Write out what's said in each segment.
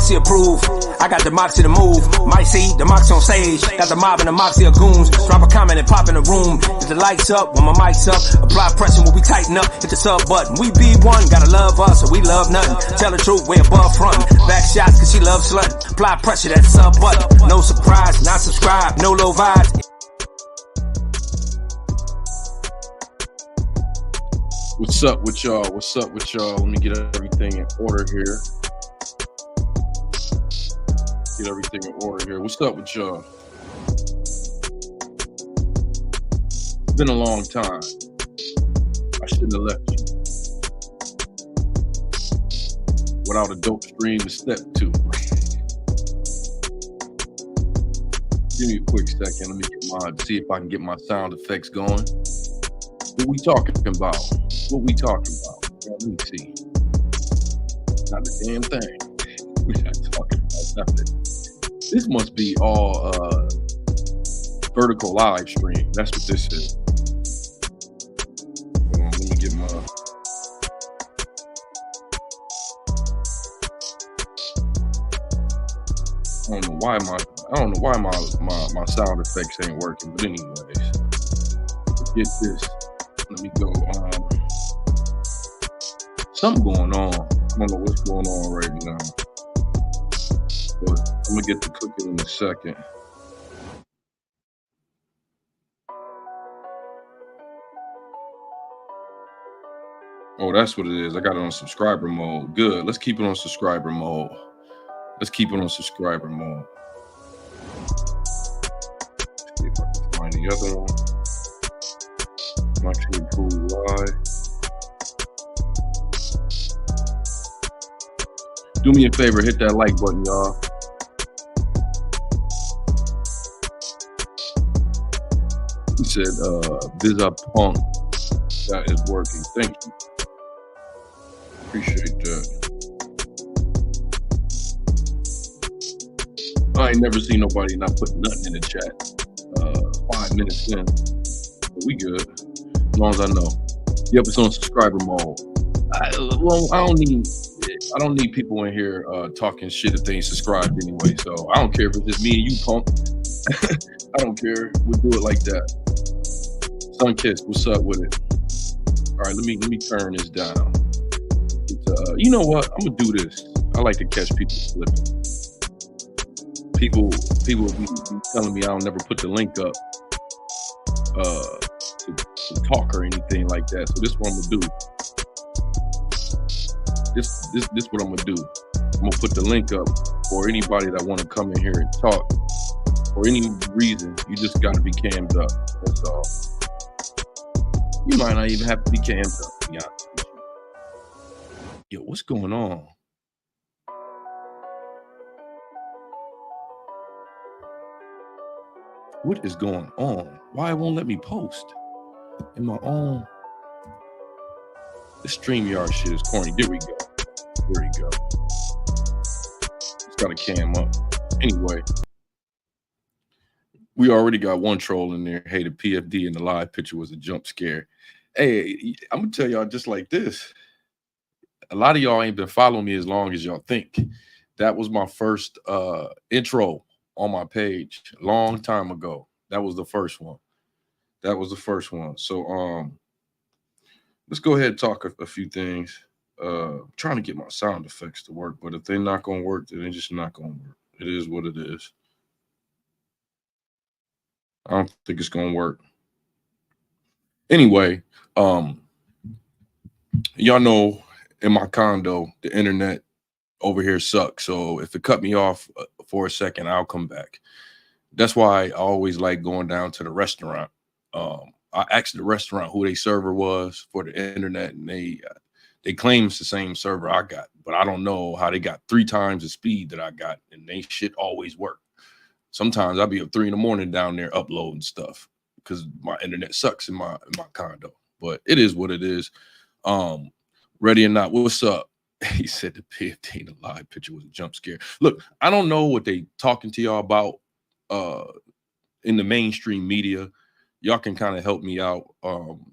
Moxie approved. I got the Moxie to move. Might see the Moxie on stage. Got the mob and the Moxie of goons. Drop a comment and pop in the room. Hit the lights up when my mic's up. Apply pressure when we tighten up. Hit the sub button. We be one. Gotta love us or we love nothing. Tell the truth, we above frontin'. Back shots cause she loves sluttin'. Apply pressure, that sub button. No surprise, not subscribe. No low vibes. What's up with y'all? What's up with y'all? Let me get everything in order here. What's up with y'all? It's been a long time. I shouldn't have left you without a dope stream to step to. Give me a quick second. Let me see if I can get my sound effects going. What we talking about? Let me see. Not a damn thing. We're not talking about nothing. This must be all vertical live stream. That's what this is. Hold on, let me get my. I don't know why my sound effects ain't working. But anyways, get this. Let me go. Something going on. I don't know what's going on right now. But I'm gonna get to cooking in a second. Oh, that's what it is. I got it on subscriber mode. Good. Let's keep it on subscriber mode. Let's see if I can find the other one. Actually cool live. Do me a favor, hit that like button, y'all. He said, Bizza Punk. That is working. Thank you. Appreciate that. I ain't never seen nobody not put nothing in the chat. 5 minutes in. But we good. As long as I know. Yep, it's on subscriber mode. I don't need people in here talking shit if they ain't subscribed anyway. So I don't care if it's just me and you, punk. I don't care. We'll do it like that. Sunkiss, what's up with it? All right, let me turn this down. You know what? I'm gonna do this. I like to catch people slipping. People be telling me I don't never put the link up to talk or anything like that. So this is what I'm gonna do. This what I'm gonna do. I'm gonna put the link up for anybody that want to come in here and talk. For any reason, you just got to be cammed up. That's all. You might not even have to be cammed up, to be honest with you. Yo, what's going on? What is going on? Why it won't let me post in my own? The StreamYard shit is corny. There we go. It's got a cam up. Anyway, we already got one troll in there. Hey, the PFD in the live picture was a jump scare. Hey, I'm gonna tell y'all just like this. A lot of y'all ain't been following me as long as y'all think. That was my first intro on my page a long time ago. That was the first one. So let's go ahead and talk a few things. I'm trying to get my sound effects to work, but if they're not gonna work, then they're just not gonna work. It is what it is. I don't think it's gonna work. Anyway, y'all know in my condo, the internet over here sucks. So if it cut me off for a second, I'll come back. That's why I always like going down to the restaurant. I asked the restaurant who their server was for the internet, and they claim it's the same server I got, but I don't know how they got 3 times the speed that I got, and they shit always work. Sometimes I'll be up 3 a.m. down there uploading stuff because my internet sucks in my condo. But it is what it is. Ready or not, what's up? He said the PFD in the live picture was a jump scare. Look, I don't know what they talking to y'all about in the mainstream media. Y'all can kind of help me out.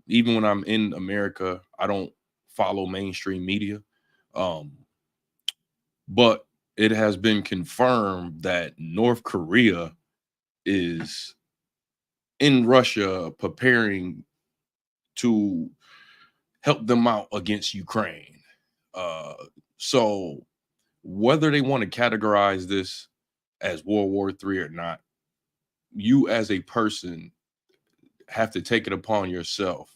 Even when I'm in America, I don't follow mainstream media. But it has been confirmed that North Korea is in Russia preparing to help them out against Ukraine. Uh, so whether they want to categorize this as World War III or not, you as a person have to take it upon yourself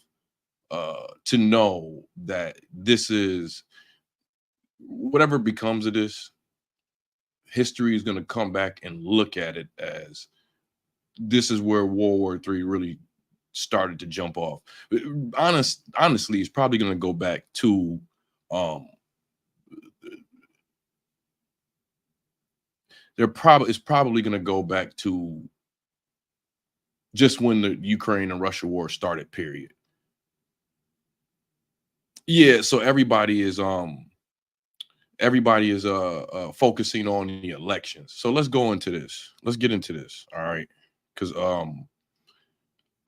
to know that this is whatever becomes of this, history is going to come back and look at it as this is where World War III really started to jump off. Honestly, it's probably going to go back to um, it's probably going to go back to just when the Ukraine and Russia war started. Period. Yeah, so everybody is focusing on the elections. So let's go into this. Let's get into this. All right, because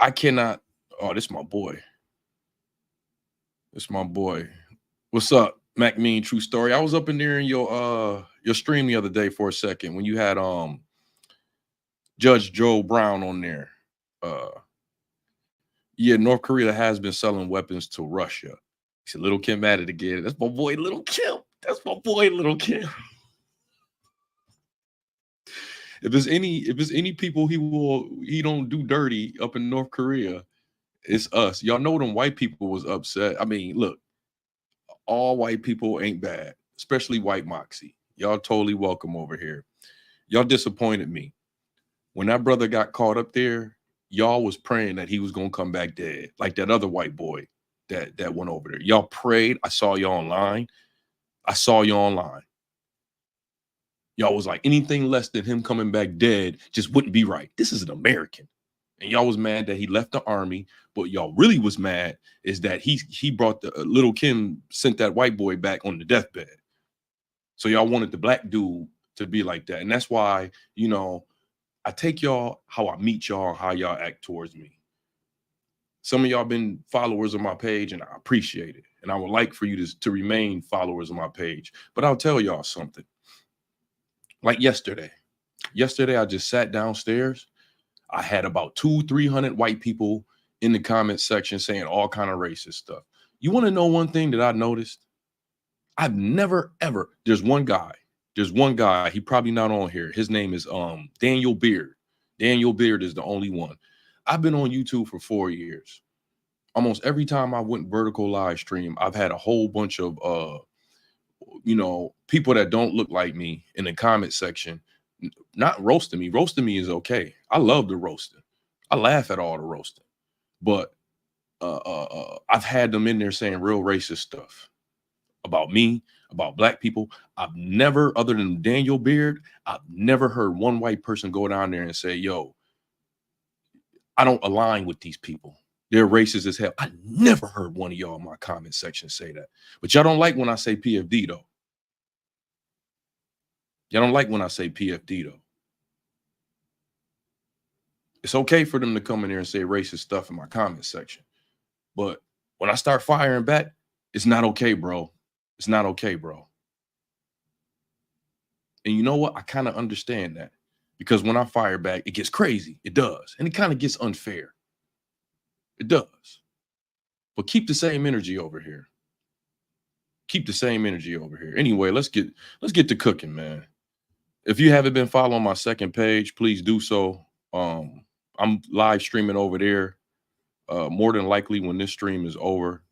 I cannot. Oh, this my boy. This my boy. What's up, Mac Mean True Story? I was up in there in your stream the other day for a second when you had Judge Joe Brown on there. Yeah, North Korea has been selling weapons to Russia. He said, Little Kim at it again. That's my boy, Little Kim. That's my boy, Little Kim. If there's any people he don't do dirty up in North Korea, it's us. Y'all know them white people was upset. I mean, look, all white people ain't bad, especially white Moxie. Y'all totally welcome over here. Y'all disappointed me. When that brother got caught up there, y'all was praying that he was gonna come back dead, like that other white boy that went over there. Y'all prayed. I saw y'all online. Y'all was like, anything less than him coming back dead just wouldn't be right. This is an American. And y'all was mad that he left the army, but y'all really was mad is that he brought the Little Kim sent that white boy back on the deathbed. So y'all wanted the black dude to be like that. And that's why, I take y'all how I meet y'all, how y'all act towards me. Some of y'all been followers of my page, and I appreciate it. And I would like for you to remain followers of my page. But I'll tell y'all something. Like yesterday, I just sat downstairs. I had about 200-300 white people in the comment section saying all kind of racist stuff. You want to know one thing that I noticed? I've never, ever, there's one guy, he probably not on here. His name is Daniel Beard. Daniel Beard is the only one. I've been on YouTube for 4 years. Almost every time I went vertical live stream, I've had a whole bunch of people that don't look like me in the comment section, not roasting me. Roasting me is okay. I love the roasting. I laugh at all the roasting. But I've had them in there saying real racist stuff about me, about black people. I've never, other than Daniel Beard, I've never heard one white person go down there and say, yo, I don't align with these people. They're racist as hell. I never heard one of y'all in my comment section say that. But y'all don't like when I say PFD, though. Y'all don't like when I say PFD, though. It's okay for them to come in there and say racist stuff in my comment section. But when I start firing back, it's not okay, bro. It's not okay, bro. And you know what? I kind of understand that. Because when I fire back, it gets crazy. It does. And it kind of gets unfair. It does. But keep the same energy over here. Keep the same energy over here. Anyway, let's get to cooking, man. If you haven't been following my second page, please do so. I'm live streaming over there. More than likely, when this stream is over,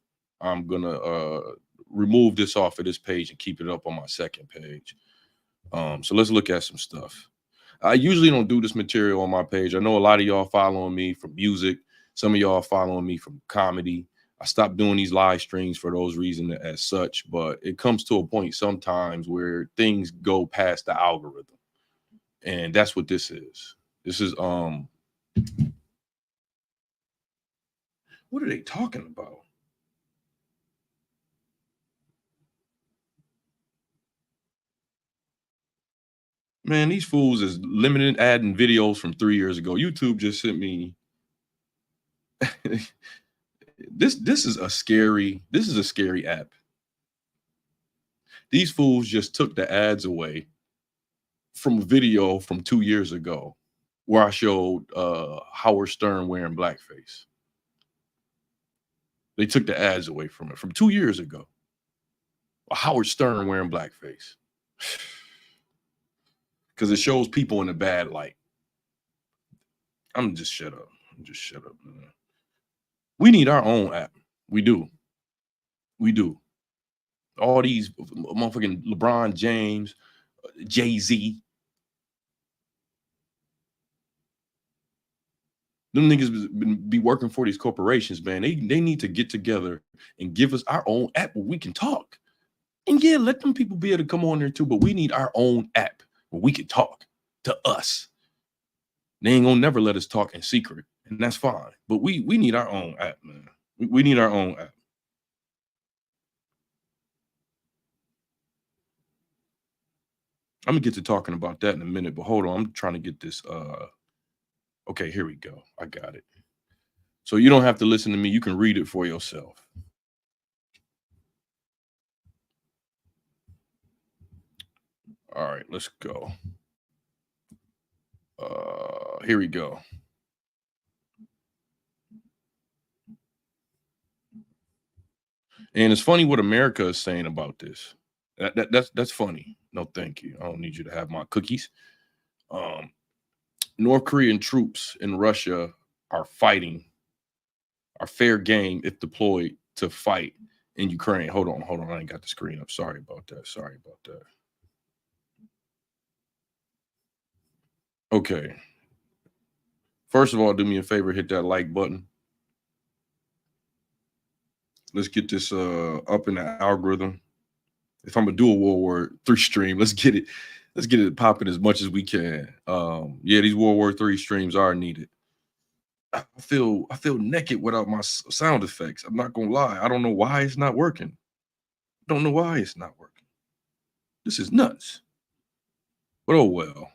I'm gonna remove this off of this page and keep it up on my second page. So let's look at some stuff. I usually don't do this material on my page. I know a lot of y'all following me from music. Some of y'all following me from comedy. I stopped doing these live streams for those reasons as such, but it comes to a point sometimes where things go past the algorithm. And that's what this is. This is what are they talking about? Man, these fools is limited adding videos from 3 years ago. YouTube just sent me this is a scary app. These fools just took the ads away from a video from 2 years ago where I showed Howard Stern wearing blackface. They took the ads away from it from 2 years ago. Howard Stern wearing blackface because it shows people in a bad light. I'm just shut up. Just shut up, man. We need our own app. We do. We do. All these motherfucking LeBron James, Jay-Z. Them niggas be working for these corporations, man. They need to get together and give us our own app where we can talk. And yeah, let them people be able to come on there too, but we need our own app where we can talk to us. They ain't gonna never let us talk in secret, and that's fine. But we need our own app, man. We need our own app. I'm gonna get to talking about that in a minute, but hold on. I'm trying to get this. Okay, here we go. I got it. So you don't have to listen to me. You can read it for yourself. All right, let's go. Here we go. And it's funny what America is saying about this. That's funny. No, thank you. I don't need you to have my cookies. North Korean troops in Russia are fighting, are fair game if deployed to fight in Ukraine. Hold on. I ain't got the screen up. Sorry about that. Okay. First of all, do me a favor, hit that like button. Let's get this up in the algorithm. If I'm gonna do a World War III stream, let's get it popping as much as we can. Yeah, these World War III streams are needed. I feel naked without my sound effects. I'm not gonna lie. I don't know why it's not working. Don't know why it's not working. This is nuts. But oh well.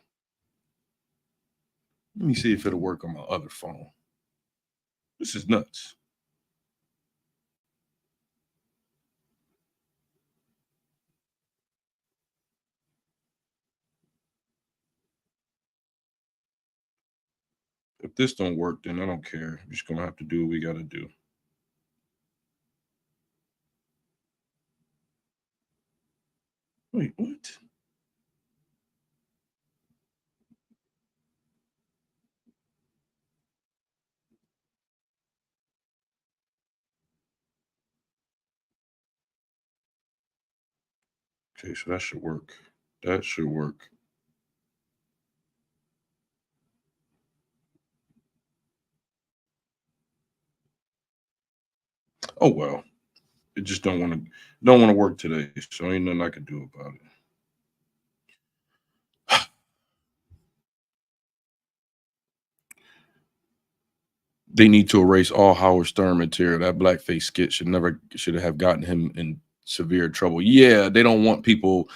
Let me see if it'll work on my other phone. This is nuts. If this don't work, then I don't care. We're just gonna have to do what we gotta do. Wait, what? Okay, so that should work. That should work. Oh well. It just don't want to work today. So ain't nothing I can do about it. They need to erase all Howard Stern material. That blackface skit should have gotten him in severe trouble. Yeah, they don't want people.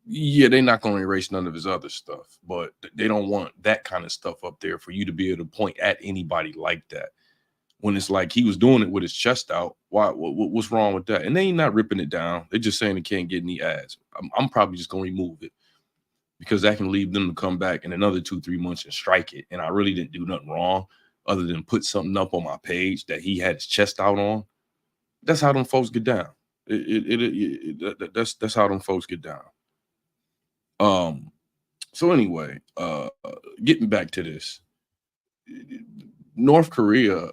Yeah, they're not going to erase none of his other stuff, but they don't want that kind of stuff up there for you to be able to point at anybody like that. When it's like he was doing it with his chest out. What's wrong with that? And they ain't not ripping it down. They're just saying it can't get any ads. I'm probably just going to remove it because that can leave them to come back in another 2-3 months and strike it. And I really didn't do nothing wrong other than put something up on my page that he had his chest out on. That's how them folks get down. That's how them folks get down. So anyway, getting back to this. North Korea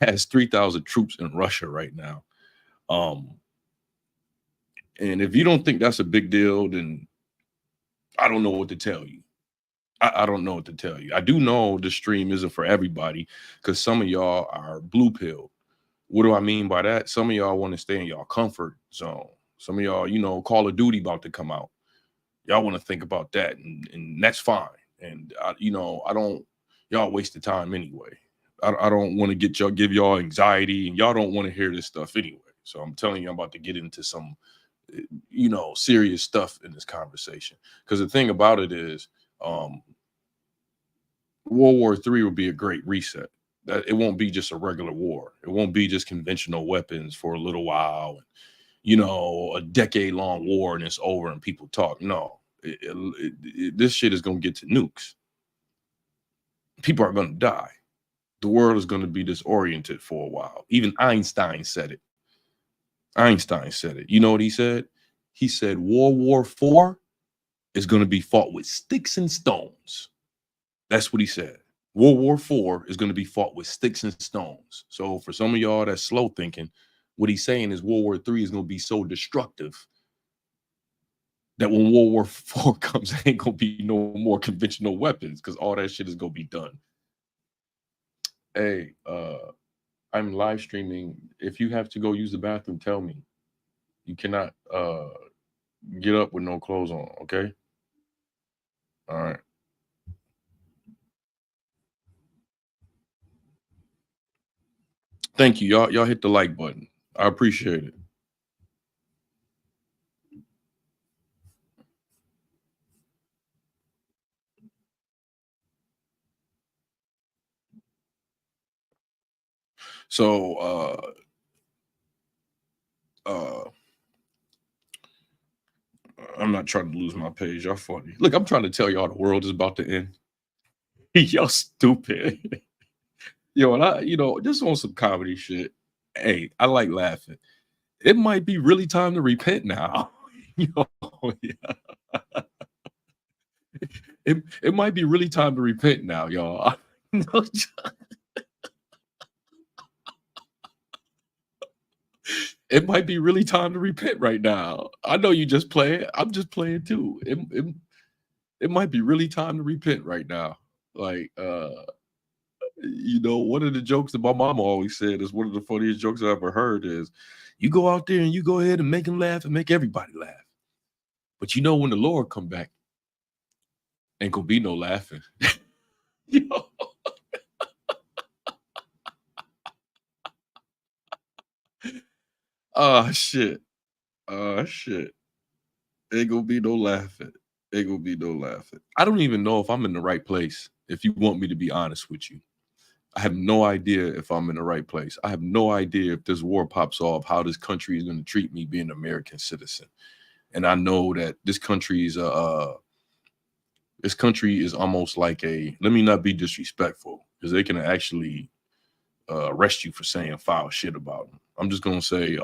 has 3,000 troops in Russia right now. And if you don't think that's a big deal, then I don't know what to tell you. I don't know what to tell you. I do know the stream isn't for everybody because some of y'all are blue pilled. What do I mean by that? Some of y'all want to stay in y'all comfort zone. Some of y'all, Call of Duty about to come out. Y'all want to think about that, and that's fine. And I don't. Y'all waste the time anyway. I don't want to give y'all anxiety, and y'all don't want to hear this stuff anyway. So I'm telling you, I'm about to get into some, serious stuff in this conversation. Because the thing about it is, World War III will be a great reset. That it won't be just a regular war. It won't be just conventional weapons for a little while, a decade-long war and it's over and people talk. No, this shit is going to get to nukes. People are going to die. The world is going to be disoriented for a while. Even Einstein said it. You know what he said? He said World War IV is going to be fought with sticks and stones. That's what he said. World War IV is going to be fought with sticks and stones. So for some of y'all that's slow thinking, what he's saying is World War III is going to be so destructive that when World War IV comes, there ain't going to be no more conventional weapons because all that shit is going to be done. Hey, I'm live streaming. If you have to go use the bathroom, tell me. You cannot get up with no clothes on, okay? All right. Thank you. Y'all hit the like button. I appreciate it. So I'm not trying to lose my page. Y'all funny. Look, I'm trying to tell y'all the world is about to end. Y'all stupid. Yo, and I, just on some comedy shit. Hey, I like laughing. It might be really time to repent now. Yo, yeah. It might be really time to repent now, y'all. It might be really time to repent right now. I know you just playing. I'm just playing too. It might be really time to repent right now. Like, one of the jokes that my mama always said is one of the funniest jokes I ever heard is, you go out there and you go ahead and make them laugh and make everybody laugh. But when the Lord come back, ain't gonna be no laughing. Oh shit. Shit. Ain't gonna be no laughing. Ain't gonna be no laughing. I don't even know if I'm in the right place, if you want me to be honest with you. I have no idea if I'm in the right place. I have no idea if this war pops off, how this country is going to treat me being an American citizen. And I know that this country is almost like let me not be disrespectful, because they can actually arrest you for saying foul shit about them. I'm just gonna say,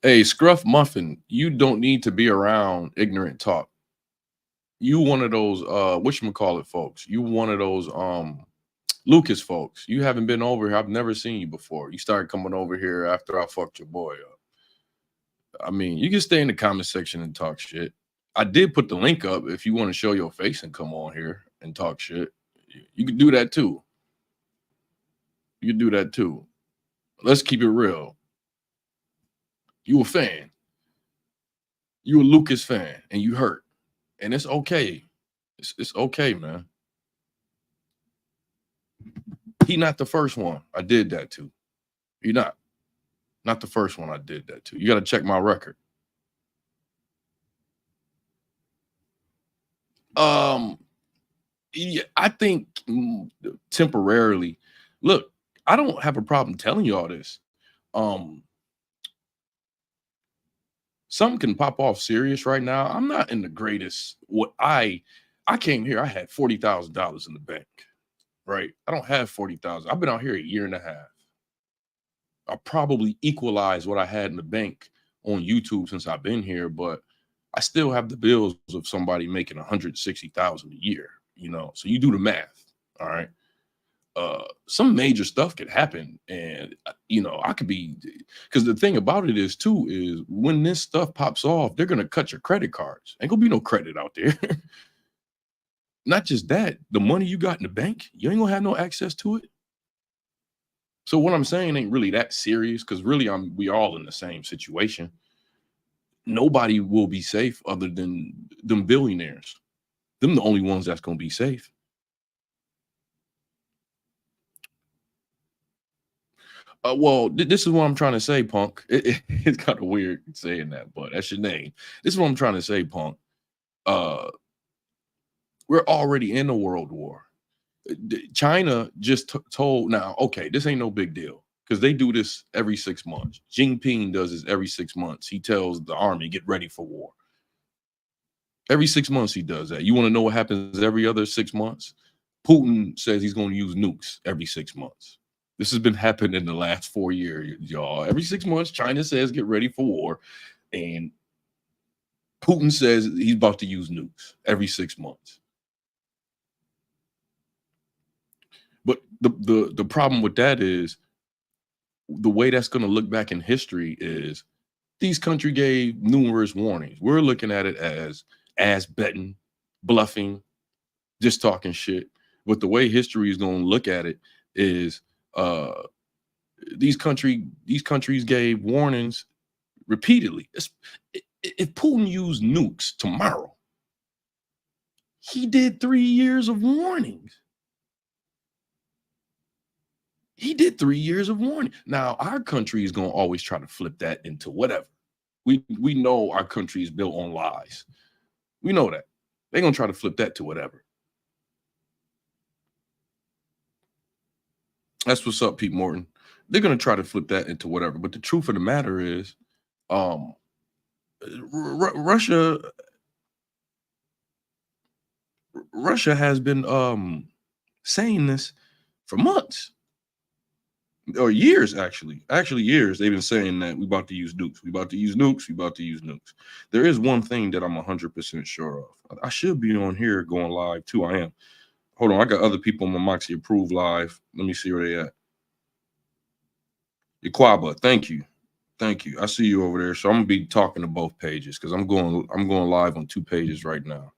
hey, Scruff Muffin, you don't need to be around ignorant talk. You one of those whatchamacallit folks. You one of those Lucas folks. You haven't been over here. I've never seen you before. You started coming over here after I fucked your boy up. I mean, you can stay in the comment section and talk shit. I did put the link up if you want to show your face and come on here and talk shit. You can do that too. You can do that too. Let's keep it real. You a fan. You a Lucas fan and you hurt. And it's okay. It's okay, man. He not the first one I did that to. He not the first one I did that to. You got to check my record. Yeah, I think temporarily. Look, I don't have a problem telling you all this. Something can pop off serious right now. I'm not in the greatest. I came here, I had $40,000 in the bank, right? I don't have 40,000. I've been out here a year and a half. I probably equalized what I had in the bank on YouTube since I've been here, but I still have the bills of somebody making 160,000 a year, So you do the math, all right? Some major stuff could happen, and I could be, because the thing about it is when this stuff pops off, they're gonna cut your credit cards. Ain't gonna be no credit out there. Not just that, the money you got in the bank, you ain't gonna have no access to it. So what I'm saying ain't really that serious, because really we all in the same situation. Nobody will be safe other than them billionaires. Them the only ones that's gonna be safe. Well, this is what I'm trying to say, Punk. It's kind of weird saying that, but that's your name. This is what I'm trying to say, Punk. We're already in a world war. China just told, now, okay, this ain't no big deal, because they do this every 6 months. Jinping does this every 6 months. He tells the army, get ready for war. Every 6 months he does that. You want to know what happens every other 6 months? Putin says he's going to use nukes every 6 months. This has been happening in the last 4 years, y'all. Every 6 months, China says get ready for war, and Putin says he's about to use nukes every 6 months. But the problem with that is the way that's going to look back in history is these countries gave numerous warnings. We're looking at it as ass betting, bluffing, just talking shit. But the way history is going to look at it is these countries gave warnings repeatedly. If Putin used nukes tomorrow, he did 3 years of warnings. He did 3 years of warning. Now, our country is going to always try to flip that into whatever. We know our country is built on lies. We know that. They're going to try to flip that to whatever. That's what's up, Pete Morton. They're going to try to flip that into whatever. But the truth of the matter is, Russia has been saying this for months. Or years, actually years. They've been saying that we about to use nukes. We about to use nukes. We about to use nukes. There is one thing that I'm 100% sure of. I should be on here going live too. I am. Hold on. I got other people on my Moxie Approved live. Let me see where they at. Iquaba, thank you. Thank you. I see you over there. So I'm gonna be talking to both pages because I'm going live on 2 pages right now.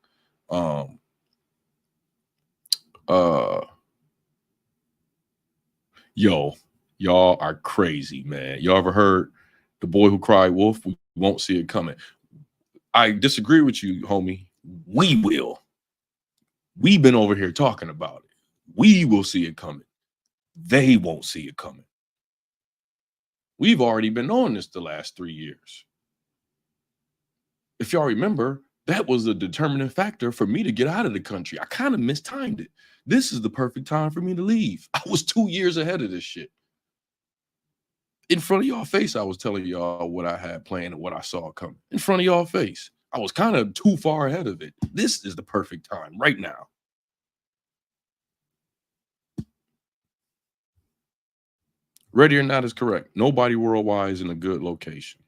Yo. Y'all are crazy, man. Y'all ever heard the boy who cried wolf? We won't see it coming. I disagree with you, homie. We will. We've been over here talking about it. We will see it coming. They won't see it coming. We've already been on this the last 3 years. If y'all remember, that was a determining factor for me to get out of the country. I kind of mistimed it. This is the perfect time for me to leave. I was 2 years ahead of this shit. In front of y'all face, I was telling y'all what I had planned and what I saw coming. In front of y'all face. I was kind of too far ahead of it. This is the perfect time right now. Ready or not is correct. Nobody worldwide is in a good location.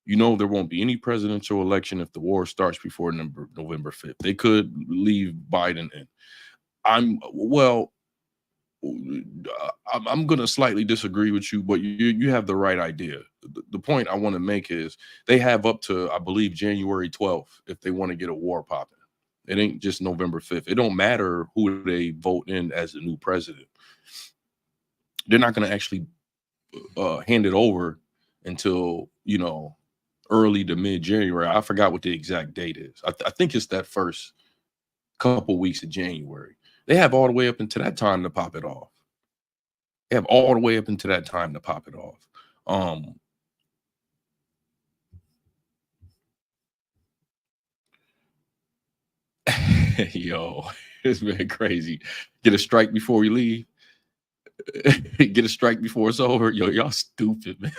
You know there won't be any presidential election if the war starts before November 5th. They could leave Biden in. I'm going to slightly disagree with you, but you have the right idea. The point I want to make is they have up to, I believe, January 12th if they want to get a war popping. It ain't just November 5th. It don't matter who they vote in as the new president. They're not going to actually hand it over until, early to mid-January. I forgot what the exact date is. I think it's that first couple weeks of January. They have all the way up into that time to pop it off. They have all the way up into that time to pop it off. Yo, it's been crazy. Get a strike before we leave. Get a strike before it's over. Yo, y'all stupid, man.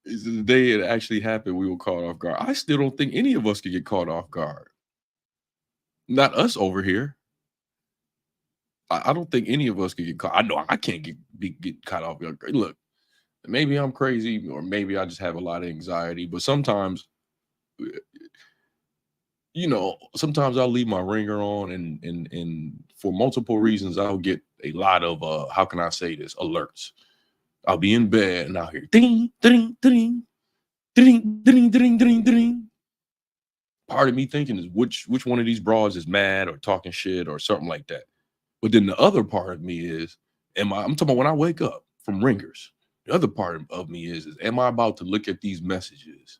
It's the day it actually happened, we were caught off guard. I still don't think any of us could get caught off guard. Not us over here. I don't think any of us could get caught. I know I can't get caught off guard. Look, maybe I'm crazy, or maybe I just have a lot of anxiety. But sometimes, sometimes I'll leave my ringer on, and for multiple reasons, I'll get a lot of how can I say this, alerts. I'll be in bed and I'll hear ding, ding, ding, ding, ding, ding, ding, ding. Part of me thinking is which one of these broads is mad or talking shit or something like that. But then the other part of me is, I'm talking about when I wake up from ringers. The other part of me is am I about to look at these messages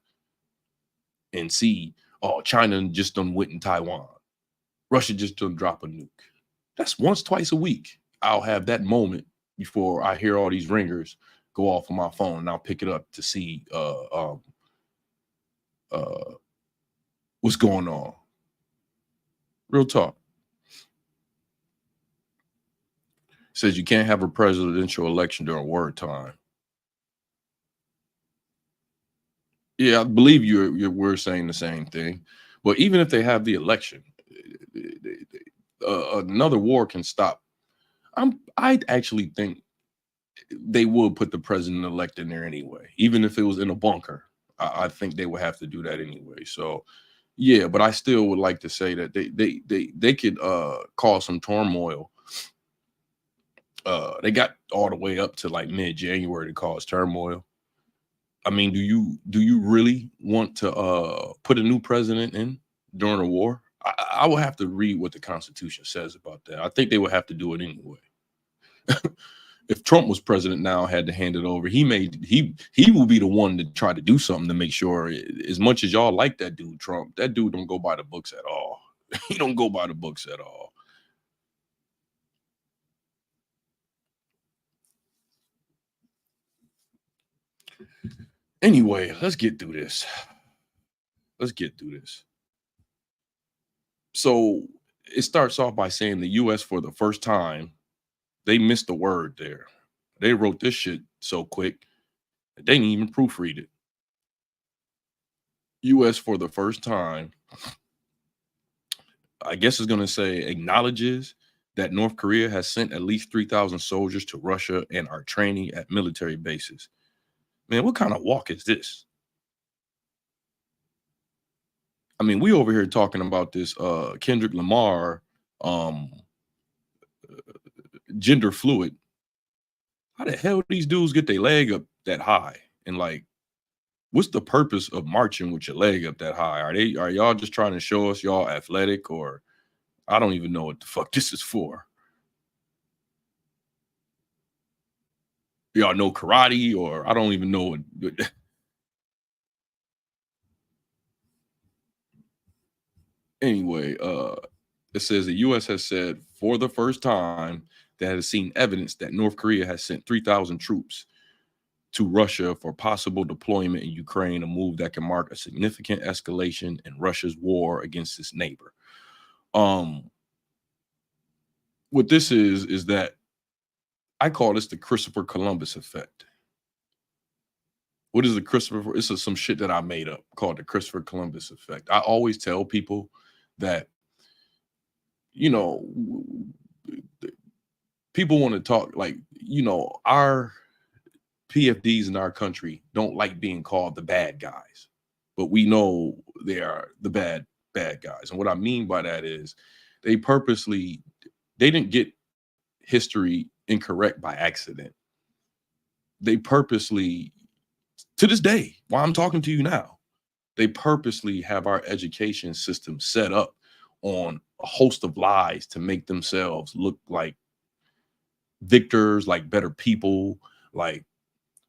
and see, oh, China just done went in Taiwan. Russia just done drop a nuke. That's once, twice a week. I'll have that moment before I hear all these ringers go off on my phone, and I'll pick it up to see what's going on. Real talk. Says you can't have a presidential election during wartime. Yeah, I believe we're saying the same thing. But even if they have the election, another war can stop. I actually think they would put the president elect in there anyway, even if it was in a bunker. I think they would have to do that anyway. So yeah, but I still would like to say that they could cause some turmoil. They got all the way up to like mid-January to cause turmoil. I mean, do you really want to put a new president in during a war? I will have to read what the Constitution says about that. I think they would have to do it anyway. If Trump was president now, had to hand it over, he will be the one to try to do something to make sure. As much as y'all like that dude, Trump, that dude don't go by the books at all. He don't go by the books at all. Anyway, let's get through this. Let's get through this. So it starts off by saying the U.S. for the first time, they missed a word there. They wrote this shit so quick that they didn't even proofread it. U.S. for the first time, I guess it's going to say acknowledges that North Korea has sent at least 3,000 soldiers to Russia and are training at military bases. Man, what kind of walk is this? I mean, we over here talking about this Kendrick Lamar um gender fluid. How the hell these dudes get their leg up that high? And like, what's the purpose of marching with your leg up that high? Are y'all just trying to show us y'all athletic, or I don't even know what the fuck this is for? Y'all know karate, or I don't even know what. Anyway, it says the U.S. has said for the first time that it has seen evidence that North Korea has sent 3,000 troops to Russia for possible deployment in Ukraine, a move that can mark a significant escalation in Russia's war against its neighbor. What this is that I call this the Christopher Columbus effect. What is the Christopher? It's some shit that I made up called the Christopher Columbus effect. I always tell people that, you know, people want to talk like, our PFDs in our country don't like being called the bad guys, but we know they are the bad guys. And what I mean by that is they didn't get history incorrect by accident. They purposely, to this day, while I'm talking to you now, they purposely have our education system set up on a host of lies to make themselves look like victors, like better people. Like,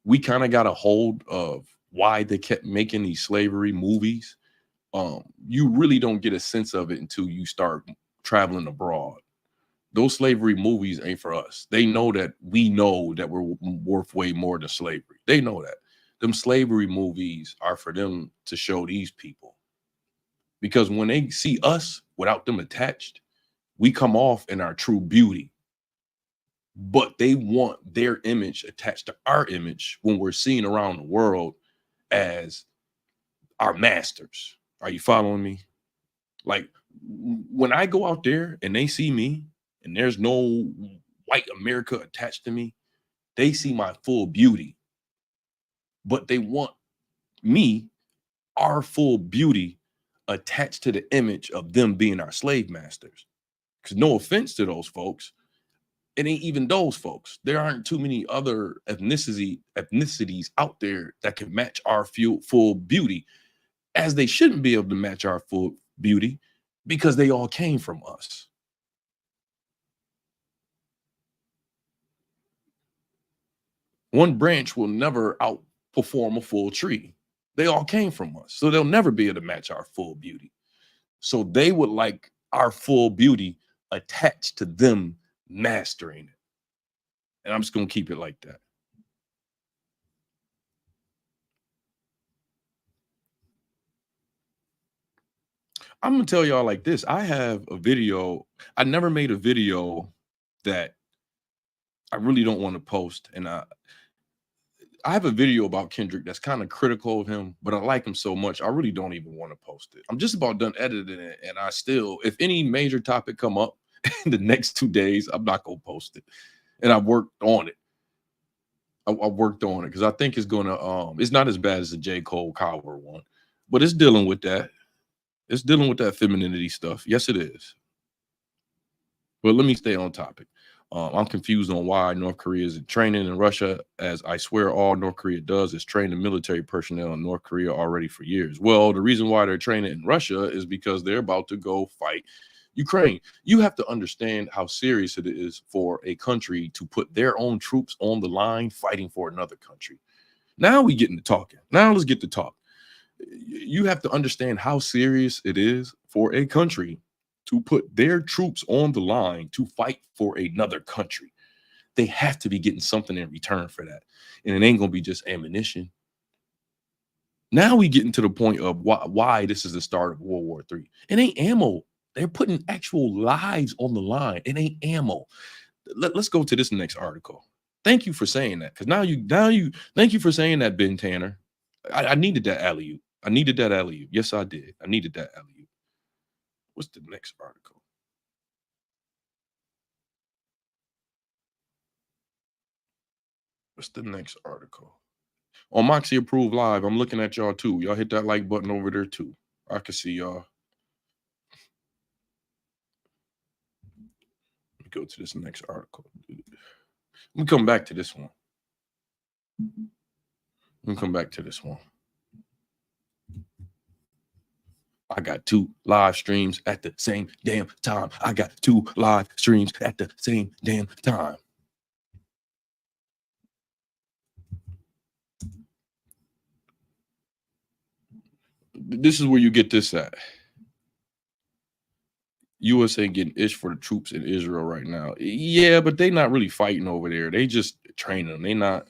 we kind of got a hold of why they kept making these slavery movies. You really don't get a sense of it until you start traveling abroad. Those slavery movies ain't for us. They know that we know that we're worth way more than slavery. They know that. Them slavery movies are for them to show these people. Because when they see us without them attached, we come off in our true beauty. But they want their image attached to our image when we're seen around the world as our masters. Are you following me? Like, when I go out there and they see me and there's no white America attached to me, they see my full beauty. But they want me, our full beauty, attached to the image of them being our slave masters. Because no offense to those folks, it ain't even those folks. There aren't too many other ethnicities out there that can match our full beauty, as they shouldn't be able to match our full beauty because they all came from us. One branch will never outperform a full tree. They all came from us, so they'll never be able to match our full beauty. So they would like our full beauty attached to them mastering it. And I'm just going to keep it like that. I'm going to tell y'all like this. I have a video. I never made a video that I really don't want to post, and I have a video about Kendrick that's kind of critical of him, but I like him so much, I really don't even want to post it. I'm just about done editing it, and I still, if any major topic come up in the next 2 days, I'm not gonna post it. And I've worked on it. I worked on it because I think it's gonna it's not as bad as the J. Cole Coward one, but it's dealing with that. It's dealing with that femininity stuff. Yes, it is. But let me stay on topic. I'm confused on why North Korea is training in Russia, as I swear all North Korea does is train the military personnel in North Korea already for years. Well, the reason why they're training in Russia is because they're about to go fight Ukraine. You have to understand how serious it is for a country to put their own troops on the line fighting for another country. Now we get into talking. Now let's get to talk. You have to understand how serious it is for a country to put their troops on the line to fight for another country. They have to be getting something in return for that. And it ain't going to be just ammunition. Now we getting to the point of why this is the start of World War III. It ain't ammo. They're putting actual lives on the line. It ain't ammo. Let's go to this next article. Thank you for saying that. Because now you thank you for saying that, Ben Tanner. I needed that alley-oop. I needed that alley-oop. Yes, I did. I needed that alley-oop. What's the next article? What's the next article? On Moxie Approved Live, I'm looking at y'all too. Y'all hit that like button over there too. I can see y'all. Let me go to this next article. Let me come back to this one. Let me come back to this one. I got 2 live streams at the same damn time. I got 2 live streams at the same damn time. This is where you get this at. USA getting ish for the troops in Israel right now. Yeah, but they not really fighting over there. They just training them.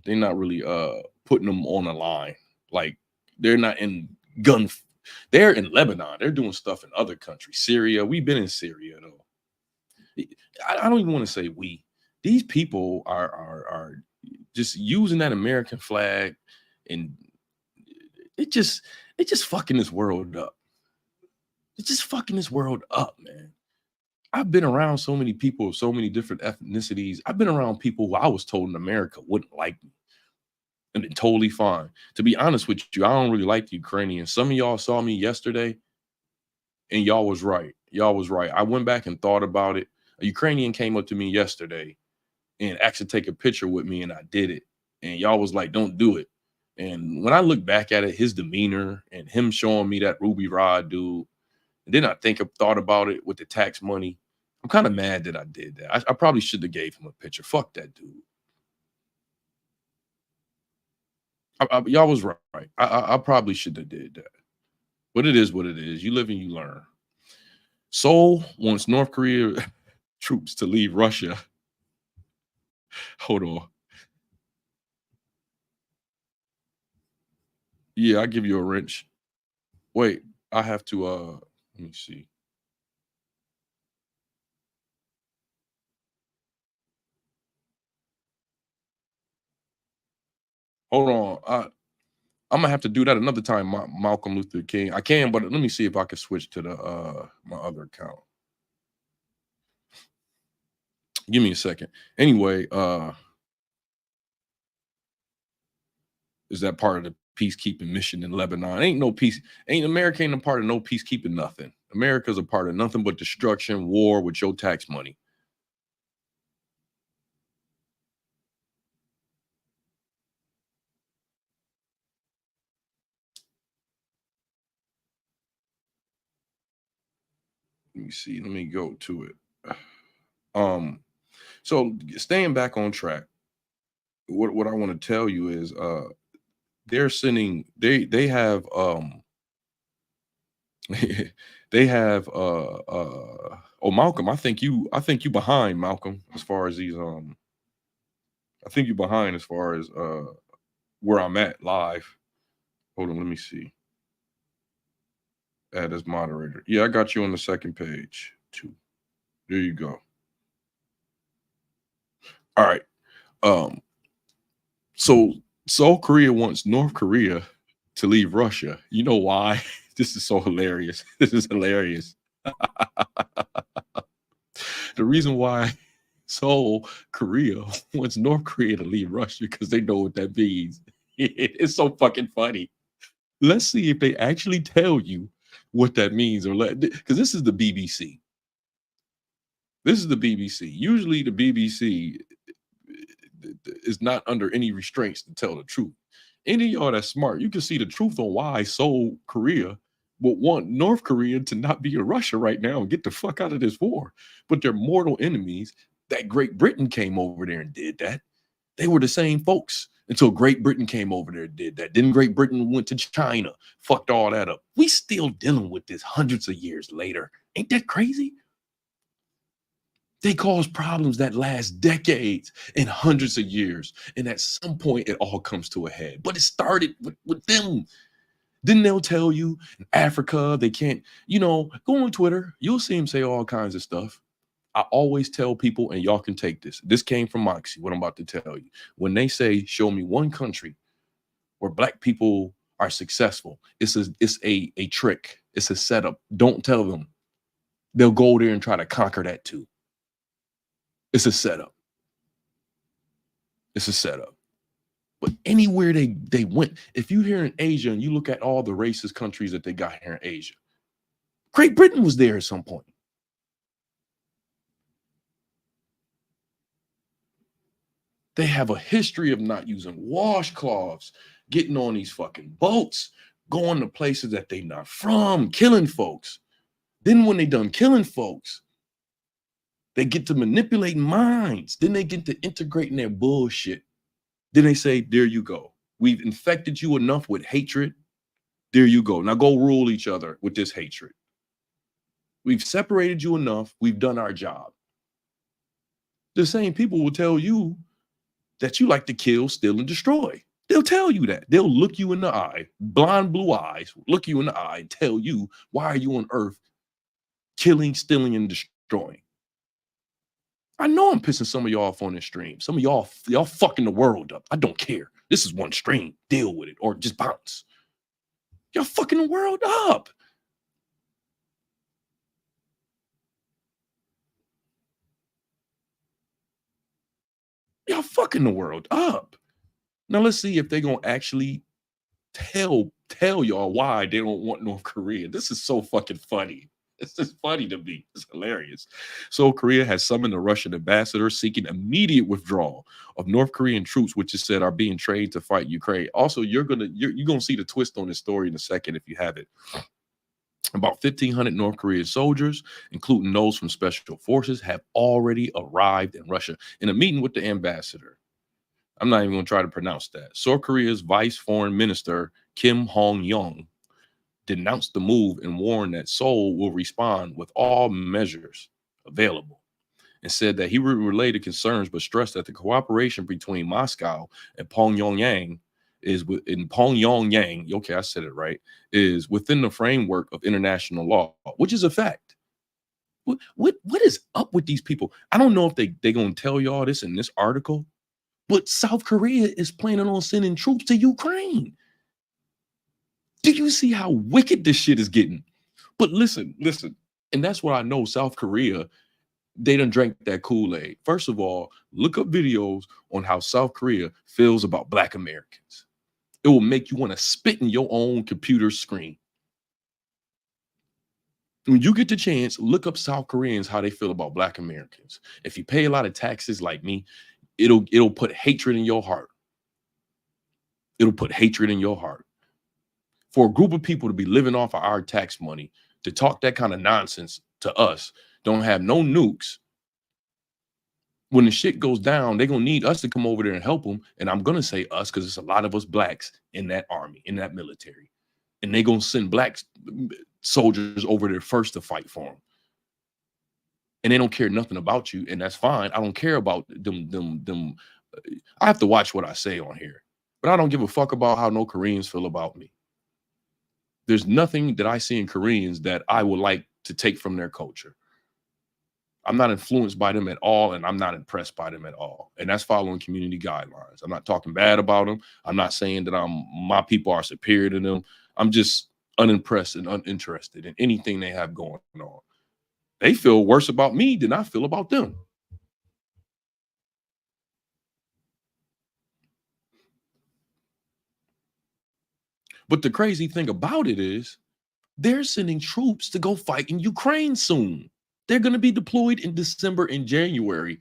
They're not really putting them on the line. Like they're not in gun. They're in Lebanon. They're doing stuff in other countries. Syria. We've been in Syria though. I don't even want to say we. These people are just using that American flag, and it just fucking this world up. It's just fucking this world up, man. I've been around so many people of so many different ethnicities. I've been around people who I was told in America wouldn't like me and been totally fine. To be honest with you, I don't really like the Ukrainians. Some of y'all saw me yesterday and y'all was right. Y'all was right. I went back and thought about it. A Ukrainian came up to me yesterday and asked to take a picture with me, and I did it. And y'all was like, don't do it. And when I look back at it, his demeanor and him showing me that Ruby Rod dude, and then I thought about it with the tax money. I'm kind of mad that I did that. I probably should have gave him a picture. Fuck that dude. Y'all was right. I probably should have did that. But it is what it is. You live and you learn. Seoul wants North Korea troops to leave Russia. Hold on. Yeah, I give you a wrench. Wait, I have to let me see. Hold on. I'm gonna have to do that another time, Malcolm Luther King. I can, but let me see if I can switch to the my other account. Give me a second. Anyway, is that part of the peacekeeping mission in Lebanon? Ain't no peace, ain't America ain't a part of no peacekeeping nothing. America's a part of nothing but destruction, war with your tax money. Let me see. Let me go to it. So staying back on track, what I want to tell you is they're sending they have they have oh Malcolm, I think you behind, Malcolm, as far as these I think you behind as far as where I'm at live. Hold on, let me see. Add as moderator. Yeah, I got you on the second page too. There you go. All right. Um, so South Korea wants North Korea to leave Russia. You know why? This is so hilarious. This is hilarious. The reason why Seoul, Korea wants North Korea to leave Russia because they know what that means. It's so fucking funny. Let's see if they actually tell you what that means, or let, because this is the BBC. This is the BBC. Usually, the BBC is not under any restraints to tell the truth. Any of y'all that's smart, you can see the truth on why Seoul, Korea would want North Korea to not be in Russia right now and get the fuck out of this war. But they're mortal enemies. That Great Britain came over there and did that. They were the same folks until Great Britain came over there and did that. Then Great Britain went to China, fucked all that up. We still dealing with this hundreds of years later. Ain't that crazy? They cause problems that last decades and hundreds of years. And at some point, it all comes to a head. But it started with them. Then they'll tell you in Africa, they can't, go on Twitter. You'll see them say all kinds of stuff. I always tell people, and y'all can take this. This came from Moxie, what I'm about to tell you. When they say, show me one country where black people are successful, it's a trick. It's a setup. Don't tell them. They'll go there and try to conquer that too. It's a setup. It's a setup. But anywhere they went, if you here in Asia and you look at all the racist countries that they got here in Asia, Great Britain was there at some point. They have a history of not using washcloths, getting on these fucking boats, going to places that they not from, killing folks. Then when they done killing folks, they get to manipulating minds. Then they get to integrating their bullshit. Then they say, there you go. We've infected you enough with hatred. There you go. Now go rule each other with this hatred. We've separated you enough. We've done our job. The same people will tell you that you like to kill, steal, and destroy. They'll tell you that. They'll look you in the eye, blind blue eyes, look you in the eye and tell you, why are you on earth killing, stealing, and destroying? I know I'm pissing some of y'all off on this stream. Some of y'all fucking the world up. I don't care. This is one stream. Deal with it or just bounce. Y'all fucking the world up. Y'all fucking the world up. Now let's see if they're gonna actually tell y'all why they don't want North Korea. This is so fucking funny. It's just funny to me. It's hilarious. So Korea has summoned a Russian ambassador seeking immediate withdrawal of North Korean troops, which is said are being trained to fight Ukraine. Also, you're gonna see the twist on this story in a second if you have it. About 1,500 North Korean soldiers, including those from special forces, have already arrived in Russia in a meeting with the ambassador. I'm not even going to try to pronounce that. South Korea's Vice Foreign Minister Kim Hong-yong denounced the move and warned that Seoul will respond with all measures available, and said that he would relay the concerns, but stressed that the cooperation between Moscow and Pyongyang okay, I said it right, is within the framework of international law, which is a fact. What is up with these people? I don't know if they're going to tell y'all this in this article, but South Korea is planning on sending troops to Ukraine. Do you see how wicked this shit is getting? But listen, and that's what I know. South Korea, they done drank that Kool-Aid. First of all, look up videos on how South Korea feels about Black Americans. It will make you want to spit in your own computer screen. When you get the chance, look up South Koreans, how they feel about Black Americans. If you pay a lot of taxes like me, it'll put hatred in your heart. It'll put hatred in your heart. For a group of people to be living off of our tax money, to talk that kind of nonsense to us, don't have no nukes. When the shit goes down, they're going to need us to come over there and help them. And I'm going to say us because it's a lot of us blacks in that army, in that military. And they're going to send black soldiers over there first to fight for them. And they don't care nothing about you. And that's fine. I don't care about them. I have to watch what I say on here. But I don't give a fuck about how no Koreans feel about me. There's nothing that I see in Koreans that I would like to take from their culture. I'm not influenced by them at all, and I'm not impressed by them at all. And that's following community guidelines. I'm not talking bad about them. I'm not saying that my people are superior to them. I'm just unimpressed and uninterested in anything they have going on. They feel worse about me than I feel about them. But the crazy thing about it is they're sending troops to go fight in Ukraine soon. They're going to be deployed in December and January.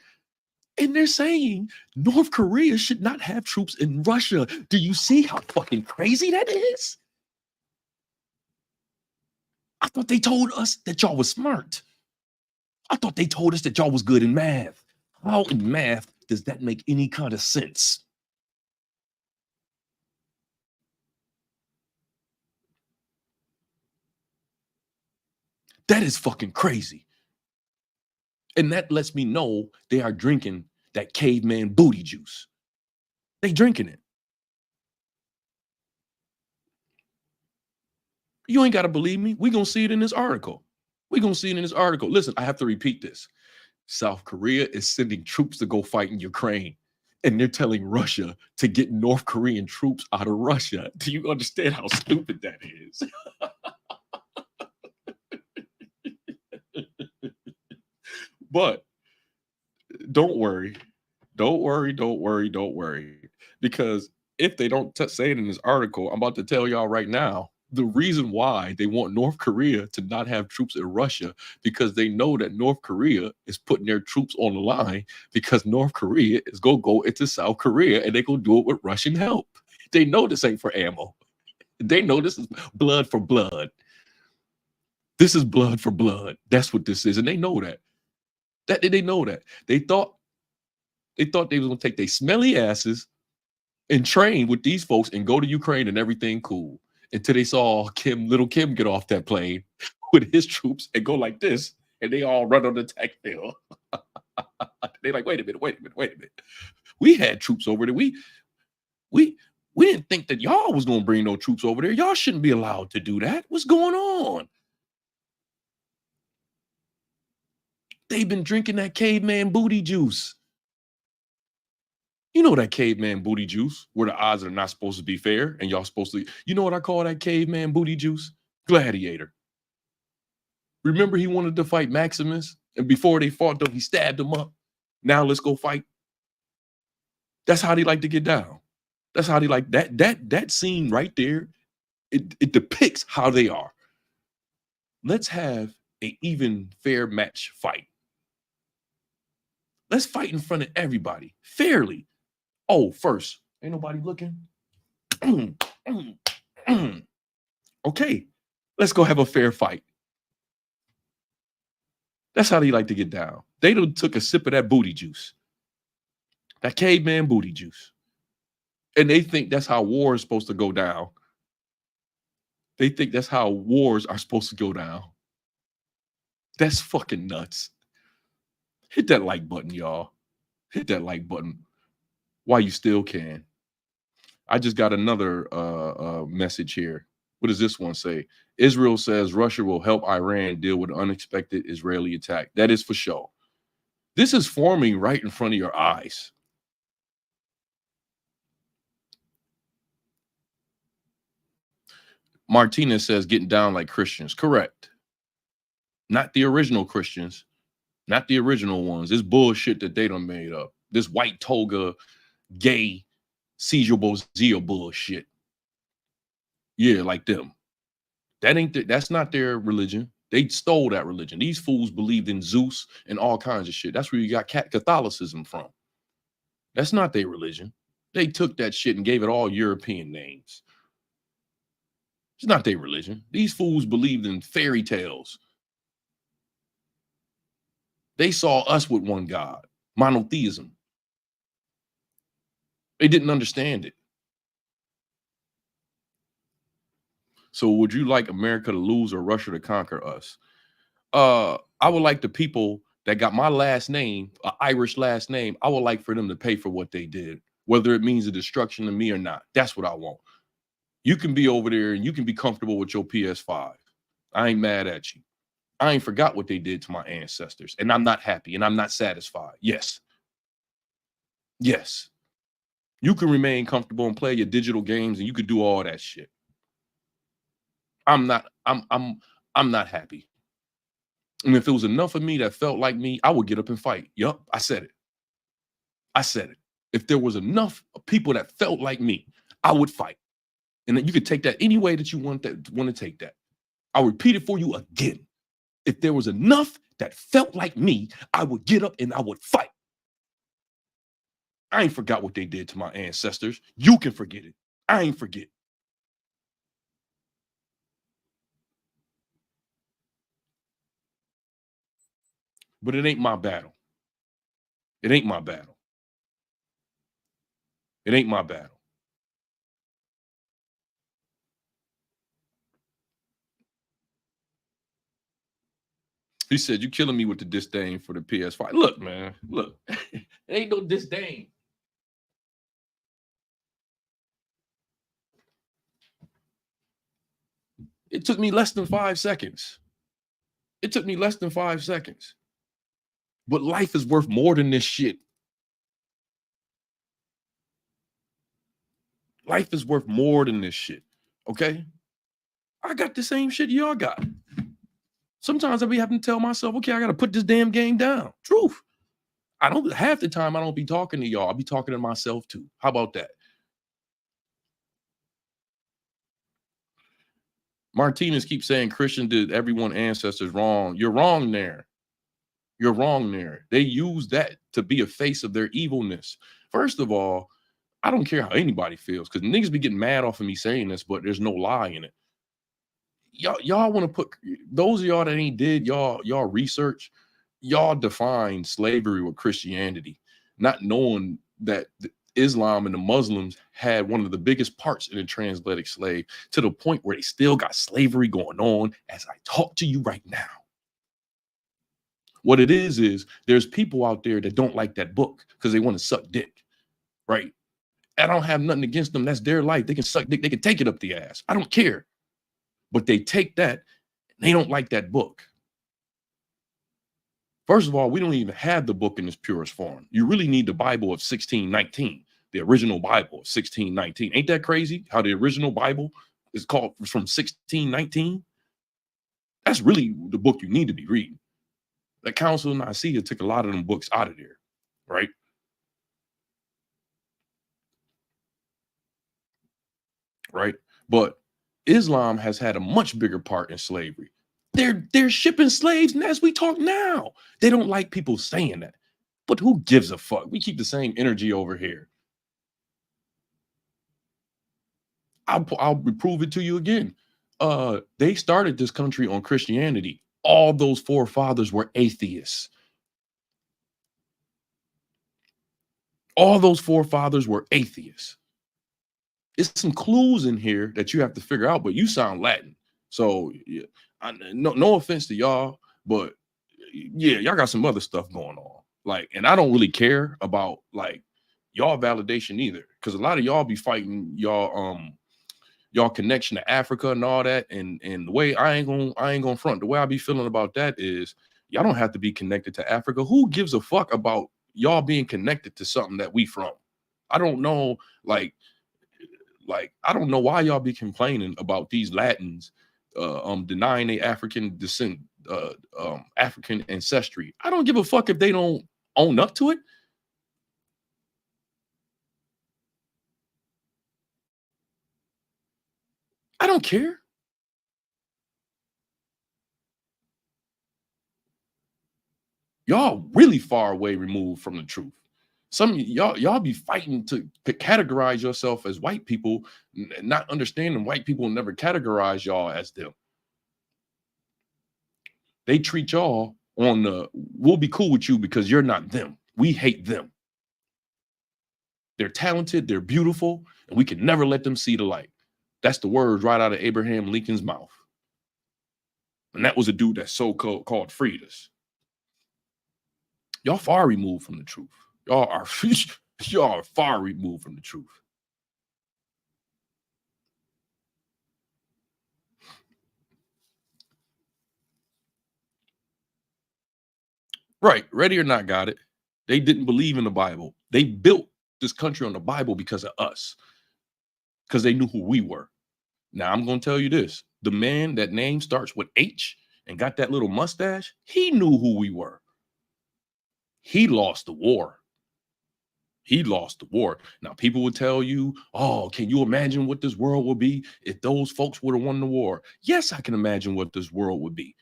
And they're saying North Korea should not have troops in Russia. Do you see how fucking crazy that is? I thought they told us that y'all was smart. I thought they told us that y'all was good in math. How in math does that make any kind of sense? That is fucking crazy. And that lets me know they are drinking that caveman booty juice. They drinking it. You ain't got to believe me. We're going to see it in this article. We're going to see it in this article. Listen, I have to repeat this. South Korea is sending troops to go fight in Ukraine. And they're telling Russia to get North Korean troops out of Russia. Do you understand how stupid that is? But don't worry. Don't worry. Don't worry. Don't worry. Because if they don't say it in this article, I'm about to tell y'all right now, the reason why they want North Korea to not have troops in Russia, because they know that North Korea is putting their troops on the line because North Korea is going to go into South Korea and they're going to do it with Russian help. They know this ain't for ammo. They know this is blood for blood. This is blood for blood. That's what this is. And they know that. They know that. They thought they was going to take their smelly asses and train with these folks and go to Ukraine and everything cool. Until they saw little Kim get off that plane with his troops and go like this, and they all run on the attack field. They're like, wait a minute. We had troops over there. We didn't think that y'all was gonna bring no troops over there. Y'all shouldn't be allowed to do that. What's going on? They've been drinking that caveman booty juice. You know that caveman booty juice, where the odds are not supposed to be fair, and y'all supposed to. You know what I call that caveman booty juice? Gladiator. Remember, he wanted to fight Maximus, and before they fought, though, he stabbed him up. Now let's go fight. That's how they like to get down. That's how they like that scene right there. It depicts how they are. Let's have an even fair match fight. Let's fight in front of everybody fairly. Oh, first, ain't nobody looking. Okay, let's go have a fair fight. That's how they like to get down. They done took a sip of that booty juice, that caveman booty juice, and they think that's how war is supposed to go down. They think that's how wars are supposed to go down. That's fucking nuts. Hit that like button, y'all. Hit that like button while you still can. I just got another message here. What does this one say? Israel says Russia will help Iran deal with unexpected Israeli attack. That is for sure. This is forming right in front of your eyes. Martinez says getting down like Christians. Correct. Not the original Christians. Not the original ones. This bullshit that they done made up. This white toga, gay, Caesar Bozia bullshit. Yeah, like them. That's not their religion. They stole that religion. These fools believed in Zeus and all kinds of shit. That's where you got Catholicism from. That's not their religion. They took that shit and gave it all European names. It's not their religion. These fools believed in fairy tales. They saw us with one God, monotheism. They didn't understand it. So would you like America to lose or Russia to conquer us? I would like the people that got my last name, an Irish last name, I would like for them to pay for what they did, whether it means the destruction of me or not. That's what I want. You can be over there and you can be comfortable with your PS5. I ain't mad at you. I ain't forgot what they did to my ancestors, and I'm not happy and I'm not satisfied. Yes. Yes. You can remain comfortable and play your digital games and you could do all that shit. I'm not happy. And if it was enough of me that felt like me, I would get up and fight. Yup, I said it. I said it. If there was enough people that felt like me, I would fight. And then you could take that any way that you want to take that. I'll repeat it for you again. If there was enough that felt like me, I would get up and I would fight. I ain't forgot what they did to my ancestors. You can forget it. I ain't forget. But it ain't my battle. It ain't my battle. It ain't my battle. He said, "You killing me with the disdain for the PS5." Look, man, look, it ain't no disdain. It took me less than 5 seconds. It took me less than 5 seconds. But life is worth more than this shit. Life is worth more than this shit. Okay? I got the same shit y'all got. Sometimes I be having to tell myself, okay, I got to put this damn game down. Truth. I don't, half the time I don't be talking to y'all. I'll be talking to myself too. How about that? Martinez keeps saying Christian did everyone ancestors wrong. You're wrong there. You're wrong there. They use that to be a face of their evilness. First of all, I don't care how anybody feels because niggas be getting mad off of me saying this, but there's no lie in it. Y'all want to put those of y'all that ain't did y'all research, y'all define slavery with Christianity, not knowing that Islam and the Muslims had one of the biggest parts in the transatlantic slave to the point where they still got slavery going on as I talk to you right now. What it is there's people out there that don't like that book because they want to suck dick, right? I don't have nothing against them. That's their life. They can suck dick. They can take it up the ass. I don't care. But they take that. And they don't like that book. First of all, we don't even have the book in its purest form. You really need the Bible of 1619, the original Bible of 1619. Ain't that crazy how the original Bible is called from 1619? That's really the book you need to be reading. The Council of Nicaea took a lot of them books out of there, right? Right? But Islam has had a much bigger part in slavery. They're shipping slaves, and as we talk now, they don't like people saying that. But who gives a fuck? We keep the same energy over here. I'll prove it to you again. They started this country on Christianity. All those forefathers were atheists. All those forefathers were atheists. It's some clues in here that you have to figure out, but you sound Latin. So yeah, no offense to y'all, but yeah, y'all got some other stuff going on. Like, and I don't really care about like y'all validation either, because a lot of y'all be fighting y'all connection to Africa and all that. And the way I ain't gonna front. The way I be feeling about that is y'all don't have to be connected to Africa. Who gives a fuck about y'all being connected to something that we from? I don't know, like I don't know why y'all be complaining about these Latins denying their African descent, African ancestry. I don't give a fuck if they don't own up to it. I don't care. Y'all really far away removed from the truth. Some y'all be fighting to categorize yourself as white people, not understanding white people never categorize y'all as them. They treat y'all on the we'll be cool with you because you're not them. We hate them. They're talented, they're beautiful, and we can never let them see the light. That's the words right out of Abraham Lincoln's mouth. And that was a dude that so-called freed us. Y'all far removed from the truth. Y'all are far removed from the truth. Right. Ready or not, got it. They didn't believe in the Bible. They built this country on the Bible because of us, because they knew who we were. Now, I'm going to tell you this. The man, that name starts with H and got that little mustache, he knew who we were. He lost the war. He lost the war. Now, people would tell you, oh, can you imagine what this world would be if those folks would have won the war? Yes, I can imagine what this world would be.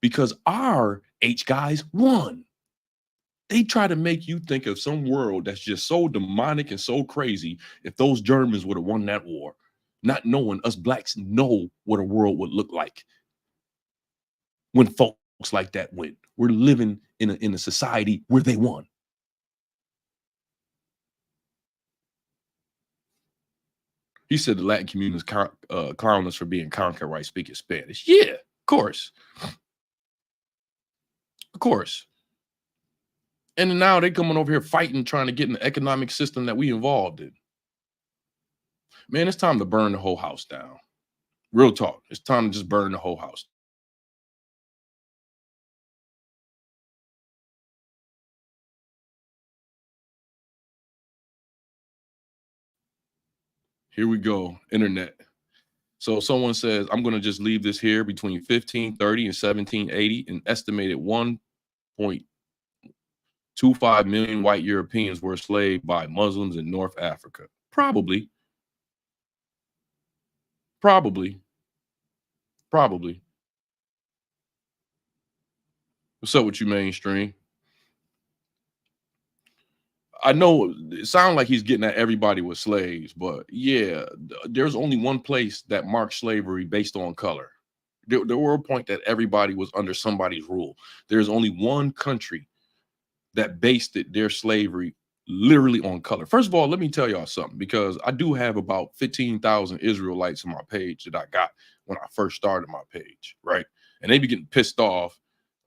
Because our H guys won. They try to make you think of some world that's just so demonic and so crazy if those Germans would have won that war, not knowing us blacks know what a world would look like when folks like that win. We're living in a society where they won. He said the Latin communities clown us for being conquered while speaking Spanish. Yeah, of course. Of course. And now they're coming over here fighting, trying to get in the economic system that we involved in. Man, it's time to burn the whole house down. Real talk. It's time to just burn the whole house. Here we go, internet. So someone says, I'm going to just leave this here between 1530 and 1780, an estimated 1.25 million white Europeans were enslaved by Muslims in North Africa. Probably. What's up with you, mainstream? I know it sounds like he's getting at everybody with slaves, but yeah, there's only one place that marked slavery based on color. There were a point that everybody was under somebody's rule. There's only one country that based their slavery literally on color. First of all, let me tell y'all something, because I do have about 15,000 Israelites on my page that I got when I first started my page, right? And they be getting pissed off,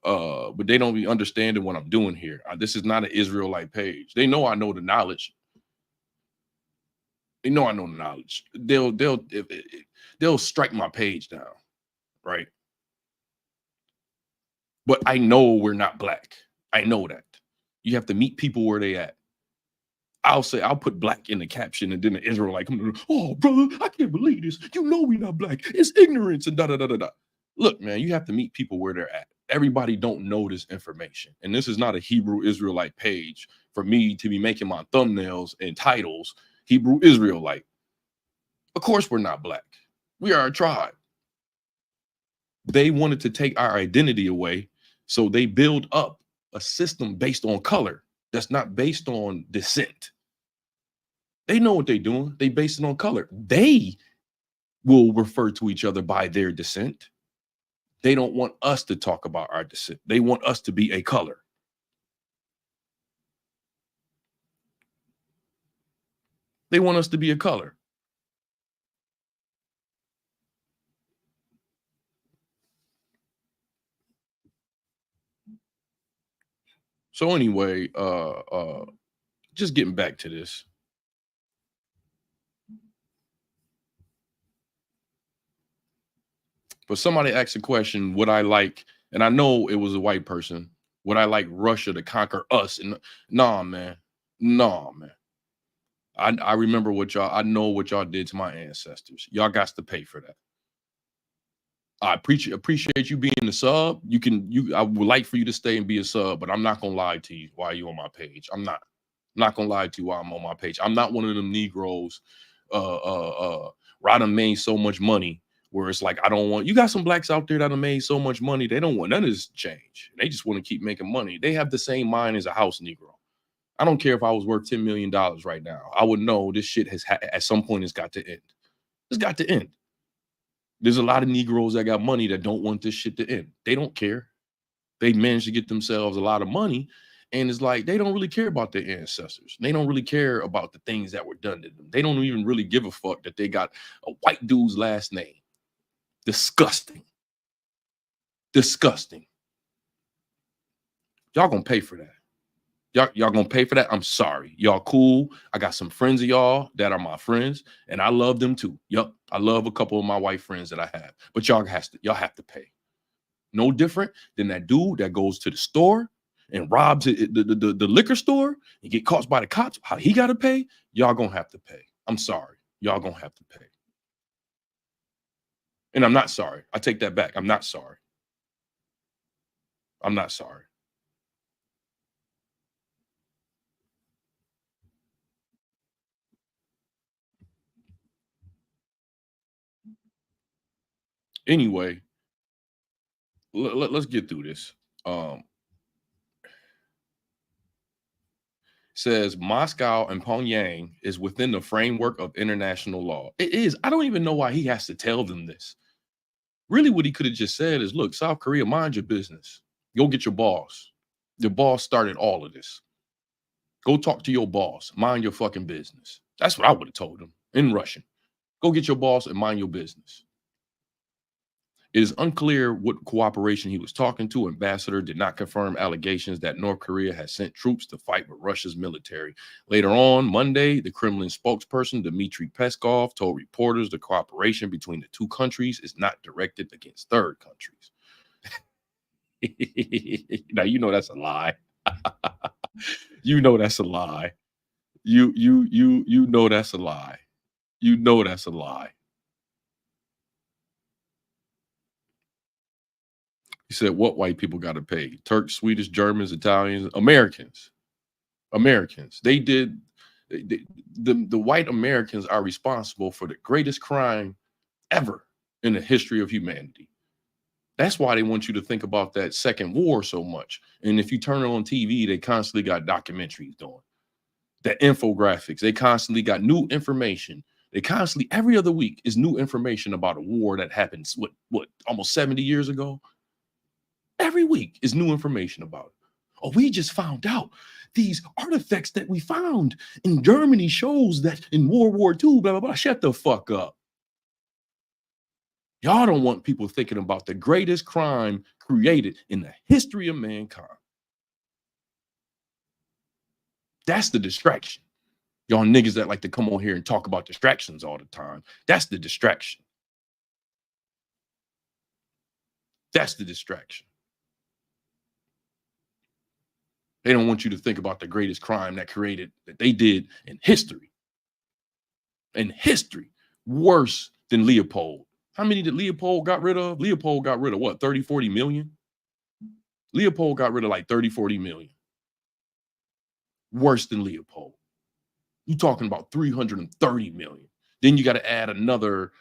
but they don't be understanding what I'm doing here. This is not an Israelite page. They know I know the knowledge. They know I know the knowledge. They'll strike my page down, right? But I know we're not black. I know that. You have to meet people where they at. I'll put black in the caption, and then the Israelite come, oh, brother, I can't believe this. You know we not black. It's ignorance and da-da-da-da-da. Look, man, you have to meet people where they're at. Everybody don't know this information. And this is not a Hebrew Israelite page for me to be making my thumbnails and titles Hebrew Israelite. Of course we're not black. We are a tribe. They wanted to take our identity away, so they build up a system based on color that's not based on descent. They know what they're doing. They base it on color. They will refer to each other by their descent. They don't want us to talk about our descent. They want us to be a color. They want us to be a color. So anyway, just getting back to this. But somebody asked a question, would I like, and I know it was a white person, would I like Russia to conquer us? And nah, man. I remember what y'all, I know what y'all did to my ancestors. Y'all got to pay for that. I appreciate you being the sub. I would like for you to stay and be a sub, but I'm not gonna lie to you while you're on my page. I'm not gonna lie to you while I'm on my page. I'm not one of them Negroes where I done made so much money where it's like, I don't want, you got some blacks out there that have made so much money, they don't want none of this change. They just want to keep making money. They have the same mind as a house Negro. I don't care if I was worth $10 million right now. I would know this shit has at some point it's got to end. It's got to end. There's a lot of Negroes that got money that don't want this shit to end. They don't care. They managed to get themselves a lot of money, and it's like they don't really care about their ancestors. They don't really care about the things that were done to them. They don't even really give a fuck that they got a white dude's last name. Disgusting. Disgusting. Y'all gonna pay for that. Y'all gonna pay for that? I'm sorry. Y'all cool. I got some friends of y'all that are my friends, and I love them too. Yup. I love a couple of my white friends that I have. But y'all have to pay. No different than that dude that goes to the store and robs the liquor store and get caught by the cops. How he got to pay? Y'all gonna have to pay. I'm sorry. Y'all gonna have to pay. And I'm not sorry. I take that back. I'm not sorry. I'm not sorry. Anyway, let's get through this. Says Moscow and Pyongyang is within the framework of international law. It is. I don't even know why he has to tell them this. Really, what he could have just said is, look, South Korea, mind your business. Go get your boss. The boss started all of this. Go talk to your boss. Mind your fucking business. That's what I would have told him in Russian. Go get your boss and mind your business. It is unclear what cooperation he was talking to. Ambassador did not confirm allegations that North Korea has sent troops to fight with Russia's military. Later on Monday, the Kremlin spokesperson Dmitry Peskov told reporters the cooperation between the two countries is not directed against third countries. Now you know that's a lie. You know that's a lie. You know that's a lie. You know that's a lie. He said, what white people got to pay? Turks, Swedish, Germans, Italians, Americans. Americans. They did. The white Americans are responsible for the greatest crime ever in the history of humanity. That's why they want you to think about that second war so much. And if you turn it on TV, they constantly got documentaries going. The infographics, they constantly got new information. They constantly, every other week, is new information about a war that happened, what almost 70 years ago? Every week is new information about it. Oh, we just found out these artifacts that we found in Germany shows that in World War II, blah, blah, blah. Shut the fuck up. Y'all don't want people thinking about the greatest crime created in the history of mankind. That's the distraction. Y'all niggas that like to come on here and talk about distractions all the time. That's the distraction. That's the distraction. They don't want you to think about the greatest crime that they did in history. In history, worse than Leopold. How many did Leopold got rid of? Leopold got rid of what, 30, 40 million? Leopold got rid of like 30, 40 million. Worse than Leopold. You're talking about 330 million. Then you got to add another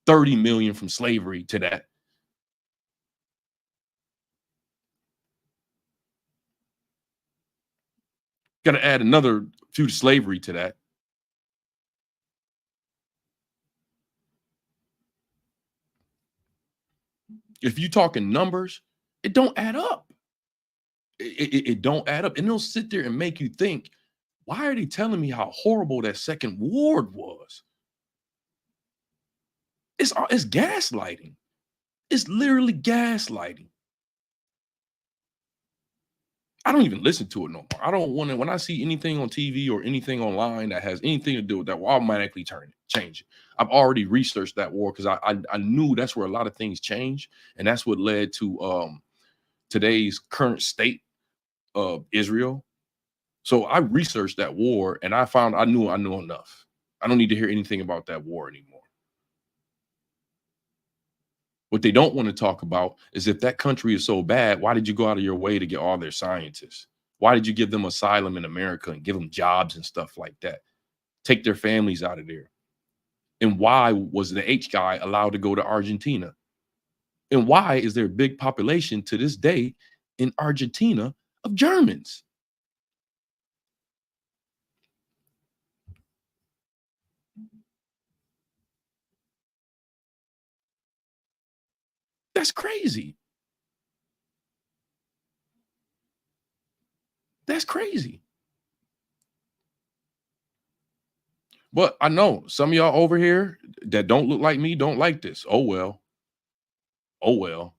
30 million from slavery to that. Got to add another few to slavery to that. If you're talking numbers, it don't add up. It don't add up. And they'll sit there and make you think, why are they telling me how horrible that second ward was? It's gaslighting. It's literally gaslighting. I don't even listen to it no more. I don't want to, when I see anything on TV or anything online that has anything to do with that, will automatically change it. I've already researched that war because I knew that's where a lot of things change. And that's what led to today's current state of Israel. So I researched that war and I knew enough. I don't need to hear anything about that war anymore. What they don't want to talk about is if that country is so bad, why did you go out of your way to get all their scientists? Why did you give them asylum in America and give them jobs and stuff like that? Take their families out of there. And why was the H guy allowed to go to Argentina? And why is there a big population to this day in Argentina of Germans? That's crazy. That's crazy. But I know some of y'all over here that don't look like me don't like this. Oh, well. Oh, well.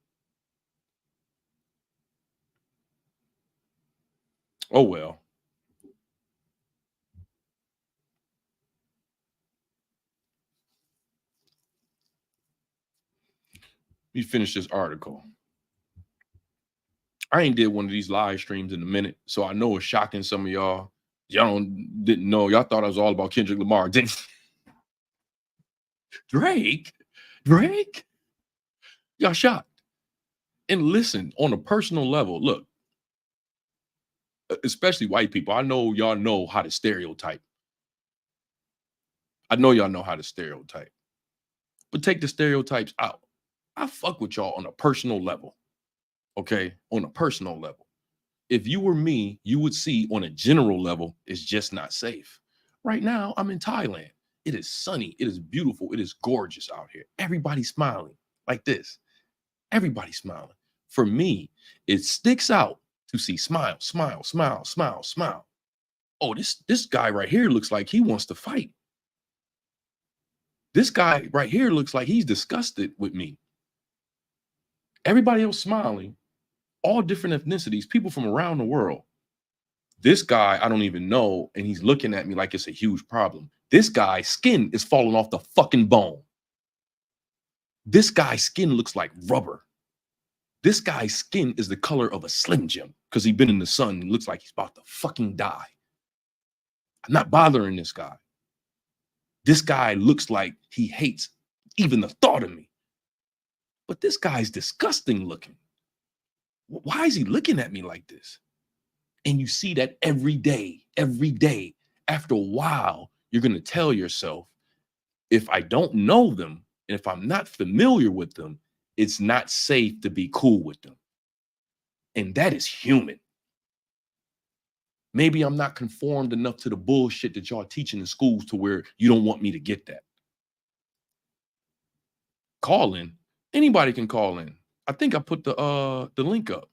Oh, well. Let me finish this article. I ain't did one of these live streams in a minute, so I know it's shocking some of y'all. Y'all didn't know. Y'all thought I was all about Kendrick Lamar. Drake? Y'all shocked. And listen, on a personal level, look, especially white people, I know y'all know how to stereotype. I know y'all know how to stereotype. But take the stereotypes out. I fuck with y'all on a personal level. Okay? On a personal level. If you were me, you would see on a general level, it's just not safe. Right now, I'm in Thailand. It is sunny. It is beautiful. It is gorgeous out here. Everybody's smiling like this. Everybody's smiling. For me, it sticks out to see smile, smile, smile, smile, smile. Oh, this guy right here looks like he wants to fight. This guy right here looks like he's disgusted with me. Everybody else smiling, all different ethnicities, people from around the world. This guy, I don't even know, and he's looking at me like it's a huge problem. This guy's skin is falling off the fucking bone. This guy's skin looks like rubber. This guy's skin is the color of a Slim Jim because he's been in the sun and looks like he's about to fucking die. I'm not bothering this guy. This guy looks like he hates even the thought of me. But this guy's disgusting looking. Why is he looking at me like this? And you see that every day. After a while, you're going to tell yourself, if I don't know them, and if I'm not familiar with them, it's not safe to be cool with them. And that is human. Maybe I'm not conformed enough to the bullshit that y'all teaching in schools to where you don't want me to get that. Call in. Anybody can call in. I think I put the link up.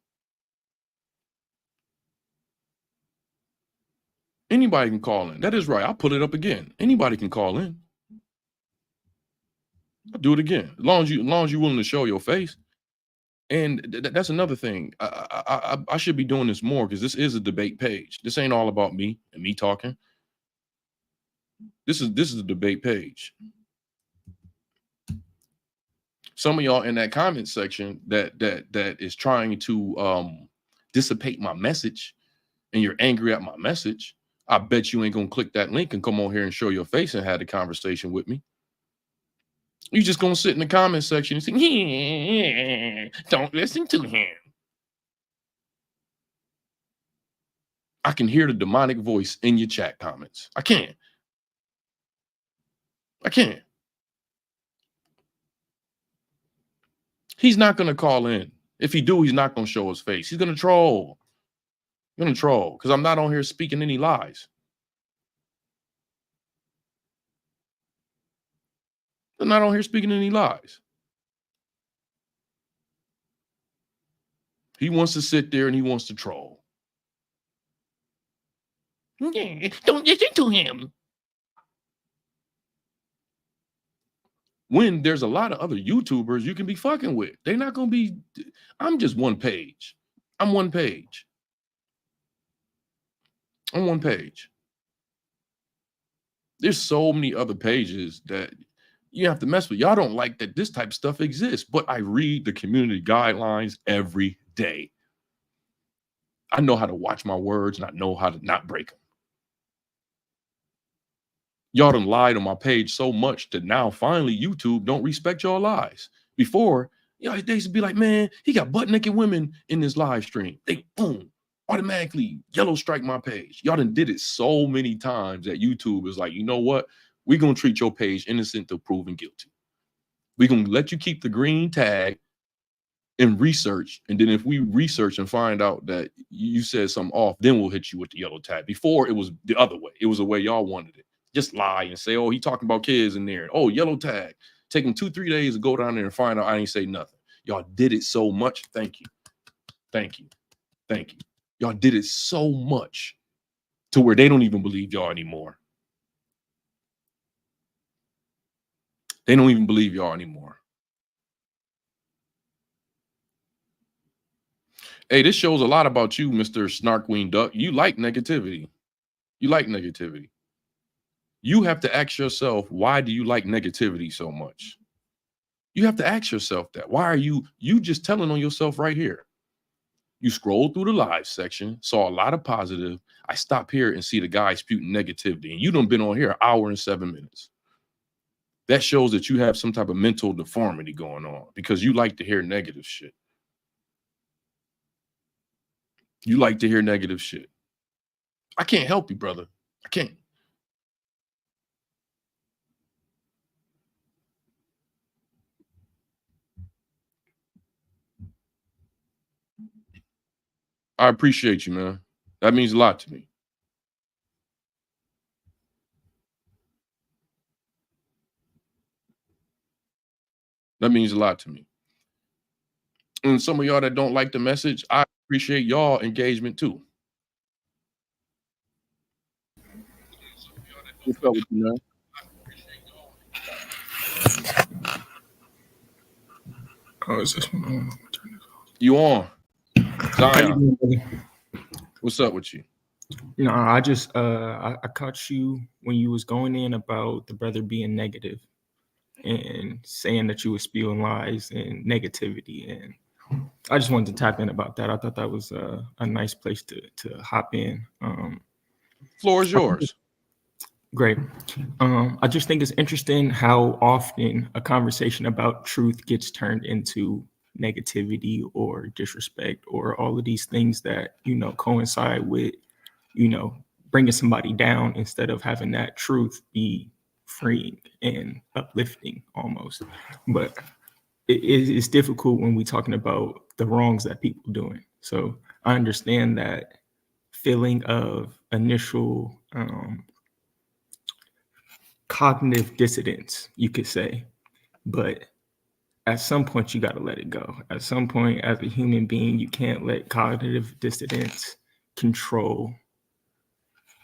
Anybody can call in. That is right. I'll put it up again. Anybody can call in. I'll do it again. As long as you're willing to show your face. And that's another thing. I should be doing this more because this is a debate page. This ain't all about me and me talking. This is a debate page. Some of y'all in that comment section that is trying to dissipate my message, and you're angry at my message. I bet you ain't gonna click that link and come on here and show your face and have a conversation with me. You just gonna sit in the comment section and say, yeah, don't listen to him. I can hear the demonic voice in your chat comments. I can. He's not gonna call in. If he do, he's not gonna show his face. He's gonna troll. Because I'm not on here speaking any lies. I'm not on here speaking any lies. He wants to sit there and he wants to troll. Yeah, don't listen to him. When there's a lot of other YouTubers you can be fucking with. They're not going to be. I'm just one page. I'm one page. There's so many other pages that you have to mess with. Y'all don't like that this type of stuff exists, but I read the community guidelines every day. I know how to watch my words and I know how to not break them. Y'all done lied on my page so much that now finally YouTube don't respect your lies. Before, they used to be like, man, he got butt naked women in this live stream. They boom, automatically yellow strike my page. Y'all done did it so many times that YouTube is like, you know what? We're going to treat your page innocent till proven guilty. We're going to let you keep the green tag and research. And then if we research and find out that you said something off, then we'll hit you with the yellow tag. Before, it was the other way. It was the way y'all wanted it. Just lie and say, oh, he talking about kids in there. Oh, yellow tag. Take him 2-3 days to go down there and find out I ain't say nothing. Y'all did it so much. Thank you. Y'all did it so much to where they don't even believe y'all anymore. They don't even believe y'all anymore. Hey, this shows a lot about you, Mr. Snarkween Duck. You like negativity. You have to ask yourself, why do you like negativity so much? You have to ask yourself that. Why are you just telling on yourself right here? You scroll through the live section, saw a lot of positive. I stop here and see the guy spewing negativity, and you done been on here an hour and 7 minutes. That shows that you have some type of mental deformity going on because you like to hear negative shit. You like to hear negative shit. I can't help you, brother. I can't. I appreciate you, man. That means a lot to me. That means a lot to me. And some of y'all that don't like the message, I appreciate y'all engagement too. What's up with you, man? Oh, is this one on? You on? How you doing, buddy? What's up with you? You know, I just I caught you when you was going in about the brother being negative and saying that you were spewing lies and negativity, and I just wanted to tap in about that. I thought that was a nice place to hop in. Floor is yours. Great. I just think it's interesting how often a conversation about truth gets turned into negativity or disrespect or all of these things that, you know, coincide with, you know, bringing somebody down instead of having that truth be freeing and uplifting almost. But it's difficult when we're talking about the wrongs that people are doing. So I understand that feeling of initial cognitive dissonance, you could say, but at some point you got to let it go. At some point, as a human being, you can't let cognitive dissonance control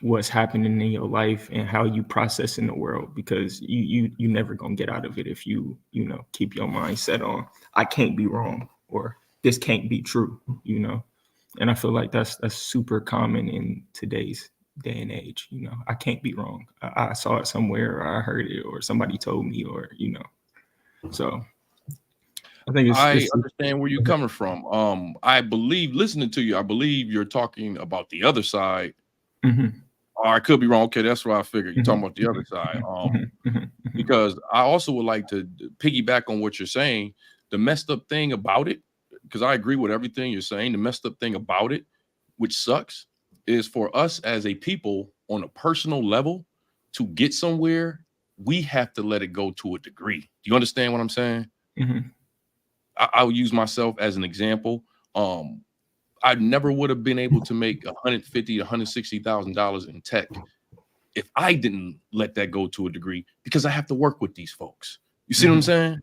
what's happening in your life and how you process in the world, because you never gonna get out of it if you know, keep your mind set on I can't be wrong or this can't be true, you know. And I feel like that's super common in today's day and age. You know, I can't be wrong. I saw it somewhere, or I heard it, or somebody told me, or, you know. So I think I understand where you're coming from. I believe, listening to you, I believe you're talking about the other side. Mm-hmm. Or I could be wrong. Okay, that's what I figured. You're talking about the other side. Because I also would like to piggyback on what you're saying. The messed up thing about it, because I agree with everything you're saying, the messed up thing about it, which sucks, is for us as a people on a personal level to get somewhere, we have to let it go to a degree. Do you understand what I'm saying? Mm-hmm. I'll use myself as an example. I never would have been able to make $150,000 to $160,000 in tech if I didn't let that go to a degree, because I have to work with these folks. You see what I'm saying?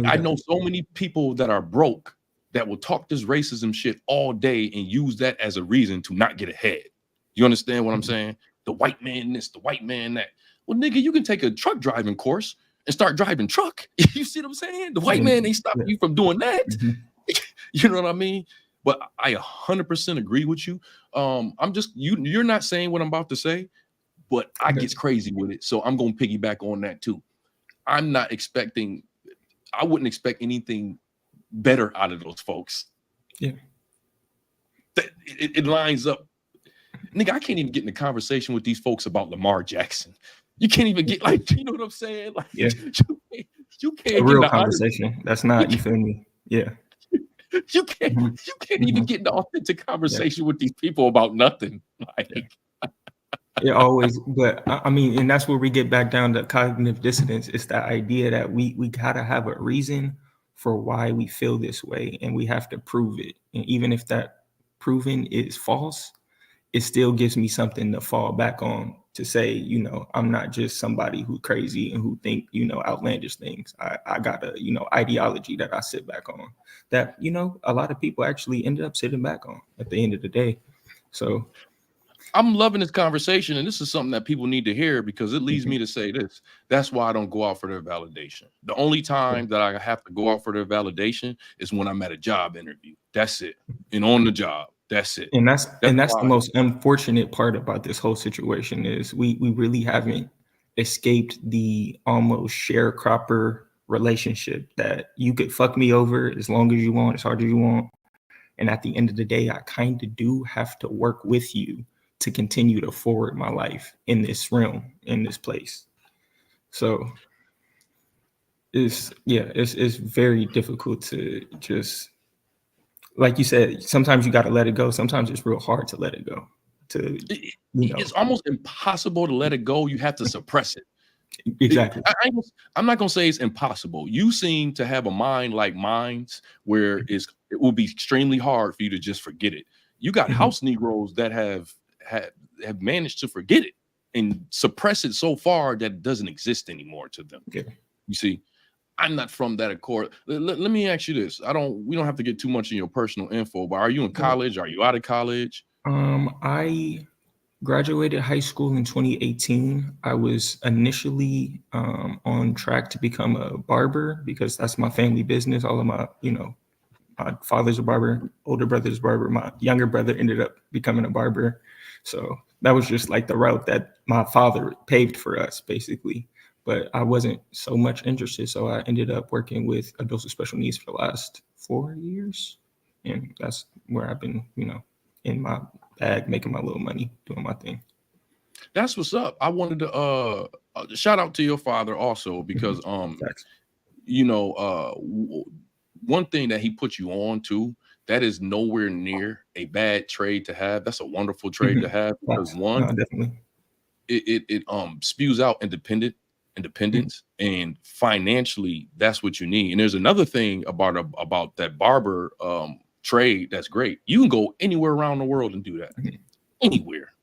I know so many people that are broke that will talk this racism shit all day and use that as a reason to not get ahead. You understand what I'm saying? The white man this, the white man that. Well, nigga, you can take a truck driving course and start driving truck. You see what I'm saying? The white man ain't stopping you from doing that. You know what I mean? But I 100% agree with you. I'm just, you're not saying what I'm about to say, but I get crazy with it. So I'm going to piggyback on that too. I'm not expecting, I wouldn't expect anything better out of those folks. Yeah. It lines up. Nigga, I can't even get in a conversation with these folks about Lamar Jackson. You can't even get, like, you know what I'm saying? Like, yeah. You can't a real conversation. That's not, you feel me? Yeah. You can't even get in the authentic conversation with these people about nothing. Like, it always, but I mean, and that's where we get back down to cognitive dissonance. It's that idea that we gotta have a reason for why we feel this way, and we have to prove it. And even if that proven is false, it still gives me something to fall back on to say, you know, I'm not just somebody who's crazy and who think, you know, outlandish things. I got a, you know, ideology that I sit back on that, you know, a lot of people actually ended up sitting back on at the end of the day. So I'm loving this conversation, and this is something that people need to hear, because it leads me to say this. That's why I don't go out for their validation. The only time that I have to go out for their validation is when I'm at a job interview. That's it. And on the job. That's it. And that's the most unfortunate part about this whole situation is we really haven't escaped the almost sharecropper relationship that you could fuck me over as long as you want, as hard as you want. And at the end of the day, I kind of do have to work with you to continue to forward my life in this realm, in this place. So it's very difficult to just, like you said, sometimes you got to let it go. Sometimes it's real hard to let it go. It's almost impossible to let it go. You have to suppress it. Exactly. I'm not gonna say it's impossible. You seem to have a mind like mine's, where it will be extremely hard for you to just forget it. You got house Negroes that have managed to forget it and suppress it so far that it doesn't exist anymore to them. Okay. You see, I'm not from that accord. Let me ask you this. We don't have to get too much in your personal info, but are you in college? Are you out of college? I graduated high school in 2018. I was initially on track to become a barber because that's my family business. All of my, my father's a barber, older brother's a barber. My younger brother ended up becoming a barber. So that was just like the route that my father paved for us, basically. But I wasn't so much interested. So I ended up working with adults with special needs for the last 4 years. And that's where I've been, in my bag, making my little money, doing my thing. That's what's up. I wanted to shout out to your father also, because one thing that he put you on to, that is nowhere near a bad trade to have. That's a wonderful trade to have, because definitely it spews out independence, and financially that's what you need. And there's another thing about that barber trade that's great. You can go anywhere around the world and do that. Anywhere.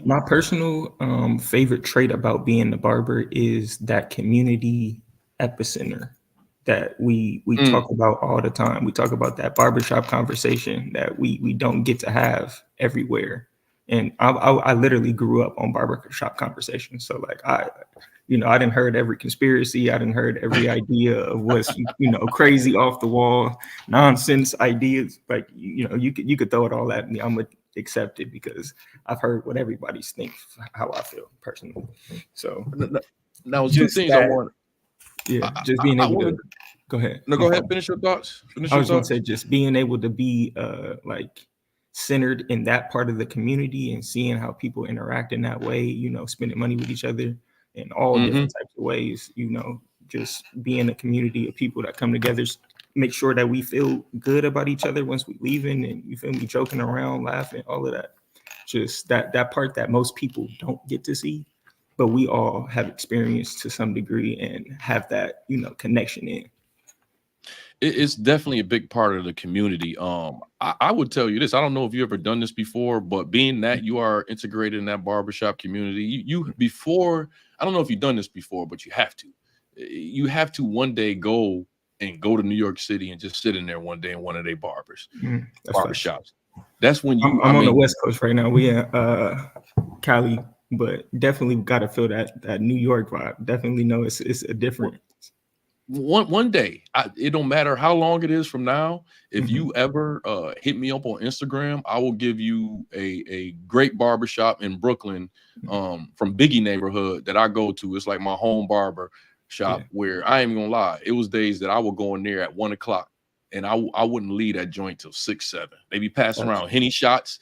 My personal favorite trait about being the barber is that community epicenter that we talk about all the time. We talk about that barbershop conversation that we don't get to have everywhere. And I literally grew up on barbershop conversations. So like I didn't heard every conspiracy. I didn't heard every idea of what's crazy off the wall nonsense ideas. Like you could throw it all at me. I'm gonna accept it because I've heard what everybody's think, how I feel personally. So now two things I want. Yeah, just being able to go ahead. No, go ahead. Finish your thoughts. I was going to say just being able to be like centered in that part of the community and seeing how people interact in that way, spending money with each other in all different types of ways, just being a community of people that come together, make sure that we feel good about each other once we leaving, and you feel me, joking around, laughing, all of that. Just that part that most people don't get to see, but we all have experienced to some degree and have that, connection in. It's definitely a big part of the community. I would tell you this. I don't know if you've ever done this before, but being that you are integrated in that barbershop community, you before, I don't know if you've done this before, but you have to. You have to one day go to New York City and just sit in there one day in one of their barbershops. That's when I'm on the West Coast right now. We in Cali, but definitely got to feel that New York vibe. Definitely know it's a different. One day, it don't matter how long it is from now. If you ever hit me up on Instagram, I will give you a great barbershop in Brooklyn, from Biggie neighborhood that I go to. It's like my home barber shop, where I ain't gonna lie, it was days that I would go in there at 1 o'clock and I wouldn't leave that joint till 6, 7. They be passing around Henny shots.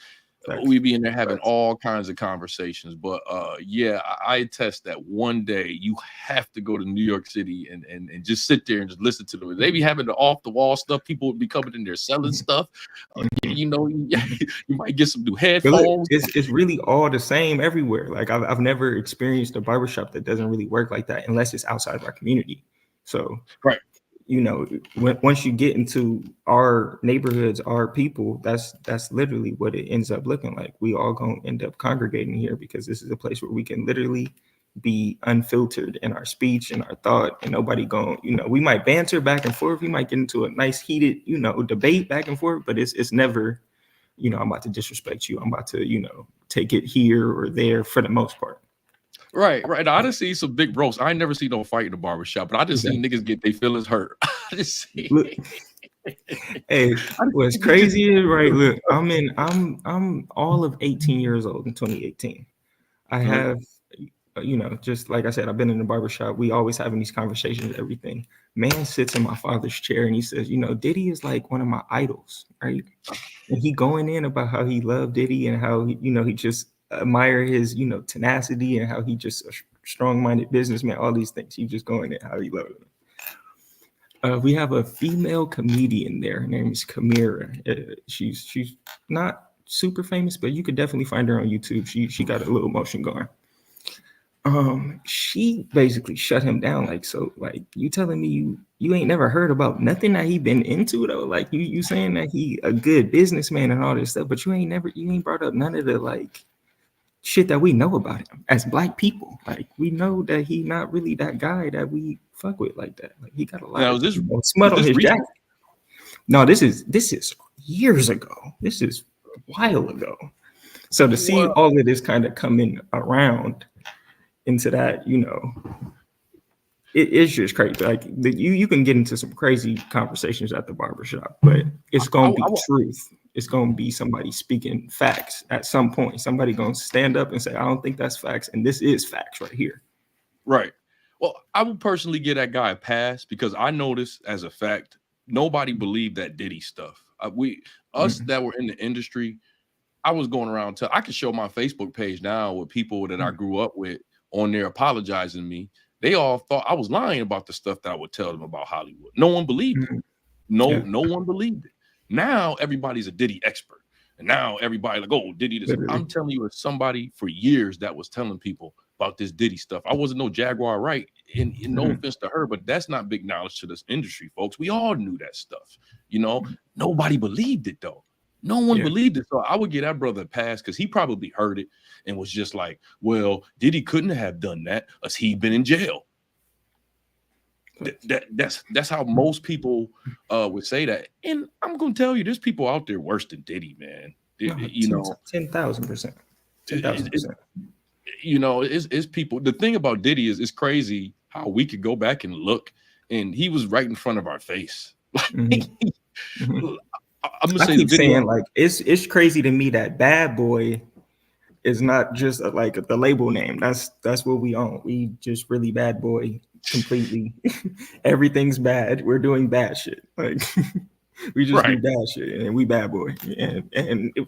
We be in there having all kinds of conversations. But I attest that one day you have to go to New York City and just sit there and just listen to them. They be having the off the wall stuff. People would be coming in there selling stuff. You might get some new headphones. It's really all the same everywhere. Like I've never experienced a barbershop that doesn't really work like that unless it's outside of our community. So right. Once you get into our neighborhoods, our people, that's literally what it ends up looking like. We all gonna end up congregating here because this is a place where we can literally be unfiltered in our speech and our thought, and nobody going, we might banter back and forth. We might get into a nice heated, debate back and forth, but it's never, I'm about to disrespect you. I'm about to, take it here or there for the most part. Right. I just see some big bros. I ain't never see no fight in the barbershop, but I just see niggas get their feelings hurt. I just see. Look, hey, what's crazy is right. Look, I'm all of 18 years old in 2018. I have you know, just like I said, I've been in the barbershop. We always having these conversations, everything. Man sits in my father's chair and he says, you know, Diddy is like one of my idols, right? And he going in about how he loved Diddy and how he, you know, he just admire his, you know, tenacity and how he just a strong-minded businessman, all these things. He just going in how he loved him. We have a female comedian there. Her name is Kamira. She's not super famous, but you could definitely find her on YouTube. She got a little motion going. She basically shut him down. Like, so, like, you telling me you ain't never heard about nothing that he been into though? Like, you saying that he a good businessman and all this stuff, but you ain't brought up none of the like shit that we know about him as Black people. Like, we know that he not really that guy that we fuck with like that. Like, he got a lot Now, of is smut on his recent? jacket. No, this is years ago. This is a while ago. So to see all of this kind of coming around into that, you know, it's just crazy. Like, you can get into some crazy conversations at the barbershop, but it's gonna be truth. It's gonna be somebody speaking facts at some point. Somebody gonna stand up and say, I don't think that's facts, and this is facts right here. Right. Well, I would personally give that guy a pass because I noticed as a fact, nobody believed that Diddy stuff. That were in the industry, I was going around I could show my Facebook page now with people that I grew up with on there apologizing to me. They all thought I was lying about the stuff that I would tell them about Hollywood. No one believed it. No one believed it. Now everybody's a Diddy expert. And now everybody like, oh, Diddy this. I'm telling you, as somebody for years that was telling people about this Diddy stuff. I wasn't no Jaguar Wright, and no offense to her, but that's not big knowledge to this industry, folks. We all knew that stuff. You know, nobody believed it though. No one believed it. So I would give that brother a pass because he probably heard it and was just like, well, Diddy couldn't have done that as he'd been in jail. That's how most people would say that. And I'm going to tell you, there's people out there worse than Diddy, man. You know, 10,000%. 10,000%. You know, it's people. The thing about Diddy is it's crazy how we could go back and look, and he was right in front of our face. I'm gonna say saying like it's crazy to me that Bad Boy is not just like the label name. That's what we own. We just really Bad Boy completely. Everything's bad. We're doing bad shit. Like we just do bad shit, and we Bad Boy.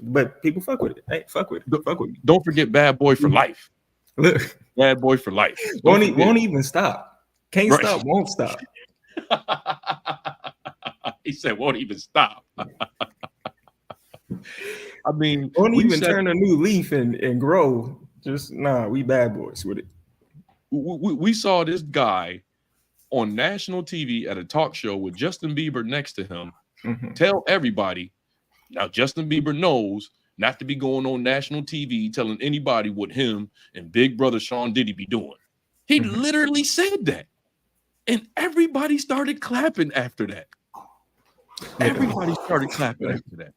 But people fuck with it. Hey, fuck with it. Fuck with me. Don't forget Bad Boy for life. Look, Bad Boy for life. Won't even stop. Can't stop. Won't stop. He said, "Won't even stop." I mean, won't even turn a new leaf and grow. Just we Bad Boys with it. We saw this guy on national TV at a talk show with Justin Bieber next to him. Tell everybody. Now Justin Bieber knows not to be going on national TV telling anybody what him and Big Brother Sean Diddy be doing. He literally said that, and everybody started clapping after that. Everybody started clapping after that.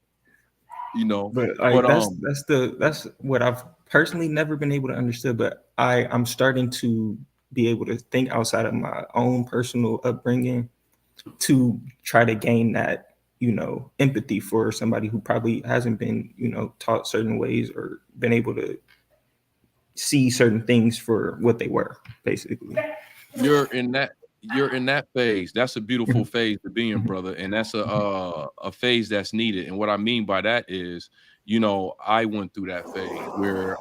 You know, but that's what I've personally never been able to understand. But I'm starting to be able to think outside of my own personal upbringing to try to gain that, you know, empathy for somebody who probably hasn't been, you know, taught certain ways or been able to see certain things for what they were. Basically, you're in that phase. That's a beautiful phase to be in, brother, and that's a phase that's needed. And what I mean by that is, you know, I went through that phase where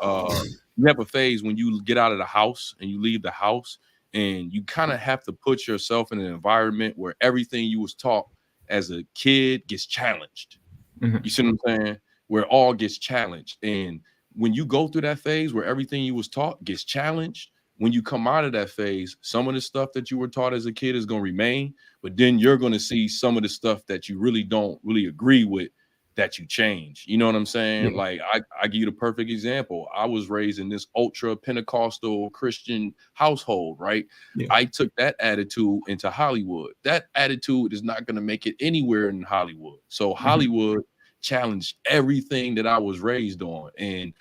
you have a phase when you get out of the house and you leave the house, and you kind of have to put yourself in an environment where everything you was taught as a kid gets challenged. You see what I'm saying? Where all gets challenged, and when you go through that phase where everything you was taught gets challenged, when you come out of that phase, some of the stuff that you were taught as a kid is going to remain, but then you're going to see some of the stuff that you really don't really agree with that you change. You know what I'm saying? Yeah. Like I give you the perfect example. I was raised in this ultra Pentecostal Christian household, right? Yeah. I took that attitude into Hollywood. That attitude is not going to make it anywhere in Hollywood. So Hollywood challenged everything that I was raised on. And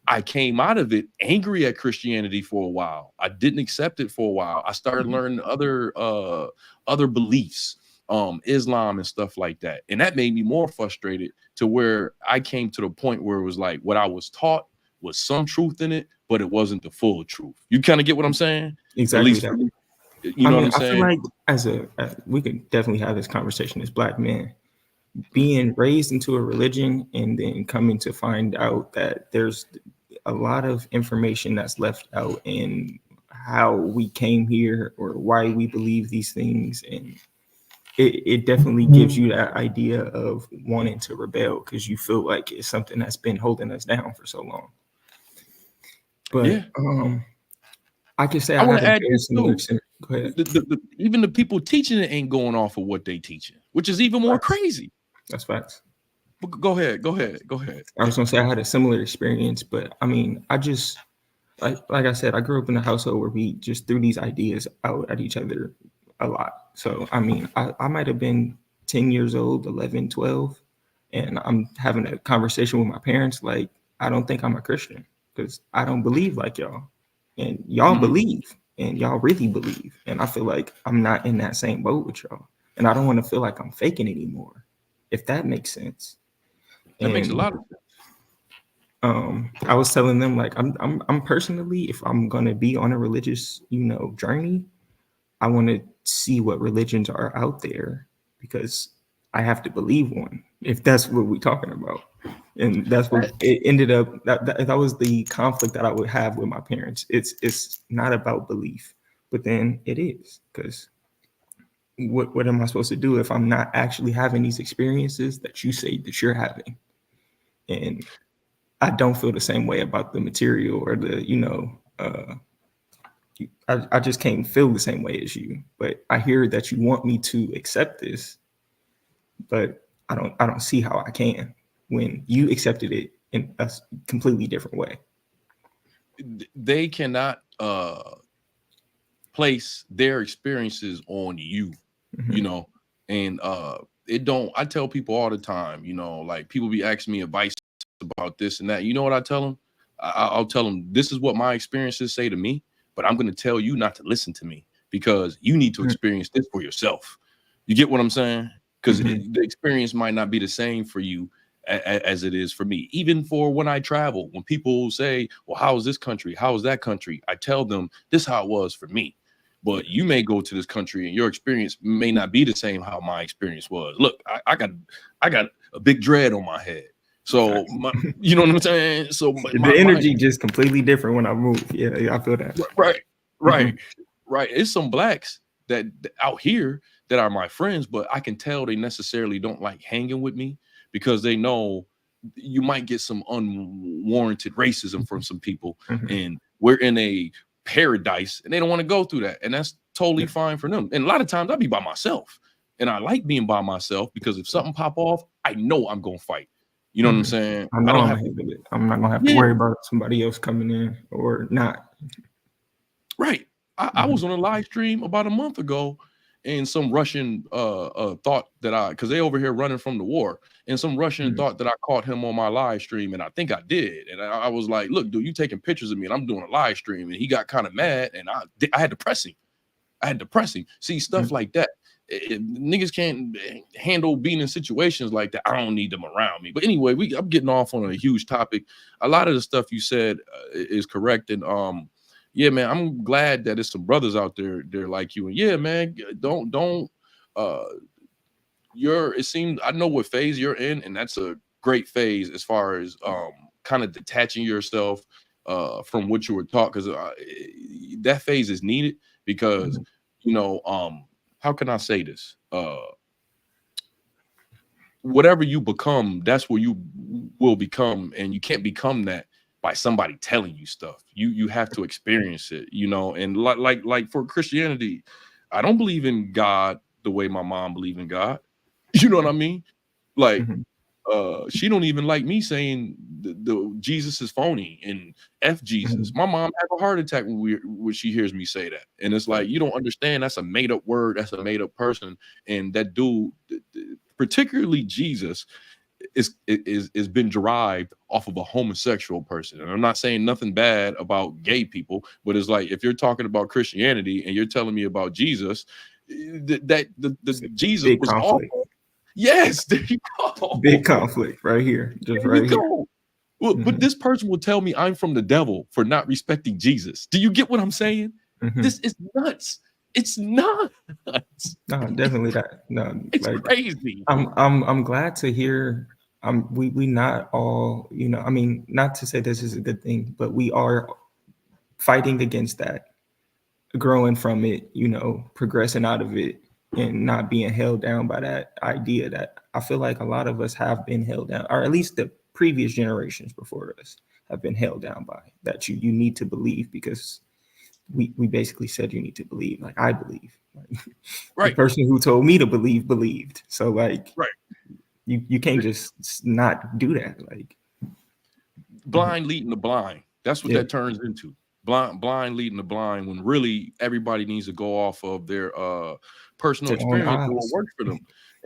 I came out of it angry at Christianity for a while. I didn't accept it for a while. I started learning other beliefs, Islam and stuff like that. And that made me more frustrated to where I came to the point where it was like what I was taught was some truth in it, but it wasn't the full truth. You kind of get what I'm saying? Exactly. At least that. you know what I'm I saying? feel like as we could definitely have this conversation as Black men, being raised into a religion and then coming to find out that there's a lot of information that's left out in how we came here or why we believe these things. And it definitely gives you that idea of wanting to rebel because you feel like it's something that's been holding us down for so long. But Yeah. I can say I want had to a add very this similar. too. Go ahead. Even the people teaching it ain't going off of what they teaching, which is even more crazy. That's facts. But go ahead. I was gonna say I had a similar experience, but I mean, I just like I said, I grew up in a household where we just threw these ideas out at each other a lot. So I mean, I might have been 10 years old, 11, 12, and I'm having a conversation with my parents like, I don't think I'm a Christian because I don't believe like y'all. And y'all believe, and y'all really believe. And I feel like I'm not in that same boat with y'all. And I don't want to feel like I'm faking anymore, if that makes sense. That makes a lot of sense. I was telling them like I'm personally, if I'm gonna be on a religious, journey, I want to see what religions are out there because I have to believe one, if that's what we're talking about. And that's what it ended up. That was the conflict that I would have with my parents. It's not about belief, but then it is, because what am I supposed to do if I'm not actually having these experiences that you say that you're having? And I don't feel the same way about the material or I just can't feel the same way as you. But I hear that you want me to accept this, but I don't see how I can when you accepted it in a completely different way. They cannot place their experiences on you, and it don't. I tell people all the time, like people be asking me advice about this and that. You know what I tell them? I'll tell them, this is what my experiences say to me, but I'm going to tell you not to listen to me because you need to experience this for yourself. You get what I'm saying? Because the experience might not be the same for you as it is for me. Even for when I travel, when people say, well, how is this country? How is that country? I tell them this is how it was for me. But you may go to this country and your experience may not be the same how my experience was. Look, I got a big dread on my head. So you know what I'm saying? So the energy just completely different when I move. Yeah, I feel that. Right. It's some blacks that out here that are my friends, but I can tell they necessarily don't like hanging with me because they know you might get some unwarranted racism from some people, and we're in a paradise and they don't want to go through that, and that's totally fine for them. And a lot of times I'll be by myself, and I like being by myself because if something pop off, I know I'm gonna fight. You know what I'm saying? I'm not gonna have to worry about somebody else coming in or not. Right. I was on a live stream about a month ago, and some Russian thought that because they over here running from the war, and some Russian thought that I caught him on my live stream, and I think I did. And I was like, look, dude, you taking pictures of me, and I'm doing a live stream. And he got kind of mad, and I had to press him. See, stuff like that. Niggas can't handle being in situations like that. I don't need them around me. But anyway, I'm getting off on a huge topic. A lot of the stuff you said is correct. And yeah, man, I'm glad that there's some brothers out there like you. And yeah, man, don't it seems I know what phase you're in, and that's a great phase as far as kind of detaching yourself from what you were taught, because that phase is needed because how can I say this? Whatever you become, that's where you will become, and you can't become that by somebody telling you stuff. You have to experience it, and like for Christianity, I don't believe in God the way my mom believed in God. You know what I mean? Like she don't even like me saying the Jesus is phony and F Jesus. My mom had a heart attack when she hears me say that. And it's like, you don't understand, that's a made up word, that's a made up person. And that dude, particularly Jesus, is been derived off of a homosexual person. And I'm not saying nothing bad about gay people, but it's like, if you're talking about Christianity and you're telling me about Jesus, the Jesus was awful. Yes, there you go. Big conflict right here. Just right here. Well, but this person will tell me I'm from the devil for not respecting Jesus. Do you get what I'm saying? This is nuts. It's nuts. No, definitely that. No, It's like crazy. I'm glad to hear. We not all, I mean, not to say this is a good thing, but we are fighting against that, growing from it, progressing out of it, and not being held down by that idea that I feel like a lot of us have been held down, or at least the previous generations before us have been held down by, that you need to believe, because we basically said you need to believe. Like, I believe. Like, Right. the person who told me to believe believed. So like, right. You can't just not do that. Like, blind leading the blind. That's what that turns into. Blind leading the blind, when really everybody needs to go off of their personal experience or what works for them.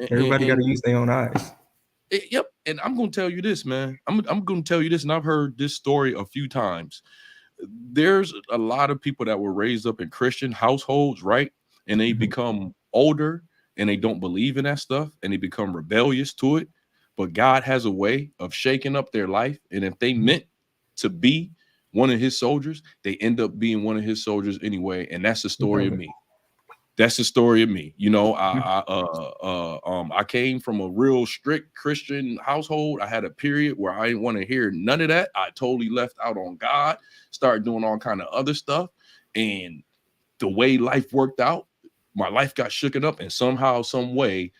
Everybody got to use their own eyes. Yep. And I'm going to tell you this, man. I'm going to tell you this, and I've heard this story a few times. There's a lot of people that were raised up in Christian households, right? And they become older and they don't believe in that stuff and they become rebellious to it. But God has a way of shaking up their life. And if they meant to be one of his soldiers, they end up being one of his soldiers anyway. And that's the story of me. That's the story of me. I came from a real strict Christian household. I had a period where I didn't want to hear none of that. I totally left out on God, started doing all kind of other stuff. And the way life worked out, my life got shooken up. And somehow, some way,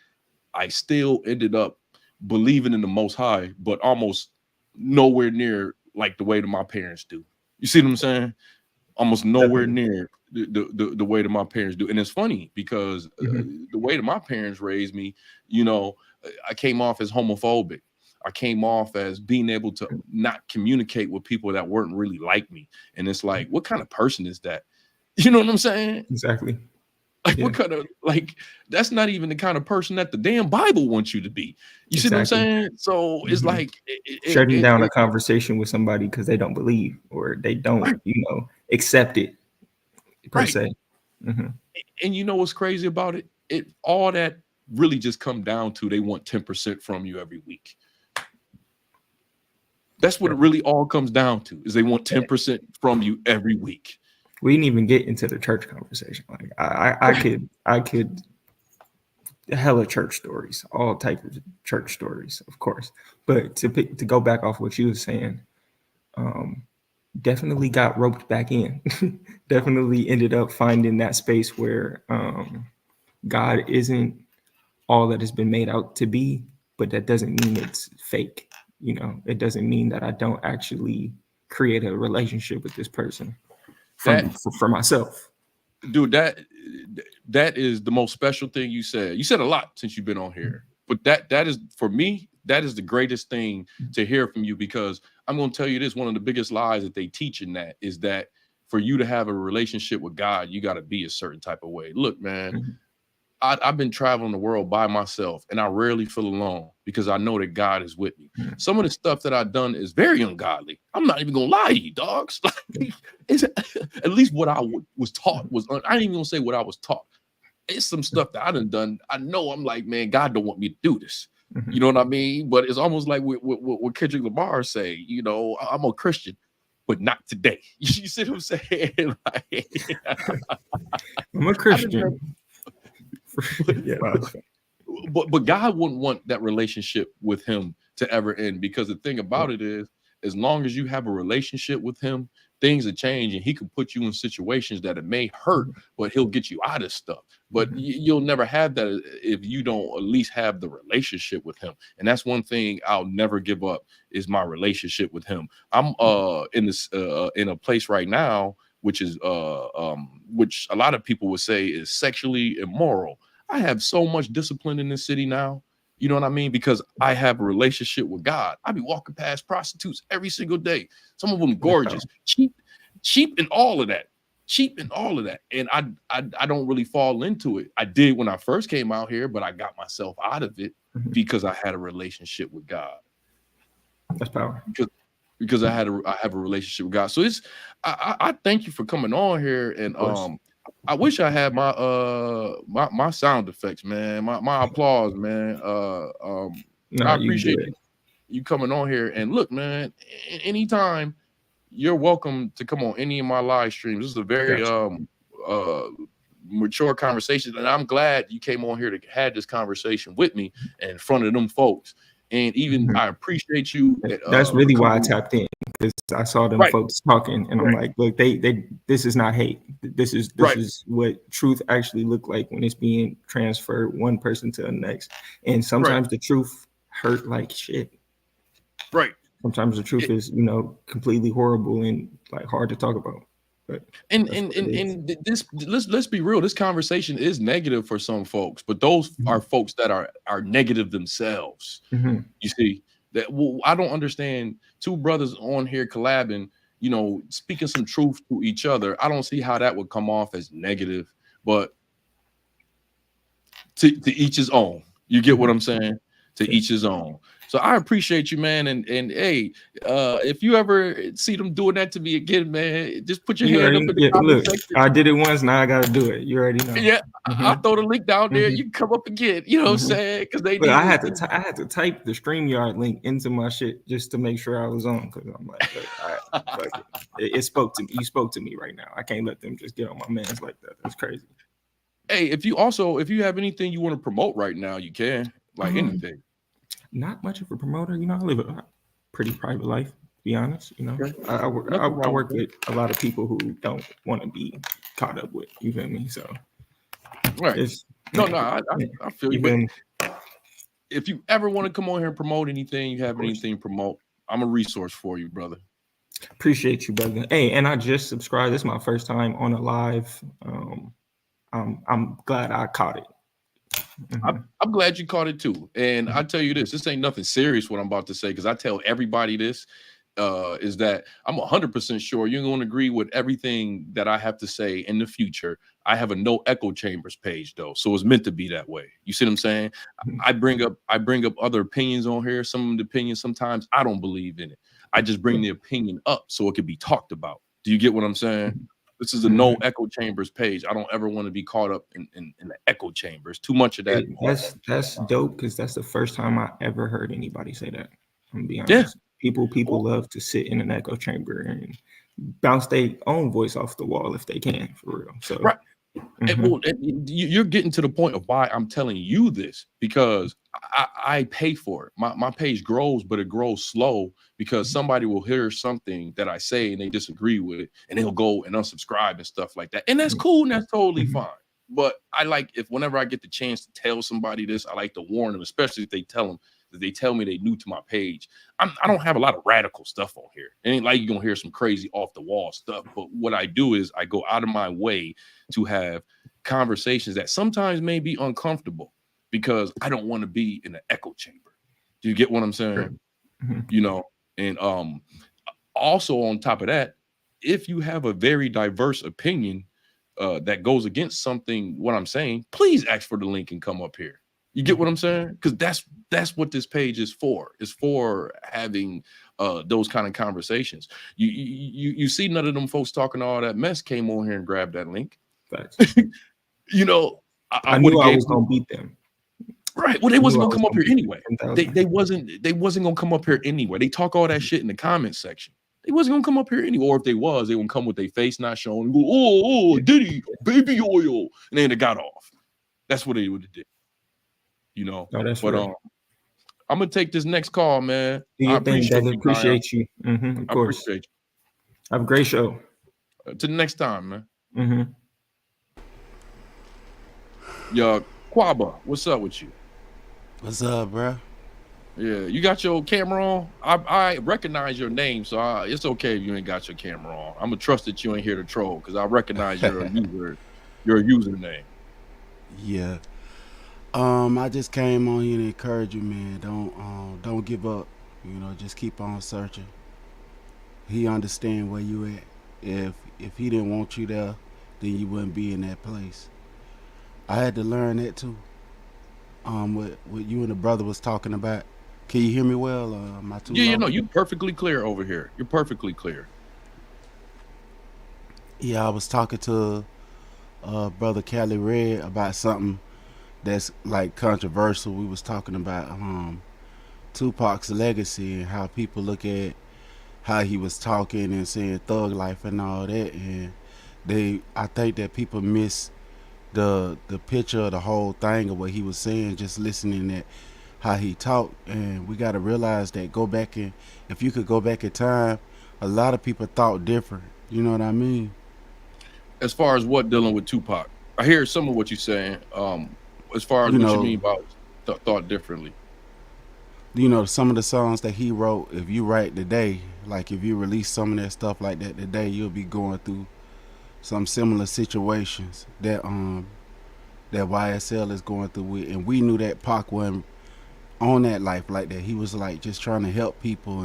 I still ended up believing in the Most High, but almost nowhere near like the way that my parents do. You see what I'm saying? Almost nowhere near the way that my parents do. And it's funny because the way that my parents raised me, I came off as homophobic. I came off as being able to not communicate with people that weren't really like me. And it's like, what kind of person is that? You know what I'm saying? Exactly. Like, what kind of, like, that's not even the kind of person that the damn Bible wants you to be. You see what I'm saying? So it's like shutting down a conversation with somebody because they don't believe or they don't, accept it per se. And you know what's crazy about it? All that really just come down to, they want 10% from you every week. That's what it really all comes down to, is they want 10% from you every week. We didn't even get into the church conversation. Like, I could hella church stories, all types of church stories, of course. But to go back off what you were saying, definitely got roped back in. Definitely ended up finding that space where God isn't all that has been made out to be, but that doesn't mean it's fake. It doesn't mean that I don't actually create a relationship with this person for myself. Dude, that is the most special thing you said. You said a lot since you've been on here, but that is, for me, that is the greatest thing to hear from you, because I'm going to tell you this, one of the biggest lies that they teach in that is that for you to have a relationship with God, you got to be a certain type of way. Look, man, I've been traveling the world by myself, and I rarely feel alone because I know that God is with me. Some of the stuff that I've done is very ungodly. I'm not even gonna lie to you, dogs. At least what I was taught was, I ain't even gonna say what I was taught. It's some stuff that I done. I know I'm like, man, God don't want me to do this. You know what I mean? But it's almost like what Kendrick Lamar say. I'm a Christian, but not today. You see what I'm saying? I'm a Christian. But God wouldn't want that relationship with him to ever end, because the thing about it is, as long as you have a relationship with him, things will change, and he can put you in situations that it may hurt, but he'll get you out of stuff. But you'll never have that if you don't at least have the relationship with him. And that's one thing I'll never give up, is my relationship with him. I'm in a place right now which is which a lot of people would say is sexually immoral. I have so much discipline in this city now. You know what I mean? Because I have a relationship with God. I be walking past prostitutes every single day. Some of them gorgeous, cheap and all of that. And I don't really fall into it. I did when I first came out here, but I got myself out of it because I had a relationship with God. That's power. Because I have a relationship with God. So I thank you for coming on here, and I wish I had my sound effects, man, my applause, man. I appreciate you. you coming on here. And look, man, anytime you're welcome to come on any of my live streams. This is a very mature conversation, and I'm glad you came on here to had this conversation with me and in front of them folks. And even I appreciate you. That's really why I tapped in, because I saw them folks talking, and I'm like, look, they this is not hate. This is what truth actually look like when it's being transferred one person to the next. And sometimes the truth hurt like shit. Right. Sometimes the truth is, you know, completely horrible and like hard to talk about. But and this, let's be real. This conversation is negative for some folks, but those are folks that are negative themselves. You see that? Well, I don't understand two brothers on here collabing, you know, speaking some truth to each other. I don't see how that would come off as negative, but to each his own. You get what I'm saying? To each his own. So I appreciate you, man. And hey, if you ever see them doing that to me again, man, just put your hand up in the comment section. I did it once, now I gotta do it. You already know. Yeah, I'll throw the link down there. You can come up again. You know what I'm saying? Because I had to type the StreamYard link into my shit just to make sure I was on. Because I'm like, it spoke to me. You spoke to me right now. I can't let them just get on my mans like that. That's crazy. Hey, if you have anything you want to promote right now, you can. Like anything. Not much of a promoter, you know. I live a pretty private life, to be honest. You know, I work with a lot of people who don't want to be caught up with. You feel me? So, I feel you. But if you ever want to come on here and promote anything, you have anything to promote, I'm a resource for you, brother. Appreciate you, brother. Hey, and I just subscribed. This is my first time on a live. I'm glad I caught it. I'm glad you caught it too. And I tell you this ain't nothing serious what I'm about to say, because I tell everybody this is that I'm 100% sure you're going to agree with everything that I have to say in the future. I have a no echo chambers page though, so it's meant to be that way. You see what I'm saying? I bring up other opinions on here. Some of the opinions sometimes I don't believe in it. I just bring the opinion up so it can be talked about. Do you get what I'm saying? This is a no echo chambers page. I don't ever want to be caught up in the echo chambers. Too much of that. That's dope, because that's the first time I ever heard anybody say that. I'm gonna be honest. People love to sit in an echo chamber and bounce their own voice off the wall if they can, for real. So and you're getting to the point of why I'm telling you this, because I pay for it. My page grows, but it grows slow, because somebody will hear something that I say and they disagree with it, and they'll go and unsubscribe and stuff like that. And that's cool, and that's totally fine. But I like, whenever I get the chance to tell somebody this, I like to warn them, especially if they tell me they new to my page. I don't have a lot of radical stuff on here. It ain't like you're gonna hear some crazy off the wall stuff. But what I do is I go out of my way to have conversations that sometimes may be uncomfortable, because I don't want to be in an echo chamber. Do you get what I'm saying? You know, and also on top of that, if you have a very diverse opinion that goes against what I'm saying, please ask for the link and come up here. You get what I'm saying? Because that's what this page is for. It's for having those kind of conversations. You see, none of them folks talking all that mess came on here and grabbed that link. You know, I knew I was gonna beat them. Right. Well, they wasn't gonna come up here anyway. They wasn't gonna come up here anyway. They talk all that shit in the comments section. They wasn't gonna come up here anyway. Or if they was, they wouldn't come with their face not showing and go, oh, Diddy, baby oil, and then they got off. That's what they would have did. You know. No, that's but right. I'm gonna take this next call, man. I appreciate you. Of course. I appreciate you. Have a great show. To the next time, man. Yo, Quaba, what's up with you? What's up, bro? Yeah, you got your camera on? I recognize your name, so it's okay if you ain't got your camera on. I'm gonna trust that you ain't here to troll, because I recognize you're a user, your username. Yeah. I just came on here to encourage you, man. Don't give up. You know, just keep on searching. He understand where you at. If he didn't want you there, then you wouldn't be in that place. I had to learn that too. What you and the brother was talking about. Can you hear me well? Am I too low? You know, you're perfectly clear over here. You're perfectly clear. Yeah, I was talking to brother Cali Red about something that's like controversial. We was talking about Tupac's legacy and how people look at how he was talking and saying thug life and all that, and I think that people miss the picture of the whole thing of what he was saying, just listening at how he talked. And we got to realize that go back and if you could go back in time, a lot of people thought different. You know what I mean? As far as what dealing with Tupac, I hear some of what you're saying. As far as You what you know, mean about thought differently. some of the songs that he wrote. If you write today, like if you release some of that stuff like that today, you'll be going through some similar situations that YSL is going through with. And we knew that Pac wasn't on that life like that. He was like just trying to help people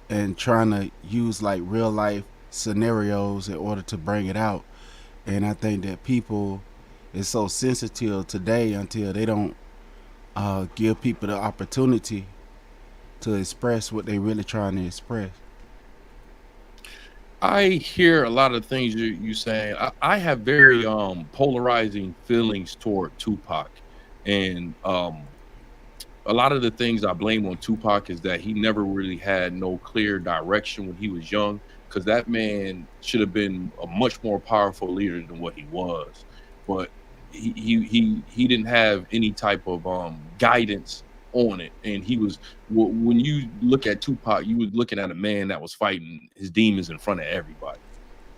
and trying to use like real life scenarios in order to bring it out. And I think that people is so sensitive today until they don't give people the opportunity to express what they really trying to express. I hear a lot of things you saying. I have very polarizing feelings toward Tupac, and a lot of the things I blame on Tupac is that he never really had no clear direction when he was young. Because that man should have been a much more powerful leader than what he was, but he didn't have any type of guidance on it. And when you look at Tupac, you was looking at a man that was fighting his demons in front of everybody.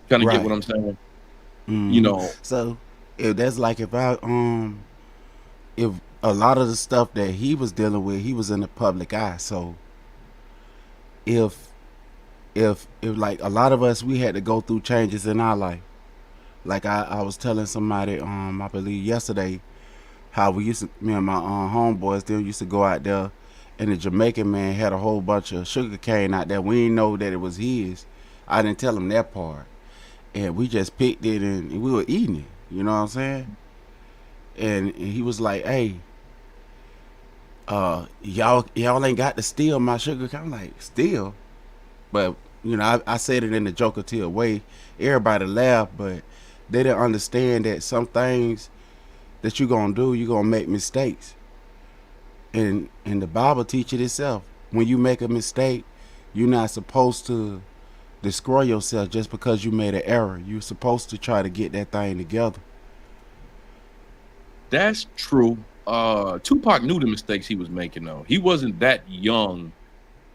Kind of get what Right. I'm saying? You know, So if that's like if a lot of the stuff that he was dealing with, he was in the public eye. So if if like a lot of us, we had to go through changes in our life. Like I was telling somebody, I believe yesterday, how we used to, me and my homeboys, they used to go out there, and the Jamaican man had a whole bunch of sugar cane out there. We didn't know that it was his. I didn't tell him that part, and we just picked it and we were eating it. You know what I'm saying? And he was like, "Hey, y'all ain't got to steal my sugar cane." I'm like, "Steal?" But I said it in the joker way. Everybody laughed, but they didn't understand that some things that you're gonna do, you're gonna make mistakes. And the Bible teaches itself. When you make a mistake, you're not supposed to destroy yourself just because you made an error. You're supposed to try to get that thing together. that's true. Tupac knew the mistakes he was making, though. He wasn't that young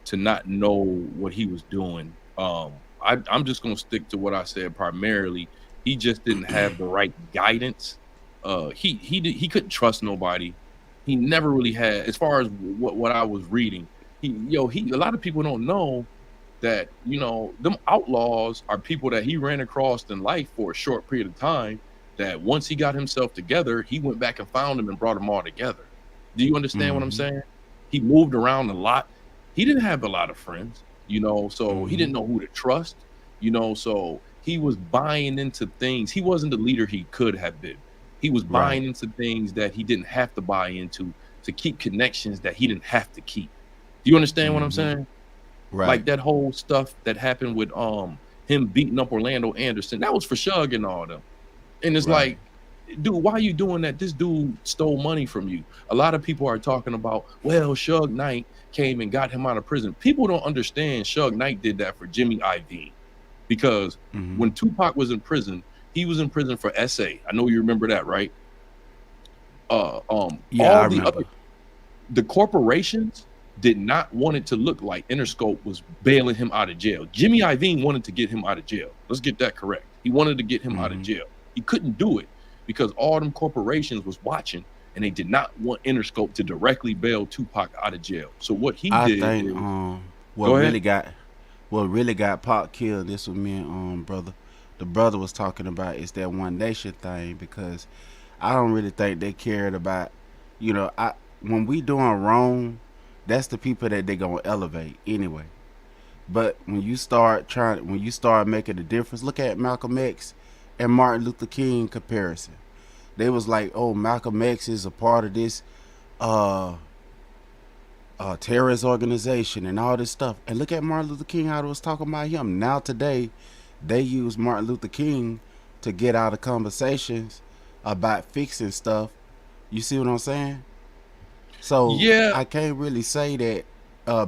to not know what he was doing. I'm just gonna stick to what I said primarily. He just didn't have the right guidance. He couldn't trust nobody. He never really had, as far as what I was reading. He a lot of people don't know that them outlaws are people that he ran across in life for a short period of time. That once he got himself together, he went back and found them and brought them all together. Do you understand what I'm Hmm. saying? He moved around a lot. He didn't have a lot of friends, so he Hmm. didn't know who to trust, so he was buying into things. He wasn't the leader he could have been. He was Right. buying into things that he didn't have to buy into to keep connections that he didn't have to keep. Do you understand what I'm Hmm. saying? Right. Like that whole stuff that happened with him beating up Orlando Anderson. That was for Shug and all them. And it's Right. like, dude, why are you doing that? This dude stole money from you. A lot of people are talking about, well, Suge Knight came and got him out of prison. People don't understand Suge Knight did that for Jimmy Iovine because Hmm. when Tupac was in prison, he was in prison for SA. I know you remember that, right? Yeah, I All the other remember. the corporations did not want it to look like Interscope was bailing him out of jail. Jimmy Iovine wanted to get him out of jail. Let's get that correct. He wanted to get him out of Hmm. jail. He couldn't do it because all them corporations was watching and they did not want Interscope to directly bail Tupac out of jail. So what he I did think is what go ahead. really got what really got Pac killed. This was me and brother. The brother was talking about is that One Nation thing, because I don't really think they cared about, I when we doing wrong, that's the people that they gonna elevate anyway. But when you start making a difference, look at Malcolm X and Martin Luther King comparison. They was like, oh, Malcolm X is a part of this uh terrorist organization and all this stuff. And look at Martin Luther King, how they was talking about him. Now today, they use Martin Luther King to get out of conversations about fixing stuff. You see what I'm saying? So Yeah, I can't really say that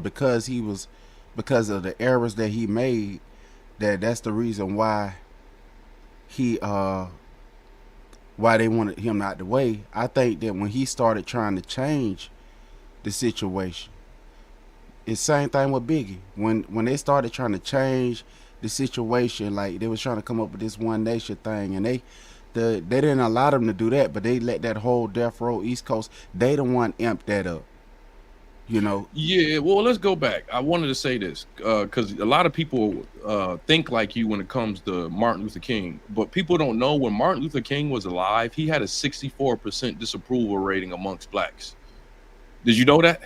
because he was because of the errors that he made that's the reason he why they wanted him out the way. I think that when he started trying to change the situation, it's same thing with Biggie. When they started trying to change the situation, like they was trying to come up with this one nation thing, and they didn't allow them to do that, but they let that whole Death Row East Coast. They the one amped that up, you know. yeah. Well, let's go back. I wanted to say this because a lot of people think like you when it comes to Martin Luther King, but people don't know when Martin Luther King was alive, he had a 64% disapproval rating amongst blacks. Did you know that?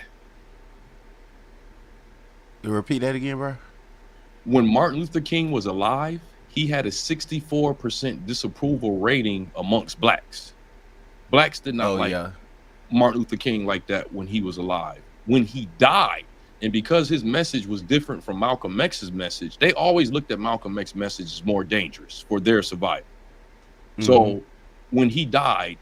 You repeat that again, bro. When Martin Luther King was alive, he had a 64% disapproval rating amongst blacks. Blacks did not Oh like yeah. Martin Luther King like that when he was alive. When he died, and because his message was different from Malcolm X's message, they always looked at Malcolm X's message as more dangerous for their survival. Mm-hmm. So when he died,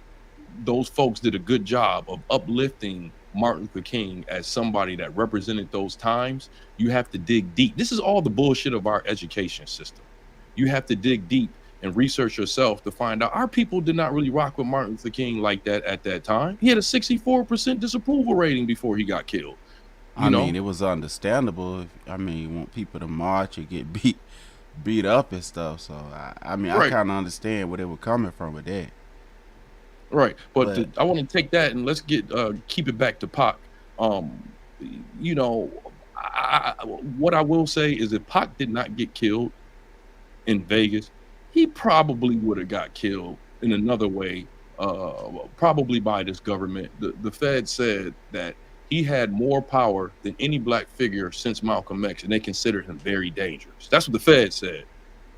those folks did a good job of uplifting Martin Luther King as somebody that represented those times. You have to dig deep. This is all the bullshit of our education system. You have to dig deep and research yourself to find out our people did not really rock with Martin Luther King like that at that time. He had a 64% disapproval rating before he got killed, you I mean, know? it was understandable. I mean, you want people to march and get beat up and stuff. So I mean, I Right, kind of understand where they were coming from with that. right. But But I want to take that and let's get keep it back to Pac. Um, you know, what I will say is if Pac did not get killed in Vegas, he probably would have got killed in another way, probably by this government. The Fed said that he had more power than any black figure since Malcolm X, and they considered him very dangerous. That's what the Fed said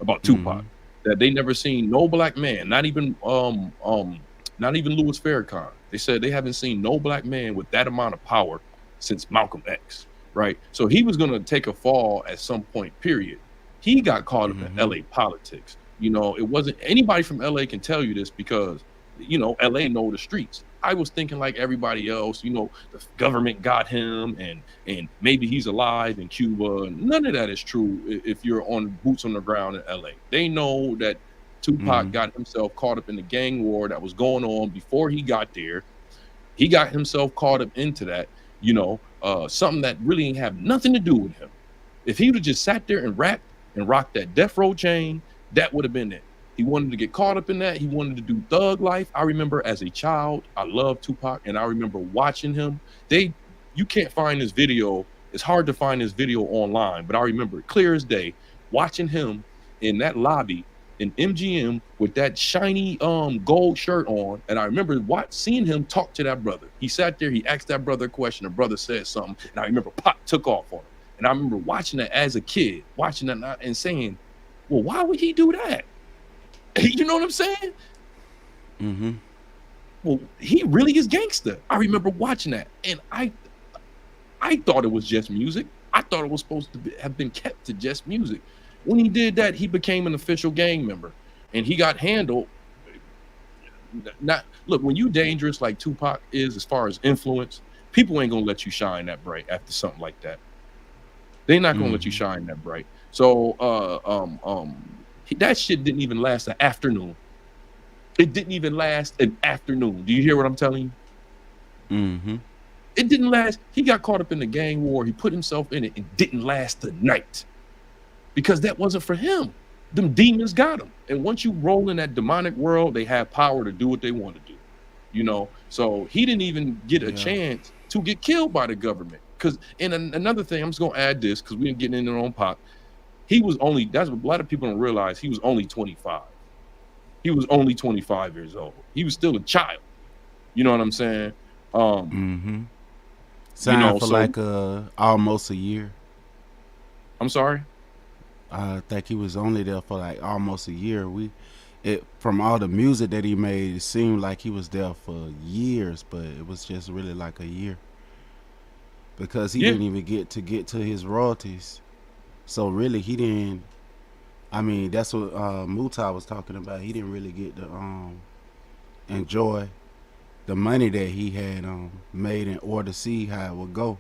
about Tupac. mm-hmm. That they never seen no black man, not even Louis Farrakhan. They said they haven't seen no black man with that amount of power since Malcolm X. Right, so he was going to take a fall at some point. Period. He got caught up in Mm-hmm. LA politics. It wasn't anybody from LA can tell you this because LA know the streets. I was thinking like everybody else, the government got him and maybe he's alive in Cuba. None of that is true if you're on boots on the ground in LA. They know that Tupac Mm-hmm. got himself caught up in the gang war that was going on before he got there. He got himself caught up into that, something that really ain't have nothing to do with him. If he would have just sat there and rapped and rocked that death row chain, that would have been it. He wanted to get caught up in that. He wanted to do thug life. I remember as a child, I loved Tupac, and I remember watching him. You can't find this video. It's hard to find this video online, but I remember it clear as day, watching him in that lobby in MGM with that shiny gold shirt on. And I remember seeing him talk to that brother. He sat there, he asked that brother a question, the brother said something, and I remember Pop took off on him. And I remember watching that as a kid, watching that and saying, well, why would he do that? You know what I'm saying? Mm-hmm. Well, he really is gangster. I remember watching that, and I thought it was just music. I thought it was supposed to have been kept to just music. When he did that, he became an official gang member, and he got handled. Not look when you dangerous like Tupac is as far as influence, people ain't gonna let you shine that bright after something like that. They're not gonna let you Mm-hmm. shine that bright. So that shit didn't even last an afternoon. It didn't even last an afternoon. Do you hear what I'm telling you? Mm-hmm. It didn't last. He got caught up in the gang war. He put himself in it. It didn't last the night because that wasn't for him. Them demons got him. And once you roll in that demonic world, they have power to do what they want to do. So he didn't even get a Yeah. chance to get killed by the government. Because another thing, I'm just gonna add this because we didn't get into our own pot. That's what a lot of people don't realize. He was only 25. He was only 25 years old. He was still a child. You know what I'm saying? Um, Mm-hmm. Signed for so like almost a year. I'm sorry. I think he was only there for like almost a year. It from all the music that he made, it seemed like he was there for years, but it was just really like a year because he Yeah, didn't even get to his royalties. So really, he didn't. I mean, that's what Mutai was talking about. He didn't really get to enjoy the money that he had made in order to see how it would go,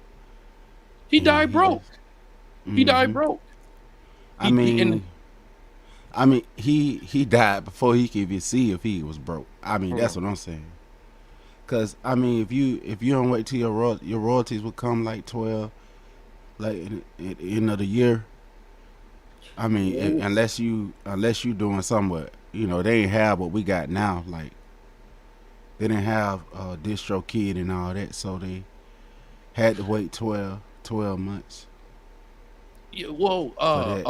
He and died he just. broke. He died Hmm. broke. I And mean, he died before he could even see if he was broke. I mean, hold that's on. what I'm saying. Cause I mean, if you don't wait till your royalties will come like 12, like at the end of the year. I mean, unless you doing something, they ain't have what we got now. Like they didn't have distro kid and all that, so they had to wait 12 months Yeah, well, for that.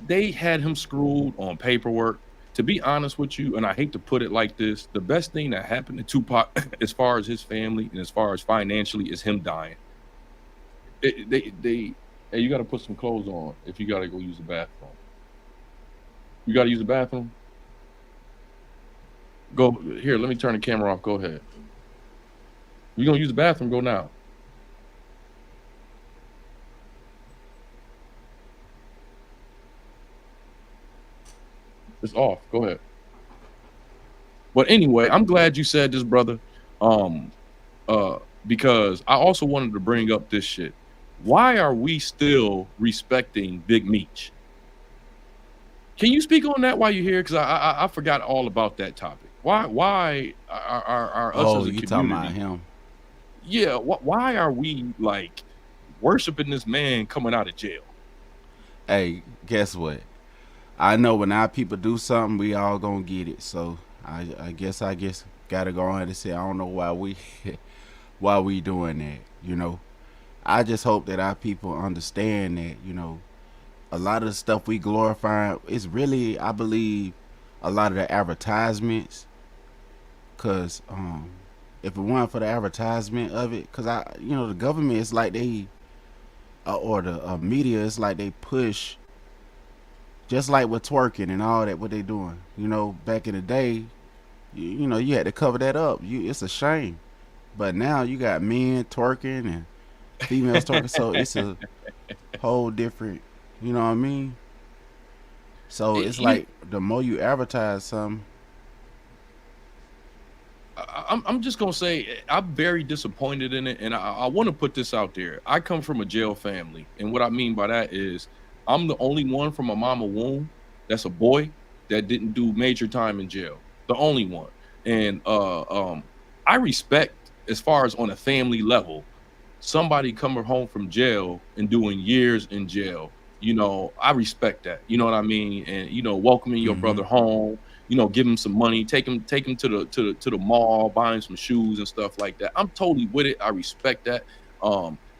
they had him screwed on paperwork. To be honest with you, and I hate to put it like this, the best thing that happened to Tupac, as far as his family and as far as financially, is him dying. They hey, you got to put some clothes on if you got to go use the bathroom. You got to use the bathroom. Go here. Let me turn the camera off. Go ahead. You gonna use the bathroom? Go now. It's off. Go ahead. But anyway, I'm glad you said this, brother. Um, uh, because I also wanted to bring up this shit. Why are we still respecting Big Meech? Can you speak on that while you're here? Because I forgot all about that topic. Why are us Oh, as a you talking about community? him? Yeah, why are we like worshiping this man coming out of jail? Hey, guess what? I know when our people do something, we all gonna get it. So I guess gotta go ahead and say I don't know why we why we doing that. I just hope that our people understand that a lot of the stuff we glorify is really, I believe, a lot of the advertisements. Cause if it weren't for the advertisement of it, cause the government is like they or the media is like they push just like with twerking and all that. What they doing? Back in the day, you had to cover that up. It's a shame. But now you got men twerking and females twerking, so it's a whole different. You know what I mean? So it's You like the more you advertise something. I'm just gonna say I'm very disappointed in it, and I want to put this out there. I come from a jail family, and what I mean by that is I'm the only one from a mama womb that's a boy that didn't do major time in jail. The only one, and I respect as far as on a family level, somebody coming home from jail and doing years in jail. I respect that. You know what I mean? And welcoming your Mm-hmm. brother home, give him some money, take him to the mall, buy him some shoes and stuff like that. I'm totally with it. I respect that.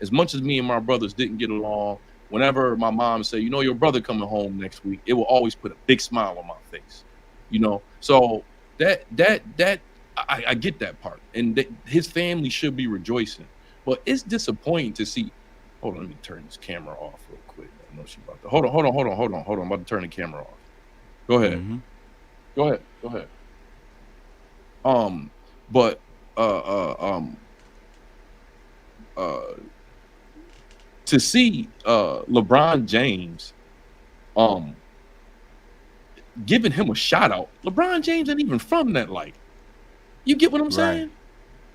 As much as me and my brothers didn't get along, whenever my mom said, your brother coming home next week, it will always put a big smile on my face. So I get that part, and his family should be rejoicing. But it's disappointing to see. Hold on, let me turn this camera off real quick. I know she about to. Hold on. I'm about to turn the camera off. Go ahead. Mm-hmm. Go ahead. Um, but uh to see LeBron James um giving him a shout out. LeBron James ain't even from that life. You get what I'm Right. saying?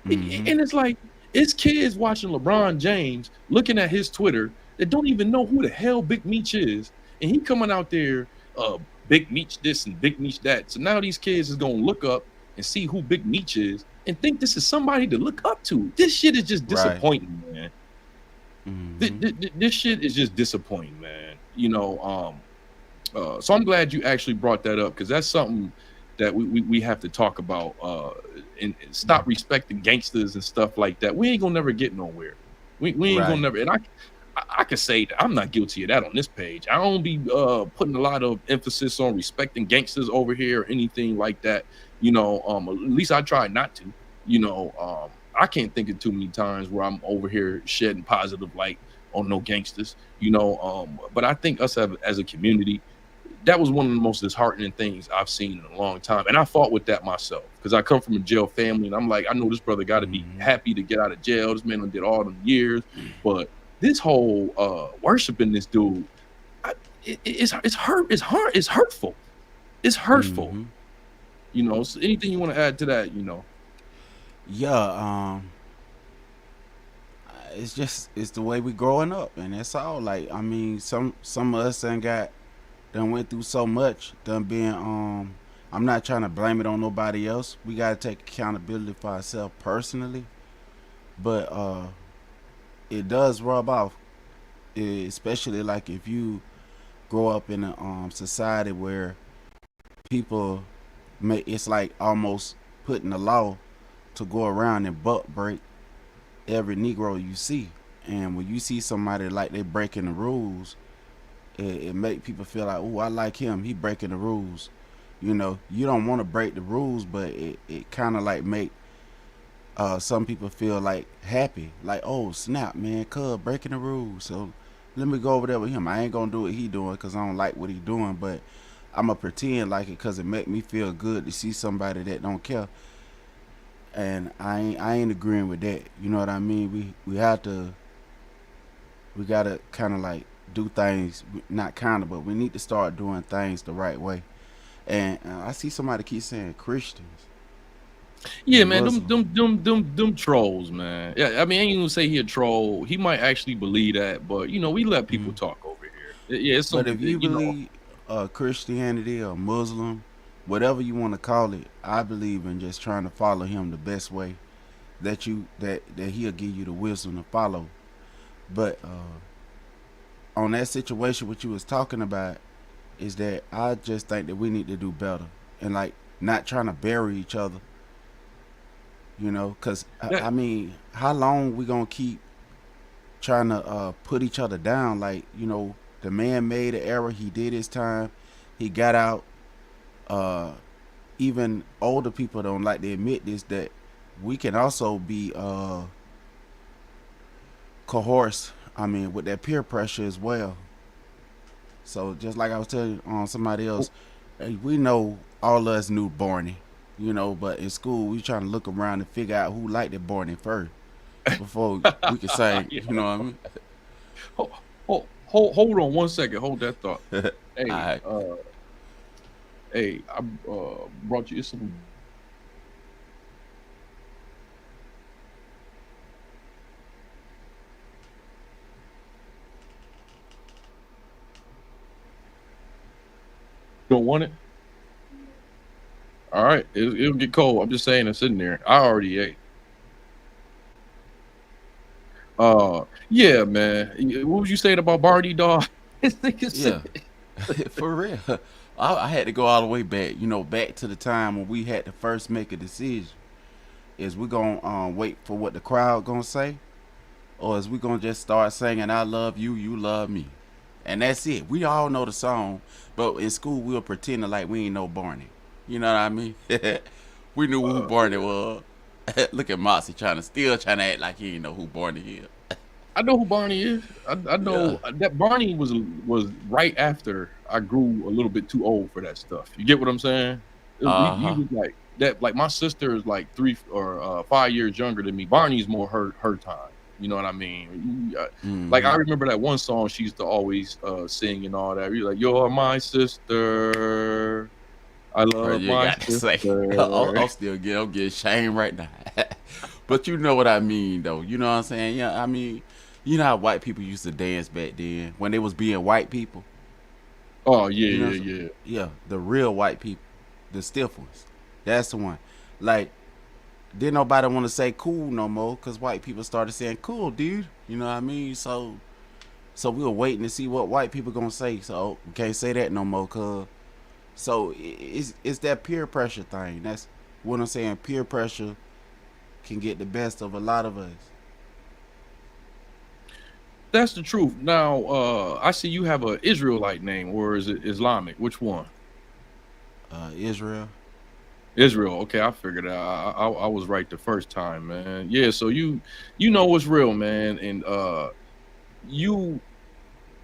Mm-hmm. And it's like it's kids watching LeBron James looking at his Twitter that don't even know who the hell Big Meech is, and he coming out there, Big Meech this and Big Meech that. So now these kids is gonna look up and see who Big Meech is and think this is somebody to look up to. This shit is just Right. disappointing, man. Mm-hmm. This shit is just disappointing, man. So I'm glad you actually brought that up because that's something that we have to talk about and stop respecting gangsters and stuff like that. We ain't gonna never get nowhere. We ain't gonna Right. never. And I can say that I'm not guilty of that on this page. I don't be putting a lot of emphasis on respecting gangsters over here or anything like that. At least I try not to. I can't think of too many times where I'm over here shedding positive light on no gangsters. But I think us as a community, that was one of the most disheartening things I've seen in a long time. And I fought with that myself because I come from a jail family and I'm like, I know this brother got to be Mm-hmm. happy to get out of jail. This man done did all them years. But this whole worshiping this dude, it's hurt. It's hard. It's hurtful. It's hurtful. Mm-hmm. So anything you want to add to that, Yeah, it's the way we growing up, and that's all. Like I mean, some of us done went through so much, done being I'm not trying to blame it on nobody else. We gotta take accountability for ourselves personally, but it does rub off, especially like if you grow up in a society where people it's like almost putting a law to go around and butt break every Negro you see. And when you see somebody like they breaking the rules, it make people feel like, oh, I like him. He breaking the rules. You know, you don't want to break the rules, but it kind of like make some people feel like happy, like, oh snap, man, cuz breaking the rules. So let me go over there with him. I ain't gonna do what he doing because I don't like what he doing, but I'ma pretend like it because it make me feel good to see somebody that don't care. And I ain't agreeing with that. You know what I mean? We gotta kind of like do things, not kind of, but we need to start doing things the right way. And I see somebody keep saying Christians Yeah, and man, Muslim. them trolls, man. Yeah, I mean, I ain't even say he a troll. He might actually believe that, but we let people Mhm. talk over here. Yeah, it's But some, if you believe Christianity or Muslim, whatever you want to call it, I believe in just trying to follow him the best way that he'll give you the wisdom to follow. But on that situation, what you was talking about is that I just think that we need to do better and like not trying to bury each other. You know, because that. I mean, how long we gonna keep trying to put each other down? Like, you know, the man made an error. He did his time. He got out. Uh, Even older people don't like to admit this, that we can also be coerced. I mean, with that peer pressure as well. So just like I was telling somebody else, we know all of us knew Barney, you know, but in school we trying to look around and figure out who liked it Barney first before we could say, Yeah. you know what I mean? Hold on one second. Hold that thought. Hey, Alright. I brought you some. You don't want it? All right, it'll get cold. I'm just saying, it's sitting there. I already ate. Yeah, man. What was you saying about Barney, dog? This nigga Yeah, said- for real. I had to go all the way back, you know, back to the time when we had to first make a decision. Is we gonna wait for what the crowd gonna say, or is we gonna just start singing "I love you, you love me," and that's it? We all know the song, but in school we were pretending like we ain't know Barney. You know what I mean? We knew who Barney yeah. was. Look at Moxie trying to act like he ain't know who Barney is. I know who Barney is. I Yeah. know that Barney was right after I grew a little bit too old for that stuff. You get what I'm saying? He, Uh he huh. was like that. Like my sister is like 3 or 5 years younger than me. Barney's more her time. You know what I mean? Like I Mm-hmm. remember that one song she used to always sing and all that. You're like, "You're my sister. I love You my got to say, sister." I'm getting shame right now. But you know what I mean, though. You know what I'm saying? Yeah, I mean, you know how white people used to dance back then when they was being white people. Oh yeah, You know, yeah, yeah. yeah, the real white people, the stiff ones. That's the one. Like, didn't nobody want to say cool no more because white people started saying cool, dude. You know what I mean? So we were waiting to see what white people gonna say. So we can't say that no more, cause so it's that peer pressure thing. That's what I'm saying. Peer pressure can get the best of a lot of us. That's the truth. Now, I see you have a Israelite name, or is it Islamic? Which one? Israel. Israel. Okay, I figured out. I was right the first time, man. Yeah, so you know what's real, man. And you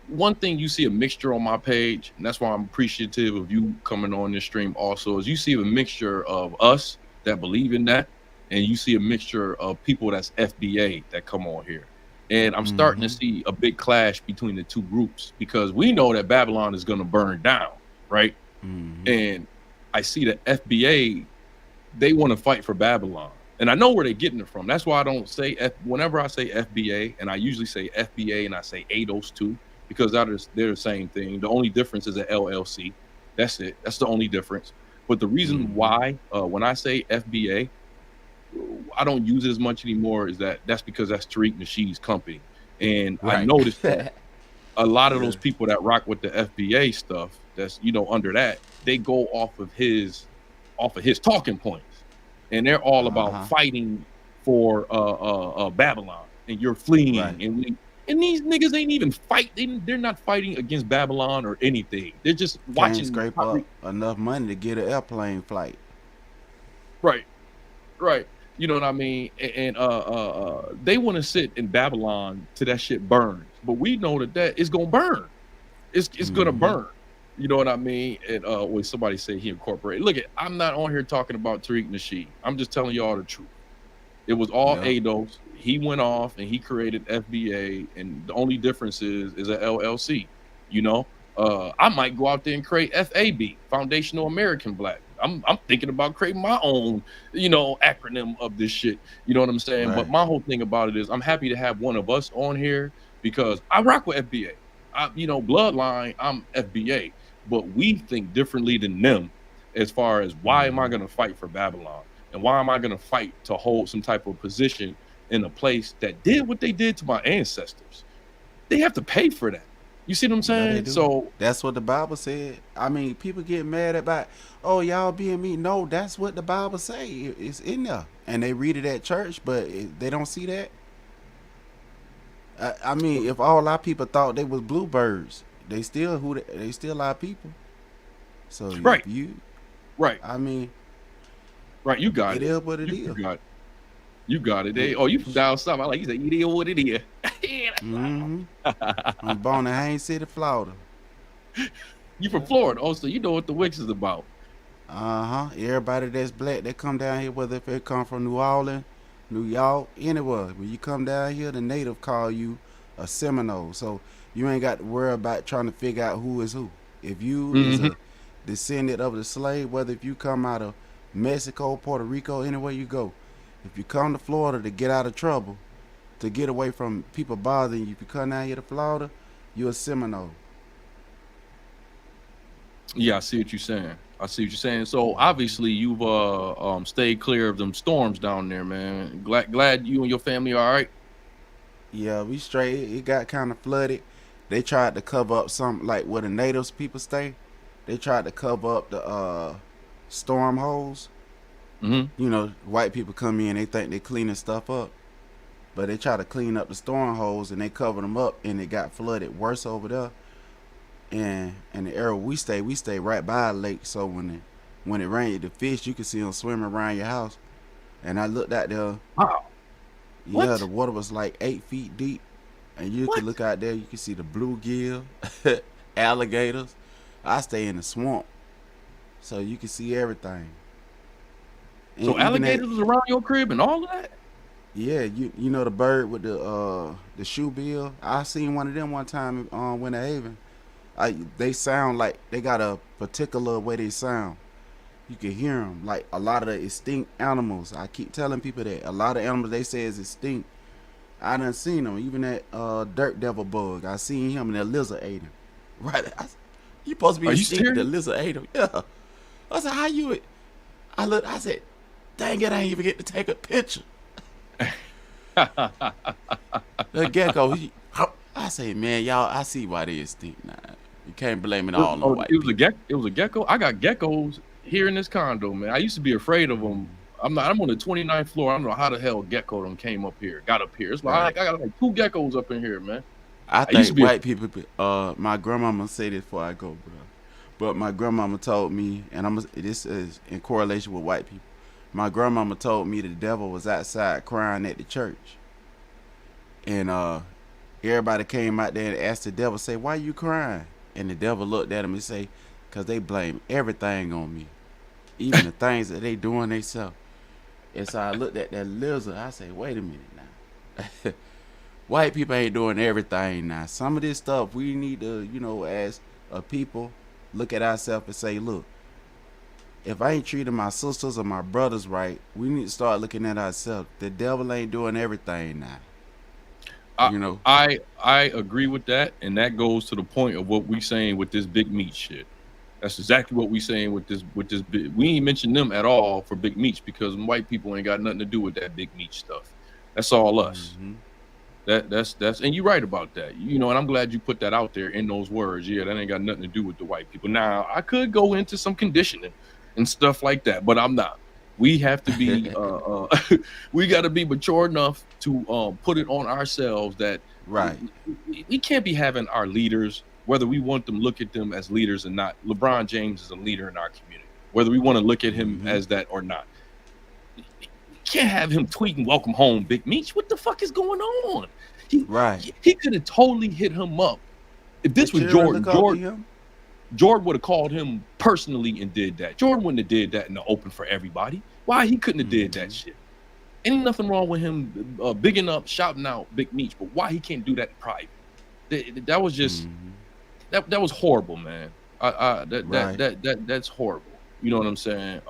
one thing you see a mixture on my page, and that's why I'm appreciative of you coming on this stream also, is you see a mixture of us that believe in that, and you see a mixture of people that's FBA that come on here. And I'm starting to Mm-hmm. see a big clash between the two groups because we know that Babylon is going to burn down, right? Mm-hmm. And I see the FBA, they want to fight for Babylon. And I know where they're getting it from. That's why I don't say whenever I say FBA, and I usually say FBA and I say ADOS too, because they're the same thing. The only difference is an LLC. That's it. That's the only difference. But the reason why when I say FBA, I don't use it as much anymore is that's because that's Tariq Nasheed's company. And I Right. noticed that a lot of Yeah. those people that rock with the FBA stuff, that's under that, they go off of his talking points, and they're all about fighting for Babylon, and you're fleeing, Right. and these niggas ain't even they're not fighting against Babylon or anything. They're just Can't watching. scrape up enough money to get an airplane flight. Right. Right. You know what I mean? And they want to sit in Babylon till that shit burns. But we know that it's gonna burn. It's gonna burn. You know what I mean? And when somebody say he incorporated, look, I'm not on here talking about Tariq Nasheed. I'm just telling y'all the truth. It was all ADOS. He went off and he created FBA, and the only difference is a LLC. You know, I might go out there and create FAB, Foundational American Black. I'm thinking about creating my own, acronym of this shit. You know what I'm saying? Right. But my whole thing about it is I'm happy to have one of us on here because I rock with FBA. Bloodline, I'm FBA, but we think differently than them as far as why am I going to fight for Babylon? And why am I going to fight to hold some type of position in a place that did what they did to my ancestors? They have to pay for that. You see what I'm saying? So that's what the Bible said. I mean, people get mad about, oh, y'all being me. No, that's what the Bible say. It's in there, and they read it at church, but they don't see that. I mean, if all our people thought they was bluebirds, they still our people. So right, right. I mean, right. You got it. It is what it is. You got it. You from down south? I like you say it is what it is. I'm born in Haines City, Florida. You from Florida? Oh, so you know what the Wicks is about. Everybody that's black, they come down here, whether if they come from New Orleans, New York, anywhere. When you come down here, the native call you a Seminole. So you ain't got to worry about trying to figure out who is who. If you is a descendant of the slave, whether if you come out of Mexico, Puerto Rico, anywhere you go, if you come to Florida to get out of trouble, to get away from people bothering you, if you come down here to Florida, you're a Seminole. Yeah, I see what you're saying. So obviously you've stayed clear of them storms down there, man. Glad you and your family are all right. Yeah, we straight. It got kind of flooded. They tried to cover up some, like where the natives people stay. They tried to cover up the storm holes. White people come in, they think they cleaning stuff up, but they try to clean up the storm holes and they cover them up, and it got flooded worse over there. And in the area we stay right by a lake, so when it rained, the fish, you could see them swimming around your house. And I looked out there. Wow. Yeah, What? the water was like 8 feet deep, and you could look out there. You could see the bluegill, alligators. I stay in the swamp, so you can see everything. And So alligators was around your crib and all of that? Yeah, you know the bird with the shoe bill. I seen one of them one time in Winter Haven. They sound like they got a particular way they sound. You can hear them like a lot of the extinct animals. I keep telling people that a lot of animals they say is extinct. I done seen them. Even that dirt devil bug. I seen him and that lizard ate him. Right? You supposed to be extinct. The lizard ate him. Yeah. I said, how you? I looked. I said, dang it! I ain't even get to take a picture. The gecko. I say, man, y'all. I see why they extinct now. You can't blame it all on white people. It was a gecko. I got geckos here in this condo, man. I used to be afraid of them. I'm on the 29th floor. I don't know how the hell gecko them got up here. It's like I got like 2 geckos up in here, man. I think white people. My grandmama say this before I go, bro. But my grandmama told me, and this is in correlation with white people. My grandmama told me the devil was outside crying at the church, and everybody came out there and asked the devil, say, "Why you crying?" And the devil looked at him and say, "Cause they blame everything on me, even the things that they doing themselves." And so I looked at that lizard. I say, "Wait a minute now." White people ain't doing everything now. Some of this stuff we need to, as a people, look at ourselves and say, look, if I ain't treating my sisters or my brothers right, we need to start looking at ourselves. The devil ain't doing everything now. I You know. I agree with that, and that goes to the point of what we saying with this Big Meech shit. That's exactly what we saying with this. We ain't mentioned them at all for Big Meech because white people ain't got nothing to do with that Big Meech stuff. That's all us. Hmm. That's and you're right about that. You know, and I'm glad you put that out there in those words. Yeah, that ain't got nothing to do with the white people. Now, I could go into some conditioning and stuff like that, but I'm not. We have to be we got to be mature enough to put it on ourselves that Right. we can't be having our leaders, whether we want them look at them as leaders or not. LeBron James is a leader in our community, whether we want to look at him Hmm. as that or not. Can't have him tweeting "Welcome home, Big Meech." What the fuck is going on? He Right. he could have totally hit him up. If The this was children Jordan, look up to him. Jordan would have called him personally and did that. Jordan wouldn't have did that in the open for everybody. Why he couldn't have did that Hmm. shit? Ain't nothing wrong with him bigging up, shouting out Big Meech, but why he can't do that in private? That was just Hmm. that was horrible, man. Right. That's horrible. You know what I'm saying?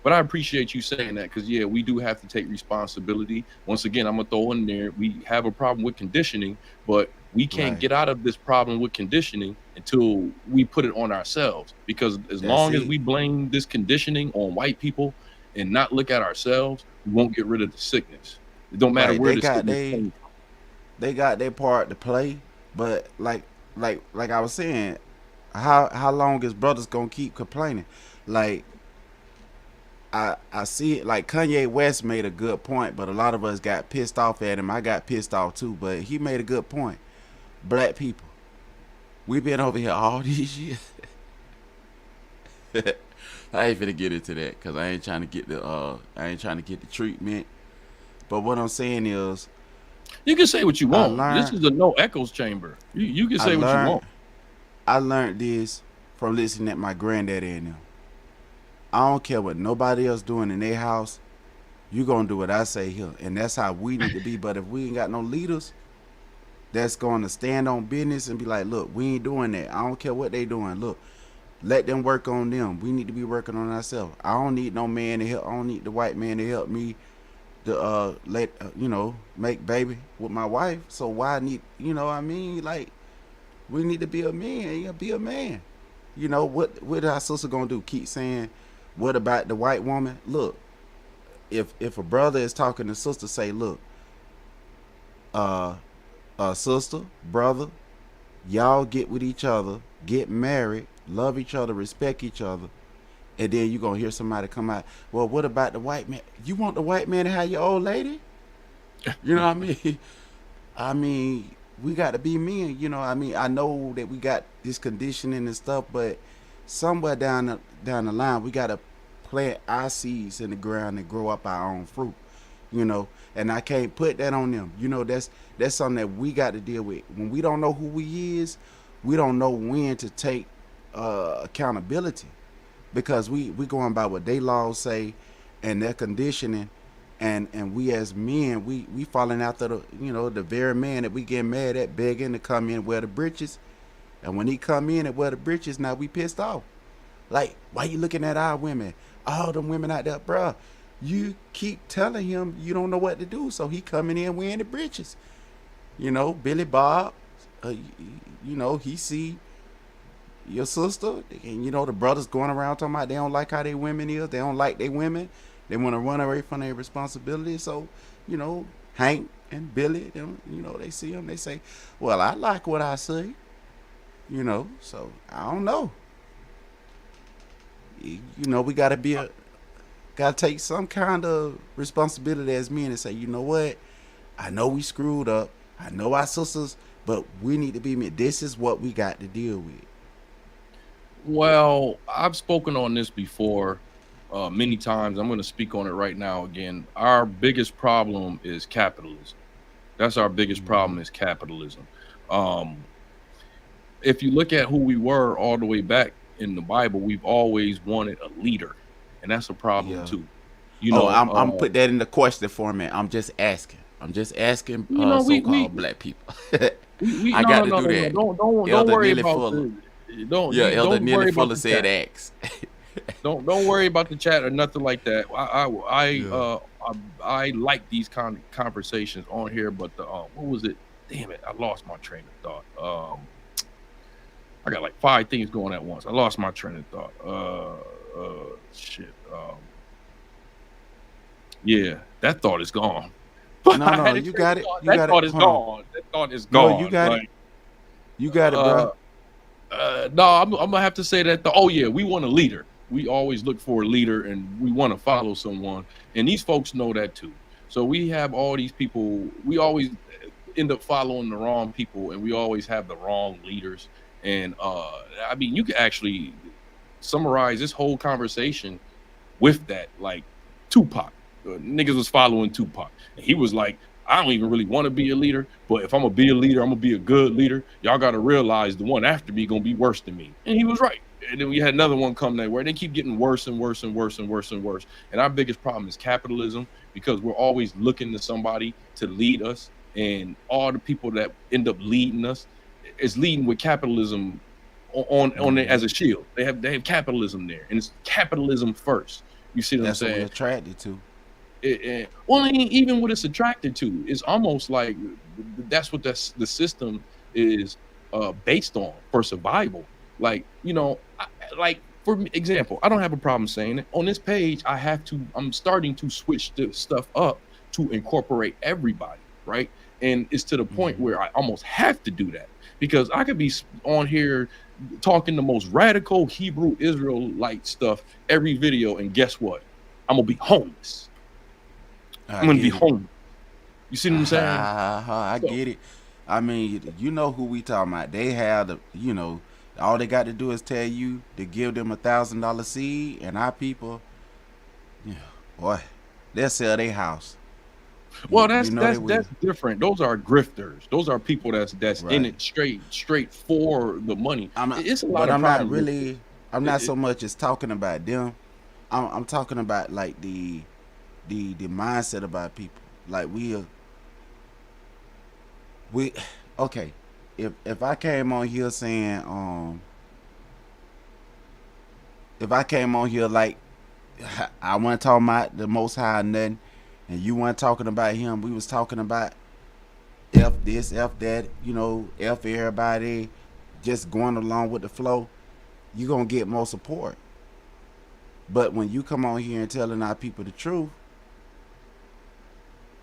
But I appreciate you saying that because yeah, we do have to take responsibility. Once again, I'm gonna throw in there. We have a problem with conditioning, but we can't Right. get out of this problem with conditioning until we put it on ourselves. Because as That's long as it. we blame this conditioning on white people and not look at ourselves, we won't get rid of the sickness. It don't matter Right. where the sickness came They got their part to play, but like I was saying, how long is brothers gonna keep complaining? Like I see it like Kanye West made a good point, but a lot of us got pissed off at him. I got pissed off too, but he made a good point. Black people, we've been over here all these years. I ain't finna get into that because I ain't trying to get the treatment. But what I'm saying is, You can say what you I want. This learned is a no echoes chamber. You can I say what you learned want. I learned this from listening at my granddaddy and them. I don't care what nobody else doing in their house. You gonna do what I say here, and that's how we need to be. But if we ain't got no leaders that's going to stand on business and be like, look, we ain't doing that. I don't care what they doing. Look, let them work on them. We need to be working on ourselves. I don't need no man to help. I don't need the white man to help me to let make baby with my wife. So why need what I mean? Like we need to be a man. Yeah, be a man. What our sister gonna do? Keep saying, what about the white woman? Look, if a brother is talking to sister, say, look, uh, sister, brother, y'all get with each other, get married, love each other, respect each other, and then you gonna hear somebody come out. Well, what about the white man? You want the white man to have your old lady? You know what I mean? I mean, we got to be men. I mean, I know that we got this conditioning and stuff, but somewhere down the line, we got to plant our seeds in the ground and grow up our own fruit. And I can't put that on them. That's something that we got to deal with. When we don't know who we is, we don't know when to take accountability because we going by what they laws say and their conditioning, and we as men we falling after the very man that we get mad at begging to come in and wear the britches, and when he come in and wear the britches, now we pissed off. Like, why you looking at our women, all them women out there, bruh? You keep telling him you don't know what to do, so he coming in wearing the britches. Billy Bob, he see your sister, and the brothers going around talking about they don't like how they women is, they don't like their women, they want to run away from their responsibility. So, Hank and Billy, them, they see them, they say, well, I like what I see, so I don't know. We gotta take some kind of responsibility as men and say, you know what, I know we screwed up, I know our sisters, but we need to be men. This is what we got to deal with. Well, I've spoken on this before many times. I'm going to speak on it right now again. Our biggest problem is capitalism. That's our biggest Hmm. problem is capitalism. Um, if you look at who we were all the way back in the Bible, we've always wanted a leader, and that's a problem Yeah. too. You Oh, know, I'm put that in the question format. I'm just asking. I'm just asking you know, so-called black people. we I no got no to no do no no that. don't Elder worry Neely about Fuller. the Yeah, Elder don't Neely worry about Fuller the said chat. ask. Don't worry about the chat or nothing like that. Yeah. I like these kind of conversations on here, but the what was it? Damn it, I lost my train of thought. I got like five things going at once. I lost my train of thought. Shit. Yeah, that thought is gone. No, I no, had a you train of got it. thought. You That got it. thought is Hold on. gone. That thought is No, you gone. got it. Like, You got it, uh, bro. no, I'm gonna have to say that. Oh yeah, we want a leader. We always look for a leader, and we want to follow someone. And these folks know that too. So we have all these people. We always end up following the wrong people, and we always have the wrong leaders. And I mean, you can actually summarize this whole conversation with that. Like Tupac, niggas was following Tupac, and he was like, I don't even really want to be a leader, but if I'm gonna be a leader, I'm gonna be a good leader. Y'all gotta realize the one after me gonna be worse than me. And he was right. And then we had another one come that where they keep getting worse and worse and worse and worse and worse. And our biggest problem is capitalism, because we're always looking to somebody to lead us, and all the people that end up leading us is leading with capitalism on it Hmm. as a shield. They have capitalism there, and it's capitalism first. You see what I'm That's what we're saying? attracted to. Well, even what it's attracted to, it's almost like that's what the system is based on for survival. Like, like for example, I don't have a problem saying it on this page. I'm starting to switch the stuff up to incorporate everybody, right? And it's to the point Hmm. where I almost have to do that, because I could be on here talking the most radical Hebrew Israelite stuff every video, and guess what? I'm gonna be homeless. I I'm gonna be get it. home. You see what I'm saying? I So get it. I mean, you know who we talking about. They have all they got to do is tell you to give them $1,000 seed, and our people, yeah, boy, they'll sell their house. well, You that's know they that's will. that's different. Those are grifters. Those are people that's in Right. it straight for the money. I'm not, It's a lot but of I'm not problems with it. really. I'm not It- so much as talking about them. I'm talking about like the mindset about people. Like we okay. If I came on here saying if I came on here like I wasn't talking about the Most High or nothing, and you weren't talking about him, we was talking about f this, f that, f everybody, just going along with the flow. You gonna get more support. But when you come on here and telling our people the truth,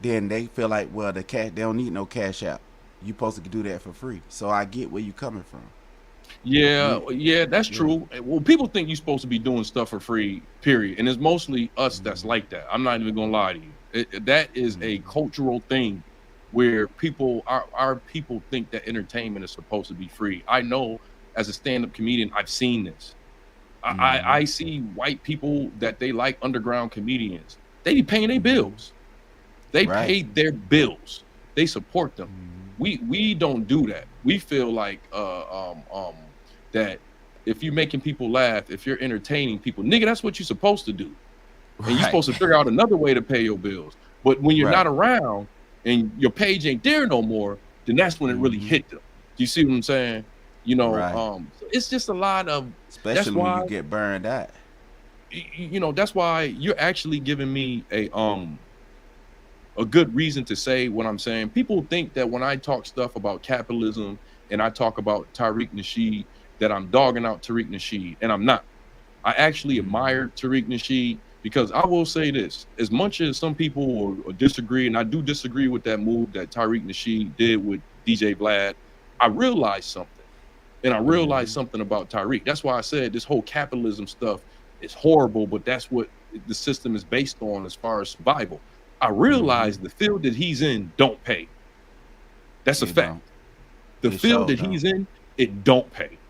then they feel like, well, they don't need no cash out. You supposed to do that for free. So I get where you coming from. yeah, We yeah, that's yeah. true. Well, people think you're supposed to be doing stuff for free, period. And it's mostly us that's Mm-hmm. like that. I'm not even gonna lie to you. That is a cultural thing where our people think that entertainment is supposed to be free. I know, as a stand-up comedian, I've seen this. Mm-hmm. I see white people that they like underground comedians. They be paying their Mm-hmm. bills. They Right. pay their bills. They support them. Mm-hmm. We don't do that. We feel like that if you're making people laugh, if you're entertaining people, nigga, that's what you're supposed to do. And you're Right. supposed to figure out another way to pay your bills. But when you're not Right. around and your page ain't there no more, then that's when it really Mm-hmm. hit them. Do you see what I'm saying? Right. So it's just a lot of. That's Especially when why you get burned out. that's why you're actually giving me a good reason to say what I'm saying. People think that when I talk stuff about capitalism and I talk about Tariq Nasheed, that I'm dogging out Tariq Nasheed, and I'm not. I actually Mm-hmm. admire Tariq Nasheed, because I will say this: as much as some people will disagree, and I do disagree with that move that Tariq Nasheed did with DJ Vlad, I realized something. And I realized Mm-hmm. something about Tyreek. That's why I said this whole capitalism stuff is horrible, but that's what the system is based on as far as survival. I Mm-hmm. realized the field that he's in don't pay. That's a It don't. fact. The It field sure that don't. he's in, it don't pay.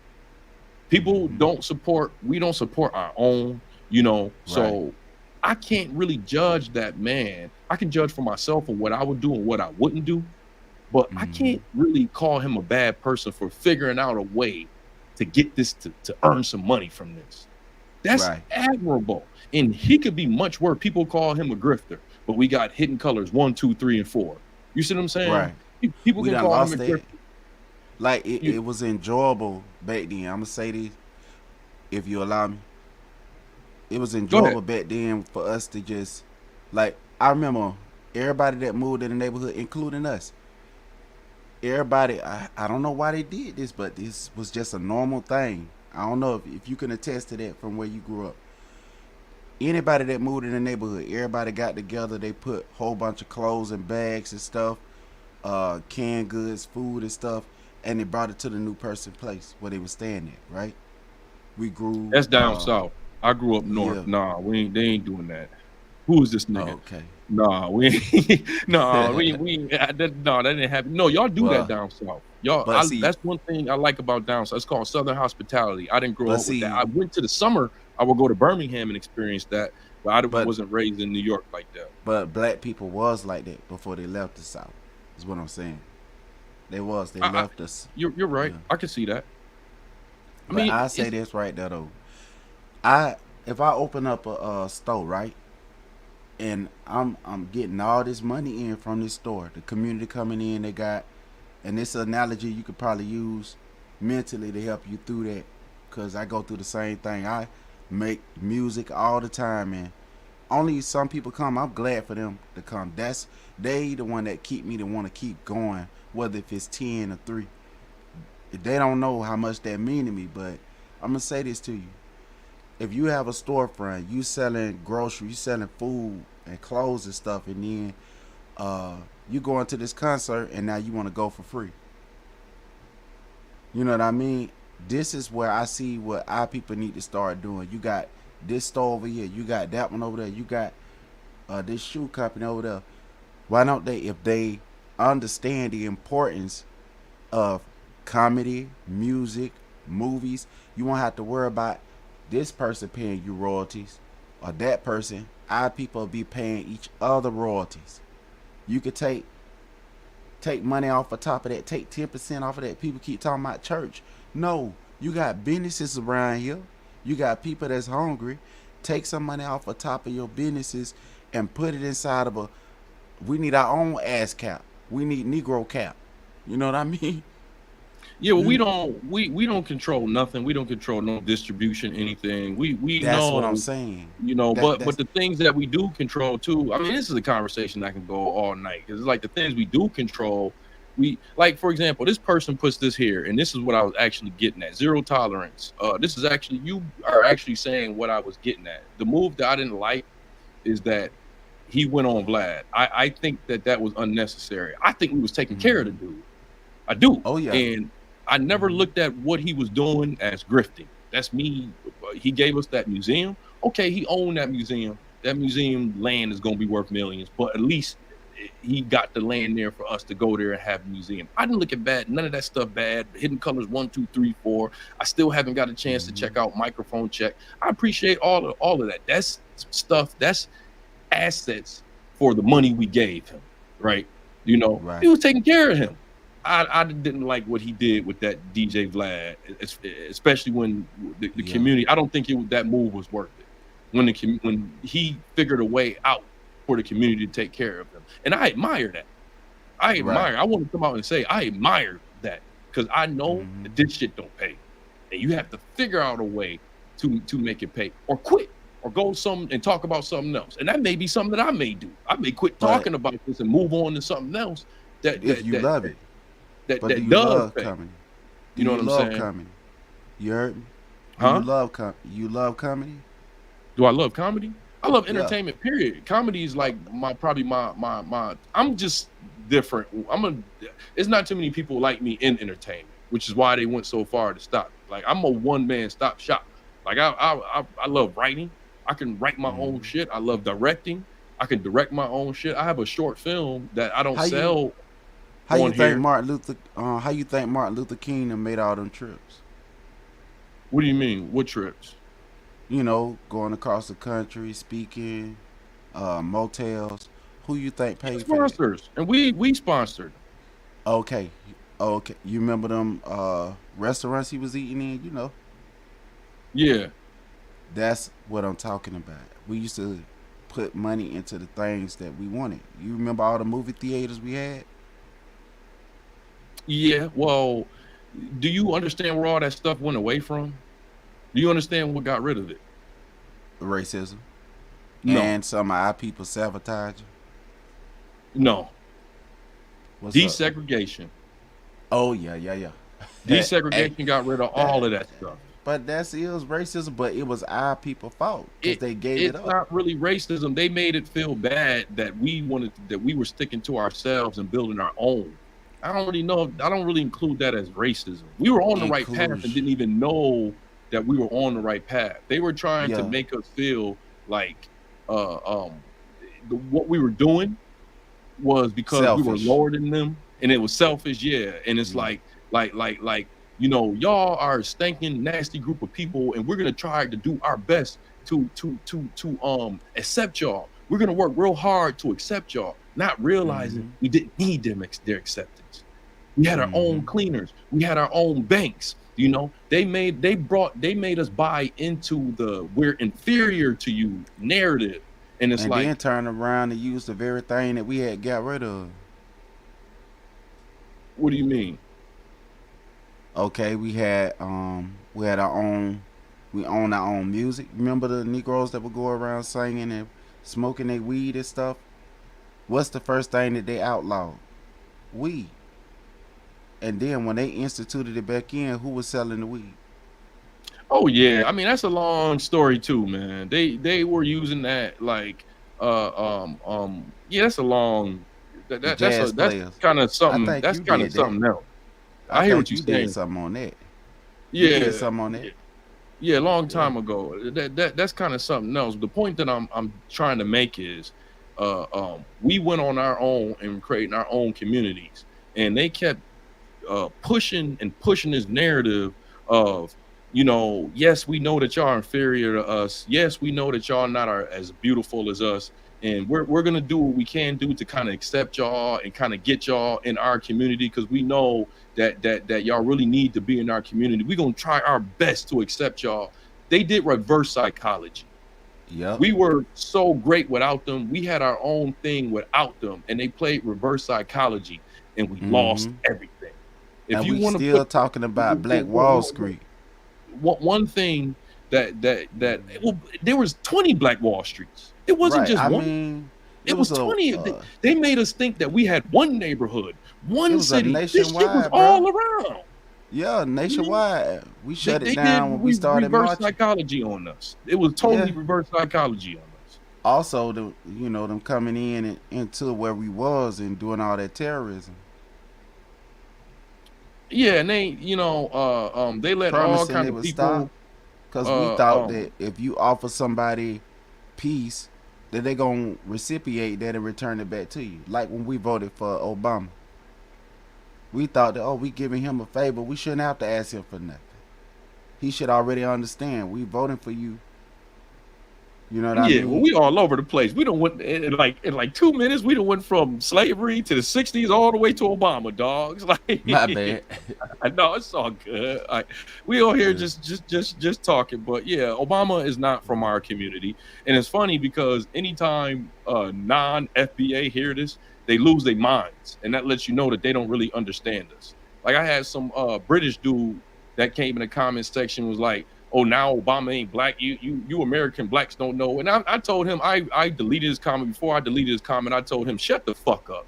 People Mm-hmm. don't support, we don't support our own, Right. so I can't really judge that man. I can judge for myself on what I would do and what I wouldn't do, but I Mm-hmm. can't really call him a bad person for figuring out a way to get this to earn some money from this. That's Right. admirable. And he could be much worse. People call him a grifter, but we got hidden colors 1, 2, 3, and 4. You see what I'm saying? Right. People We can done call him a lost that. grifter. Like it You, was enjoyable back then. I'm gonna say this if you allow me. it was Go ahead. enjoyable back then for us to just like I remember everybody that moved in the neighborhood, including us. Everybody, I don't know why they did this, but this was just a normal thing. I don't know if you can attest to that from where you grew up. Anybody that moved in the neighborhood, everybody got together. They put a whole bunch of clothes and bags and stuff, canned goods, food and stuff, and they brought it to the new person's place where they were staying at. Right? We grew. That's down south. I grew up north. Yeah. Nah, they ain't doing that. Who is this nigga? Okay. Nah, we ain't, nah, no, that didn't happen. No, y'all do that Well, down south. Y'all, but see, that's one thing I like about down south. It's called Southern hospitality. I didn't grow but up with that. see, I went to the summer. I would go to Birmingham and experience that, but I but wasn't raised in New York like that. but black people was like that before they left the South. Is what I'm saying. They left us. You're right. Yeah. I can see that. I But mean, I say this right there though. If I open up a store, right, and I'm getting all this money in from this store, the community coming in, they got, and this analogy you could probably use mentally to help you through that, cause I go through the same thing. I make music all the time, and only some people come. I'm glad for them to come. They the one that keep me to want to keep going, whether if it's 10 or 3. They don't know how much that mean to me, but I'm gonna say this to you. If you have a storefront, you selling groceries, you selling food and clothes and stuff, and then you go into this concert and now you want to go for free. You know what I mean? This is where I see what our people need to start doing. You got this store over here, you got that one over there, you got this shoe company over there. Why don't they, if they understand the importance of comedy, music, movies, you won't have to worry about this person paying you royalties or that person. Our people be paying each other royalties. You could take money off the top of that, take 10% off of that. People keep talking about church. No, you got businesses around here. You got people that's hungry. Take some money off the top of your businesses and put it inside of we need our own ass cap. We need Negro cap. You know what I mean? yeah, well, we don't control nothing. We don't control no distribution, anything. We That's what I'm know, saying. but That's the things that we do control too. I mean, this is a conversation that can go all night because it's like the things we do control. We like, for example, this person puts this here, and this is what I was actually getting at: zero tolerance. This is actually, you are actually saying what I was getting at. The move that I didn't like is that he went on Vlad. I think that was unnecessary. I think we was taking care of the dude. I do. Oh yeah. And I never looked at what he was doing as grifting. That's me. He gave us that museum. Okay, he owned that museum. That museum land is going to be worth millions, but at least he got the land there for us to go there and have a museum. I didn't look at bad, none of that stuff bad. Hidden Colors 1, 2, 3, 4. I still haven't got a chance to check out Microphone Check. I appreciate all of that. That's stuff, that's assets for the money we gave him, right? You know, Right. he was taking care of him. I didn't like what he did with that DJ Vlad, especially when the Yeah. community. I don't think that move was worth it. When he figured a way out for the community to take care of him, and I admire that. Right. I want to come out and say I admire that because I know that this shit don't pay, and you have to figure out a way to make it pay, or quit, or go and talk about something else. And that may be something that I may do. I may quit But talking about this and move on to something else if you love it, but do that you does love pay. comedy? You know what I'm love saying? comedy? You heard me? Do Huh? you love comedy? Do I love comedy? I love Yeah. entertainment, period. Comedy is like probably my I'm just different. It's not too many people like me in entertainment, which is why they went so far to stop. Like, I'm a one-man stop shop. Like, I love writing. I can write my own shit. I love directing. I can direct my own shit. I have a short film that I don't How you sell how you on think here. How you think Martin Luther King done made all them trips? What do you mean? What trips? You know, going across the country, speaking, motels. Who you think paid for that? Sponsors, and we sponsored. Okay. Okay. You remember them restaurants he was eating in, you know? Yeah. That's what I'm talking about. We used to put money into the things that we wanted. You remember all the movie theaters we had? Yeah. Well, do you understand where all that stuff went away from? Do you understand what got rid of it? Racism. No, And some of our people sabotaging. no. What's up? Desegregation. Oh yeah, yeah, yeah. Hey, Desegregation got rid of all that, of that stuff. but that's it was racism, but it was our people fault because it they gave it it's up. not really racism. They made it feel bad that we were sticking to ourselves and building our own. I don't really know. I don't really include that as racism. We were on the right path and Inclusion. didn't even know that we were on the right path. They were trying to Yeah, make us feel like uh um what we were doing was because we were selfish. lower than them and it was selfish, yeah. And it's Yeah. like y'all are a stinking nasty group of people and we're gonna try to do our best to accept y'all. We're gonna work real hard to accept y'all, not realizing Mm-hmm. we didn't need their acceptance. We had our Mm-hmm. own cleaners, we had our own banks. They made us buy into the we're inferior to you narrative. And it's And then like, turn around and use the very thing that we had got rid of. what do you mean? Okay, we had our own, we own our own music. Remember the Negroes that would go around singing and smoking their weed and stuff? What's the first thing that they outlawed? Weed. And then when they instituted it back in, who was selling the weed? Oh yeah, I mean that's a long story too, man. They were using that like yeah, that's a long The jazz that's players. kind of I something think that's you kind of did that. something else. I I hear what think you're you did saying. something on that. You did Yeah, something on that. yeah, yeah, a long Yeah. time ago. That's kind of something else. The point that I'm trying to make is we went on our own and creating our own communities, and they kept pushing and pushing this narrative of, yes, we know that y'all are inferior to us. Yes, we know that y'all not are as beautiful as us. And we're gonna do what we can do to kind of accept y'all and kind of get y'all in our community because we know that y'all really need to be in our community. We're gonna try our best to accept y'all. They did reverse psychology. Yep. We were so great without them. We had our own thing without them, and they played reverse psychology, and we lost Mm-hmm. everything. If And you we want to still put talking about Black Wall Street. one thing that well, there was 20 Black Wall Streets. It wasn't Right. just I one. mean, it It was was a 20. They made us think that we had one neighborhood, it one was a city. This shit was nationwide, bro. all around. Yeah, Mhm. nationwide. We They, shut it they did down when we started reverse marching. psychology on us. It was totally Yeah. reverse psychology on us. Also, them coming in and into where we was and doing all that terrorism, Yeah, and they let all promising kind it of would stop. people Cause we uh thought um that if you offer somebody peace, that they gonna reciprocate that and return it back to you. Like when we voted for Obama, we thought that, oh, we giving him a favor. We shouldn't have to ask him for nothing. He should already understand. We voting for you. You know what I yeah, well, mean? we all over the place. We don't went in like 2 minutes. We don't went from slavery to the '60s all the way to Obama, dogs. Like, My bad. I know it's all good. We all here Yeah. just talking, but yeah, Obama is not from our community, and it's funny because anytime non FBA hear this, they lose their minds, and that lets you know that they don't really understand us. Like I had some British dude that came in the comment section was like, oh, now Obama ain't black. You American blacks don't know. And I told him I deleted his comment before I deleted his comment. I told him, shut the fuck up.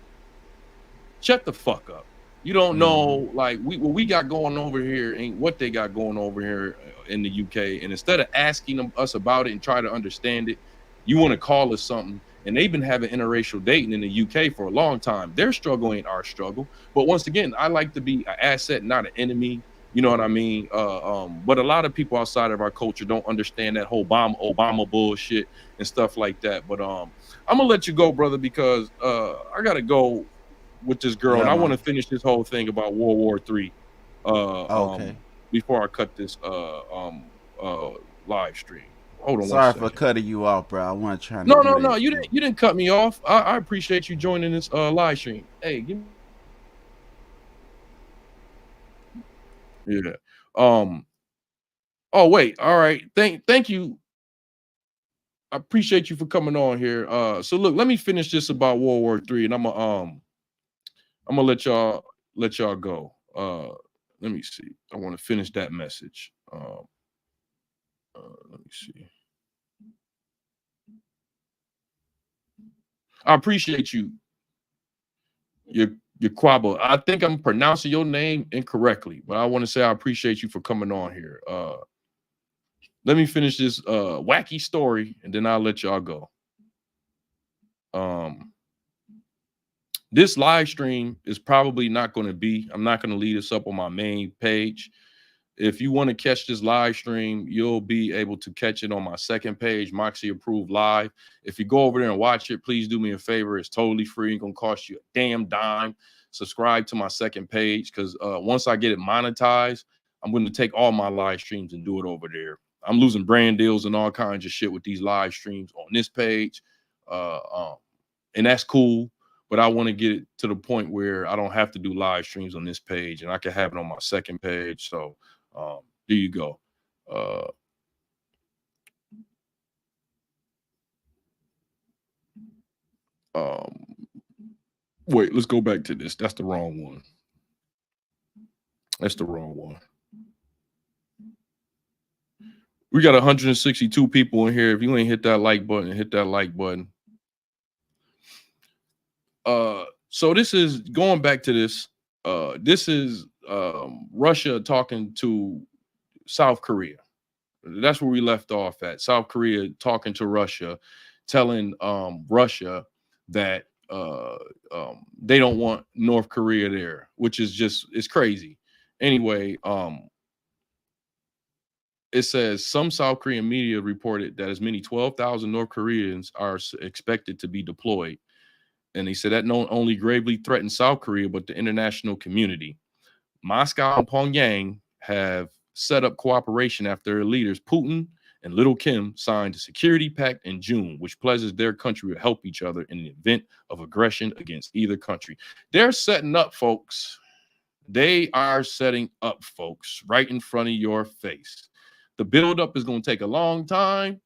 Shut the fuck up. You don't Mm-hmm. know like what we got going over here ain't what they got going over here in the UK. And instead of asking us about it and try to understand it, you want to call us something. And they've been having interracial dating in the UK for a long time. Their struggle ain't our struggle. But once again, I like to be an asset, not an enemy. You know what I mean? But a lot of people outside of our culture don't understand that whole Obama bullshit and stuff like that. But I'm gonna let you go, brother, because I gotta go with this girl, and Yeah, I want man. to finish this whole thing about World War III uh, Okay. before I cut this uh, live stream. Hold on one Sorry for second. cutting you off, bro. I wasn't trying to No, do no, that no. to you. You didn't cut me off. I appreciate you joining this live stream. Hey, give me yeah. Um. Oh wait. All right. Thank you. I appreciate you for coming on here. So look, let me finish this about World War III, and I'm gonna let y'all go. Let me see. I want to finish that message. Let me see. I appreciate you. Your Quabo. I think I'm pronouncing your name incorrectly, but I want to say I appreciate you for coming on here. Let me finish this wacky story, and then I'll let y'all go. This live stream is probably not going to be. I'm not going to lead this up on my main page. If you want to catch this live stream, you'll be able to catch it on my second page, Moxie Approved Live. If you go over there and watch it, please do me a favor. It's totally free. It's going to cost you a damn dime. Subscribe to my second page, because once I get it monetized, I'm going to take all my live streams and do it over there. I'm losing brand deals and all kinds of shit with these live streams on this page. And that's cool. But I want to get it to the point where I don't have to do live streams on this page, and I can have it on my second page. So there you go. Wait, let's go back to this. That's the wrong one. That's the wrong one. We got 162 people in here. If you ain't hit that like button, hit that like button. So this is going back to this. This is Russia talking to South Korea. That's where we left off at. South Korea talking to Russia, telling Russia that they don't want North Korea there, which is just, it's crazy. Anyway, it says some South Korean media reported that as many 12,000 North Koreans are expected to be deployed. And he said that not only gravely threatens South Korea, but the international community. Moscow and Pyongyang have set up cooperation after their leaders, Putin and Little Kim, signed a security pact in June, which pledges their country to help each other in the event of aggression against either country. They're setting up, folks. They are setting up, folks, right in front of your face. The buildup is going to take a long time.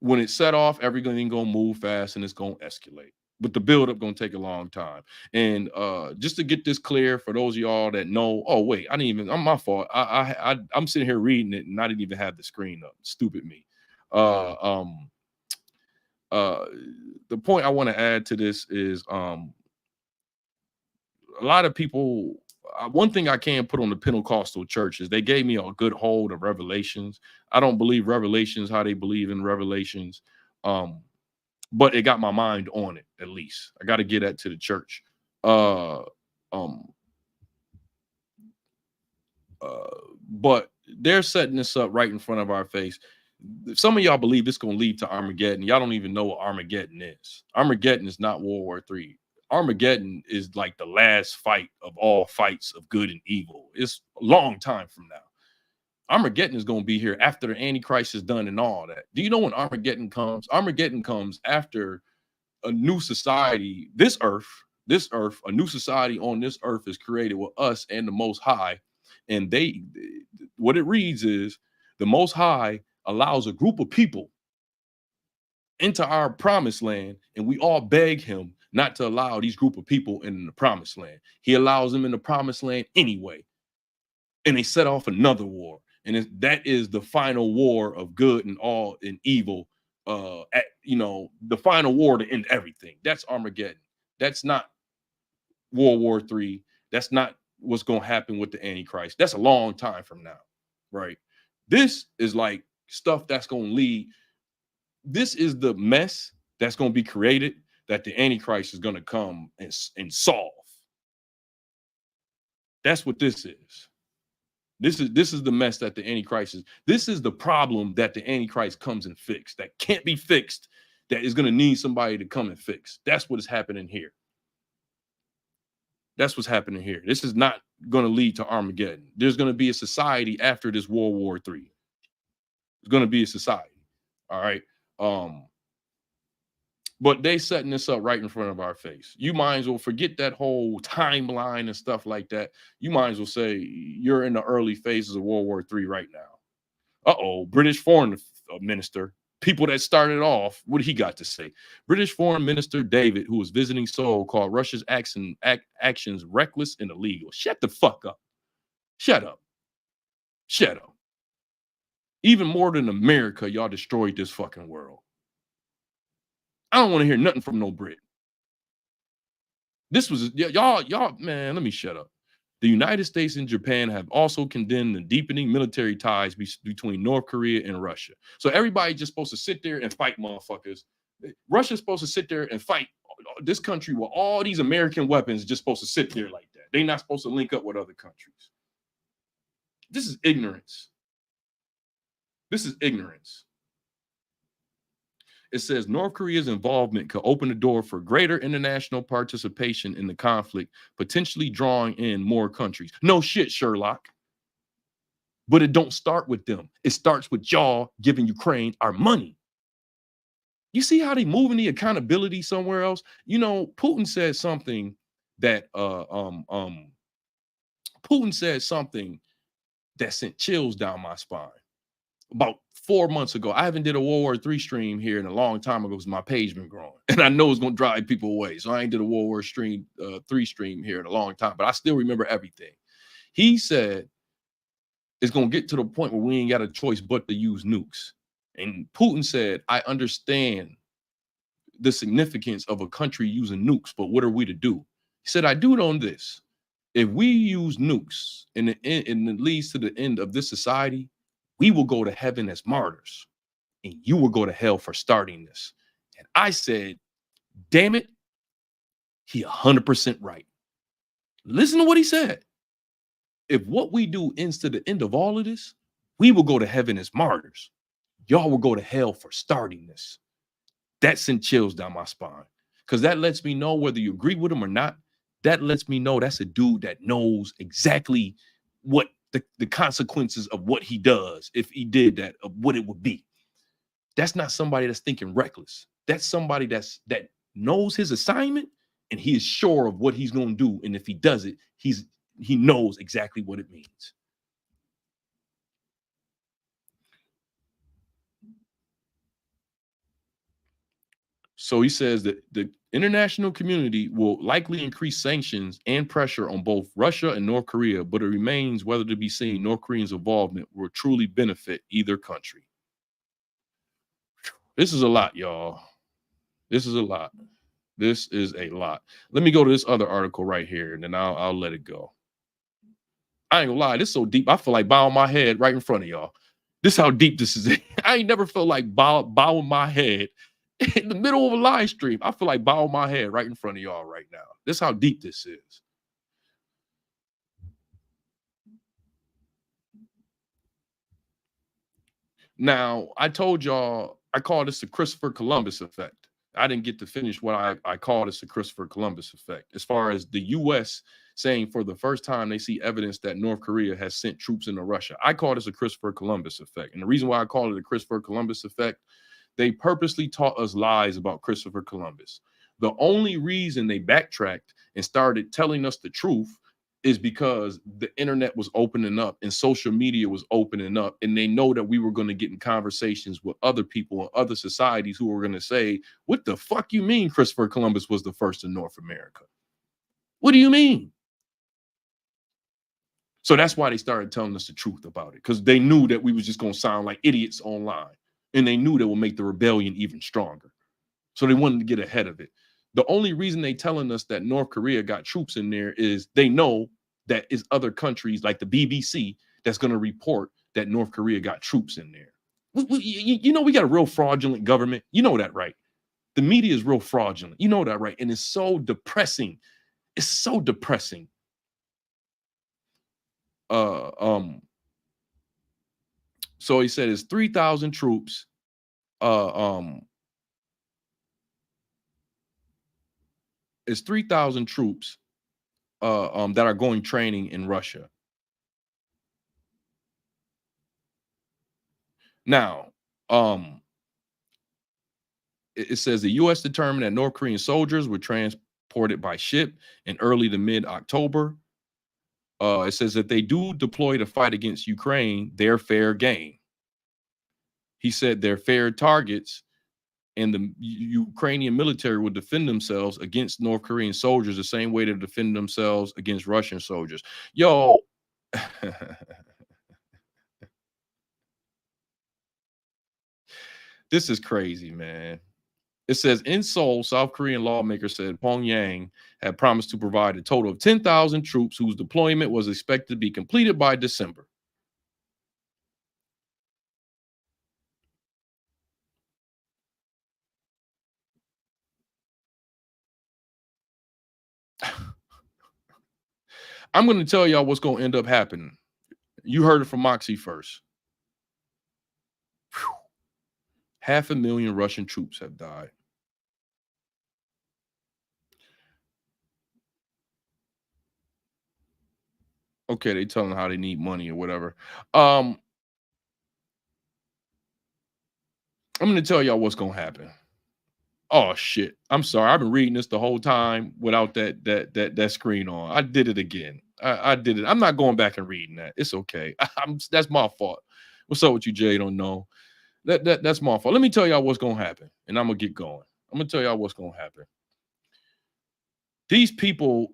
When it's set off, everything going to move fast and it's going to escalate. But the buildup going to take a long time. And just to get this clear for those of y'all that know, oh wait, I didn't even. I'm my fault. I'm sitting here reading it and I didn't even have the screen up. Stupid me. The point I want to add to this is a lot of people. One thing I can put on the Pentecostal church is they gave me a good hold of Revelations. I don't believe Revelations how they believe in Revelations. But it got my mind on it, at least. I got to get that to the church. But they're setting this up right in front of our face. Some of y'all believe it's going to lead to Armageddon. Y'all don't even know what Armageddon is. Armageddon is not World War III. Armageddon is like the last fight of all fights of good and evil. It's a long time from now. Armageddon is going to be here after the Antichrist is done and all that. Do you know when Armageddon comes? Armageddon comes after a new society, this earth, a new society on this earth is created with us and the Most High. And what it reads is the Most High allows a group of people into our promised land, and we all beg him not to allow these group of people in the promised land. He allows them in the promised land anyway. And they set off another war. And that is the final war of good and all and evil. The final war to end everything. That's Armageddon. That's not World War III. That's not what's going to happen with the Antichrist. That's a long time from now, right? This is like stuff that's going to lead. This is the mess that's going to be created that the Antichrist is going to come and solve. That's what this is. This is the mess that the Antichrist is. This is the problem that the Antichrist comes and fix. That can't be fixed. That is going to need somebody to come and fix. That's what is happening here. That's what's happening here. This is not going to lead to Armageddon. There's going to be a society after this World War III. There's going to be a society. All right. But they setting this up right in front of our face. You might as well forget that whole timeline and stuff like that. You might as well say you're in the early phases of World War III right now. British foreign minister, people that started off, what he got to say? British foreign minister David, who was visiting Seoul, called Russia's actions reckless and illegal. Shut the fuck up. Shut up. Shut up. Even more than America, y'all destroyed this fucking world. I don't want to hear nothing from no Brit. This was y'all, man, let me shut up. The United States and Japan have also condemned the deepening military ties between North Korea and Russia. So everybody just supposed to sit there and fight motherfuckers. Russia's supposed to sit there and fight this country with all these American weapons, just supposed to sit there like that. They're not supposed to link up with other countries. This is ignorance. This is ignorance. It says North Korea's involvement could open the door for greater international participation in the conflict, potentially drawing in more countries. No shit, Sherlock. But it don't start with them. It starts with y'all giving Ukraine our money. You see how they moving the accountability somewhere else? You know, Putin said something that Putin said something that sent chills down my spine. About 4 months ago, I haven't did a World War III stream here in a long time ago because my page been growing, and I know it's gonna drive people away. So I ain't did a World War III stream here in a long time, but I still remember everything. He said it's gonna get to the point where we ain't got a choice but to use nukes. And Putin said, "I understand the significance of a country using nukes, but what are we to do?" He said, "I do it on this: if we use nukes and it leads to the end of this society, we will go to heaven as martyrs, and you will go to hell for starting this." And I said, damn it, he 100% right. Listen to what he said. If what we do ends to the end of all of this, we will go to heaven as martyrs. Y'all will go to hell for starting this. That sent chills down my spine, because that lets me know, whether you agree with him or not, that lets me know that's a dude that knows exactly what the consequences of what he does, if he did that, of what it would be. That's not somebody that's thinking reckless. That's somebody that knows his assignment, and he is sure of what he's going to do. And if he does it, he knows exactly what it means. So he says that the international community will likely increase sanctions and pressure on both Russia and North Korea, but it remains whether to be seen North Korea's involvement will truly benefit either country. This is a lot, y'all. This is a lot. This is a lot. Let me go to this other article right here, and then I'll let it go. I ain't gonna lie, this is so deep. I feel like bowing my head right in front of y'all. This is how deep this is. I ain't never felt like bowing my head in the middle of a live stream. I feel like bowing my head right in front of y'all right now. This is how deep this is. Now, I told y'all I call this the Christopher Columbus effect. I didn't get to finish what I call this the Christopher Columbus effect, as far as the U.S. saying for the first time they see evidence that North Korea has sent troops into Russia. I call this a Christopher Columbus effect. And the reason why I call it a Christopher Columbus effect, they purposely taught us lies about Christopher Columbus. The only reason they backtracked and started telling us the truth is because the internet was opening up and social media was opening up, and they know that we were going to get in conversations with other people in other societies who were going to say, what the fuck you mean Christopher Columbus was the first in North America? What do you mean? So that's why they started telling us the truth about it, because they knew that we was just going to sound like idiots online, and they knew that would make the rebellion even stronger. So they wanted to get ahead of it. The only reason they telling us that North Korea got troops in there is they know that is other countries like the BBC that's going to report that North Korea got troops in there. You know, we got a real fraudulent government. You know that, right? The media is real fraudulent. You know that, right? And it's so depressing. It's so depressing. So he said it's 3,000 troops. It's 3,000 troops that are going training in Russia. Now, it says the U.S. determined that North Korean soldiers were transported by ship in early to mid-October. It says that they do deploy to fight against Ukraine, they're fair game. He said they're fair targets, and the Ukrainian military will defend themselves against North Korean soldiers the same way they defend themselves against Russian soldiers. Yo, this is crazy, man. It says in Seoul, South Korean lawmakers said Pyongyang had promised to provide a total of 10,000 troops whose deployment was expected to be completed by December. I'm going to tell y'all what's going to end up happening. You heard it from Moxie first. 500,000 Russian troops have died. Okay, they tell them how they need money or whatever. I'm going to tell y'all what's going to happen. Oh shit! I'm sorry. I've been reading this the whole time without that screen on. I did it again. I did it. I'm not going back and reading that. It's okay. That's my fault. What's up with you, Jay? Don't know. That's my fault. Let me tell y'all what's gonna happen, and I'm gonna get going. I'm gonna tell y'all what's gonna happen. These people,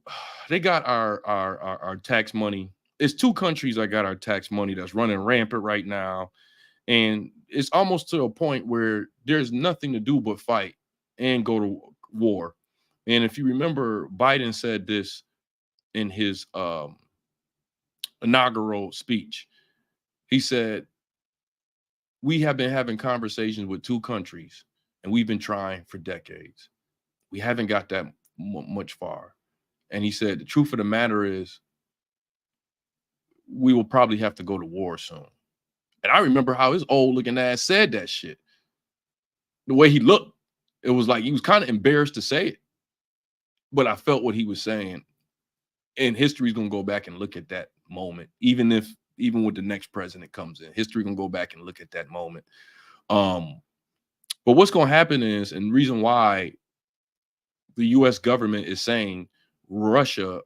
they got our tax money. It's two countries that got our tax money that's running rampant right now, and it's almost to a point where there's nothing to do but fight and go to war. And if you remember, Biden said this in his inaugural speech. He said, we have been having conversations with two countries, and we've been trying for decades. We haven't got that much far. And he said, the truth of the matter is, we will probably have to go to war soon. And I remember how his old looking ass said that shit. The way he looked, it was like he was kind of embarrassed to say it. But I felt what he was saying. And history's going to go back and look at that moment. Even with the next president comes in, history going to go back and look at that moment. But what's going to happen is, and the reason why the U.S. government is saying Russia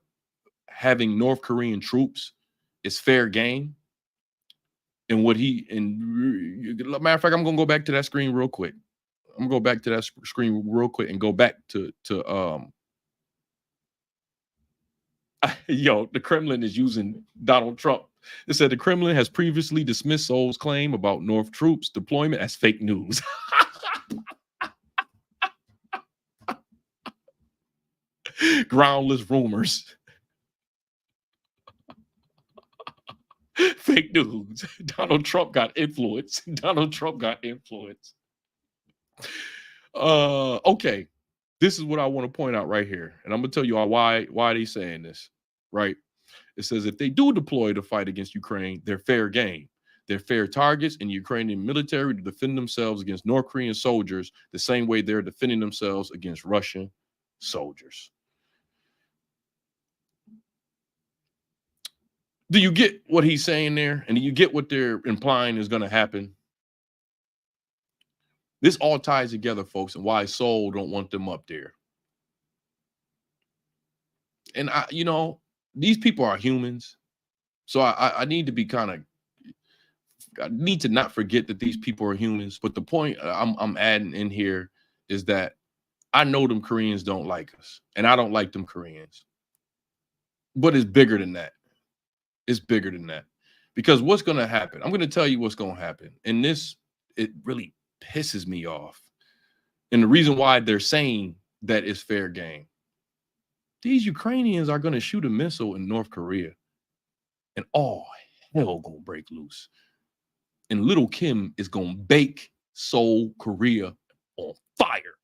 having North Korean troops is fair game. And matter of fact, I'm going to go back to that screen real quick. I'm going to go back to that screen real quick and go back to the Kremlin is using Donald Trump. It said the Kremlin has previously dismissed Seoul's claim about North troops deployment as fake news. Groundless rumors. Fake news. Donald Trump got influence. Okay. This is what I want to point out right here. And I'm going to tell you all why they saying this, right? It says if they do deploy to fight against Ukraine, they're fair game. They're fair targets in the Ukrainian military to defend themselves against North Korean soldiers the same way they're defending themselves against Russian soldiers. Do you get what he's saying there? And do you get what they're implying is going to happen? This all ties together, folks, and why Seoul don't want them up there. And these people are humans. So I need to be I need to not forget that these people are humans. But the point I'm adding in here is that I know them Koreans don't like us, and I don't like them Koreans. But it's bigger than that. It's bigger than that. Because what's going to happen? I'm going to tell you what's going to happen. And it really pisses me off. And the reason why they're saying that it's fair game. These Ukrainians are going to shoot a missile in North Korea. And all hell going to break loose. And little Kim is going to bake Seoul, Korea on fire.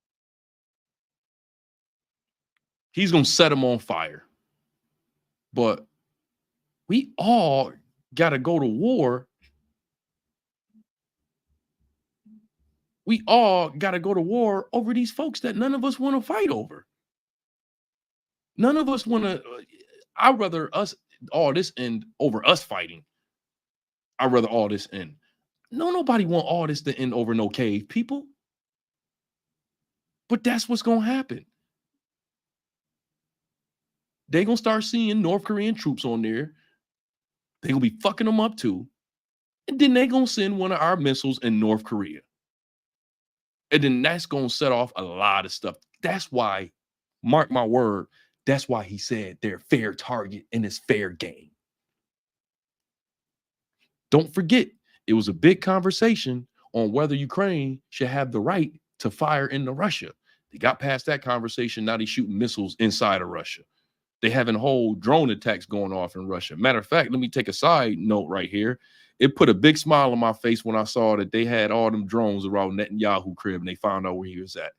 He's going to set them on fire. But we all got to go to war. We all got to go to war over these folks that none of us want to fight over. None of us want to. I'd rather all this end over us fighting. I'd rather all this end. Nobody want all this to end over no cave people. But that's what's going to happen. They're going to start seeing North Korean troops on there. They're going to be fucking them up too. And then they're going to send one of our missiles in North Korea. And then that's going to set off a lot of stuff. That's why, mark my word, that's why he said they're fair target and it's fair game. Don't forget, it was a big conversation on whether Ukraine should have the right to fire into Russia. They got past that conversation. Now they're shooting missiles inside of Russia. They having whole drone attacks going off in Russia. Matter of fact, let me take a side note right here. It put a big smile on my face when I saw that they had all them drones around Netanyahu crib and they found out where he was at.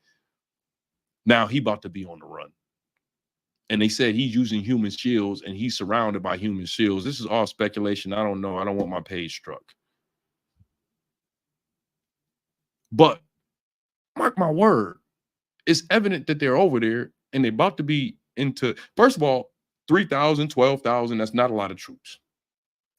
Now he about to be on the run. And they said he's using human shields and he's surrounded by human shields. This is all speculation. I don't know. I don't want my page struck. But mark my word, it's evident that they're over there and they're about to be into, first of all, 3,000, 12,000. That's not a lot of troops,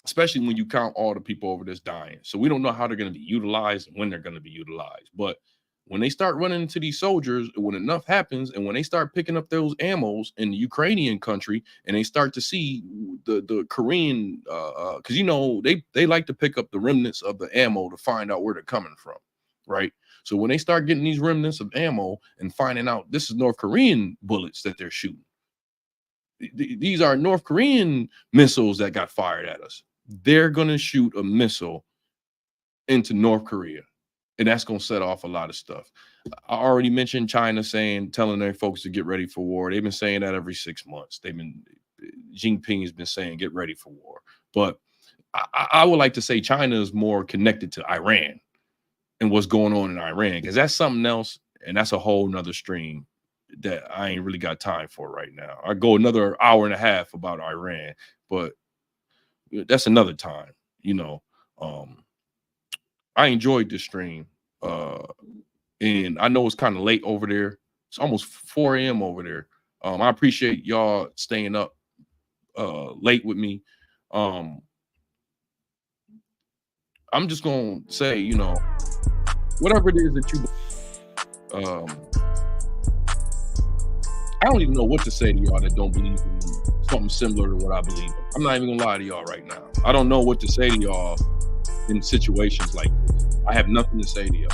especially when you count all the people over that's dying. So we don't know how they're going to be utilized and when they're going to be utilized. But when they start running into these soldiers, when enough happens, and when they start picking up those ammos in the Ukrainian country, and they start to see the Korean, because you know they like to pick up the remnants of the ammo to find out where they're coming from, right? So when they start getting these remnants of ammo and finding out this is North Korean bullets that they're shooting, these are North Korean missiles that got fired at us. They're gonna shoot a missile into North Korea. And that's going to set off a lot of stuff. I already mentioned China telling their folks to get ready for war. They've been saying that every 6 months. Jinping has been saying, get ready for war. But I would like to say China is more connected to Iran and what's going on in Iran, because that's something else. And that's a whole nother stream that I ain't really got time for right now. I go another hour and a half about Iran, but that's another time, you know. I enjoyed this stream, and I know it's kind of late over there. It's almost 4 a.m. over there. I appreciate y'all staying up late with me. I'm just going to say, you know, whatever it is that you, I don't even know what to say to y'all that don't believe in something similar to what I believe in. I'm not even going to lie to y'all right now. I don't know what to say to y'all in situations like this. I have nothing to say to y'all.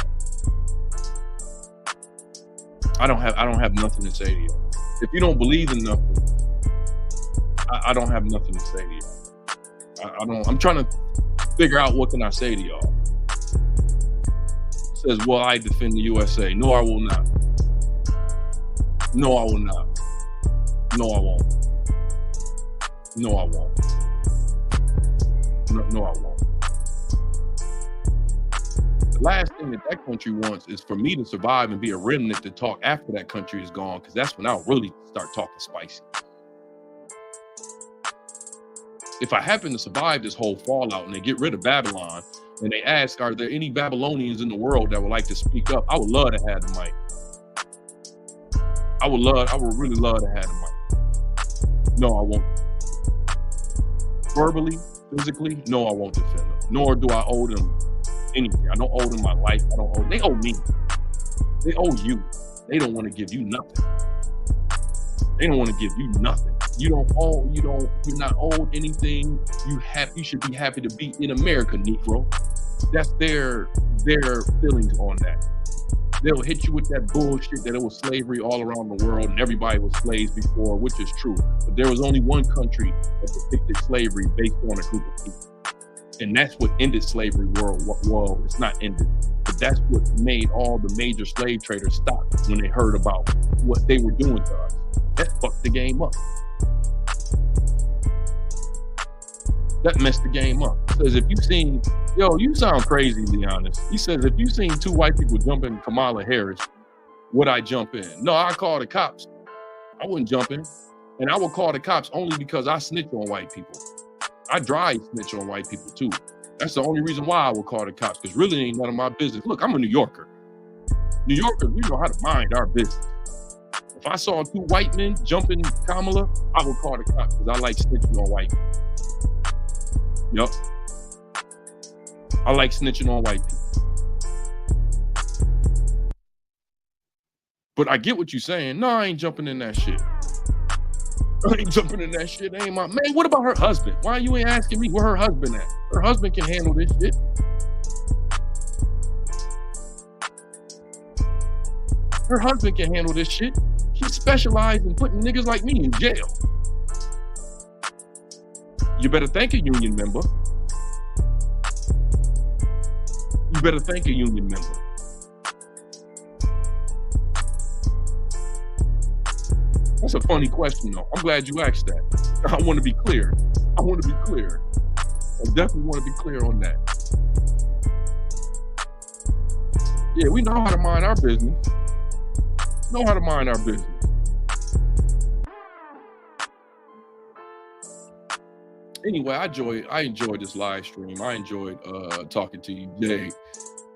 I don't have nothing to say to y'all. If you don't believe in nothing, I don't have nothing to say to you. I'm trying to figure out what can I say to y'all. It says, well, I defend the USA. No, I will not. No, I will not. No, I won't. No, I won't. No, I won't. The last thing that country wants is for me to survive and be a remnant to talk after that country is gone, because that's when I'll really start talking spicy. If I happen to survive this whole fallout and they get rid of Babylon and they ask, are there any Babylonians in the world that would like to speak up? I would love to have the mic. I would really love to have the mic. No, I won't. Verbally, physically, no, I won't defend them. Nor do I owe them anything. I don't owe them my life. They owe me. They owe you. They don't want to give you nothing. They don't want to give you nothing. You're not owed anything. You should be happy to be in America, Negro. That's their feelings on that. They'll hit you with that bullshit that it was slavery all around the world and everybody was slaves before, which is true. But there was only one country that depicted slavery based on a group of people. And that's what ended slavery world. Well, it's not ended, but that's what made all the major slave traders stop when they heard about what they were doing to us. That fucked the game up. That messed the game up. Says if you seen, you sound crazy, Leonis. He says if you seen 2 white people jumping Kamala Harris, would I jump in? No, I call the cops. I wouldn't jump in. And I would call the cops only because I snitch on white people. I dry snitch on white people too. That's the only reason why I would call the cops, because really ain't none of my business. Look, I'm a New Yorker. New Yorkers, we know how to mind our business. If I saw 2 white men jumping Kamala, I would call the cops because I like snitching on white people. Yup. I like snitching on white people. But I get what you're saying. No, I ain't jumping in that shit. I ain't jumping in that shit. Ain't my man. What about her husband? Why you ain't asking me where her husband at? Her husband can handle this shit. Her husband can handle this shit. He specialized in putting niggas like me in jail. You better thank a union member. You better thank a union member. That's a funny question, though. I'm glad you asked that. I want to be clear. I definitely want to be clear on that. Yeah, we know how to mind our business. Anyway, I enjoyed this live stream. I enjoyed talking to you, Jay.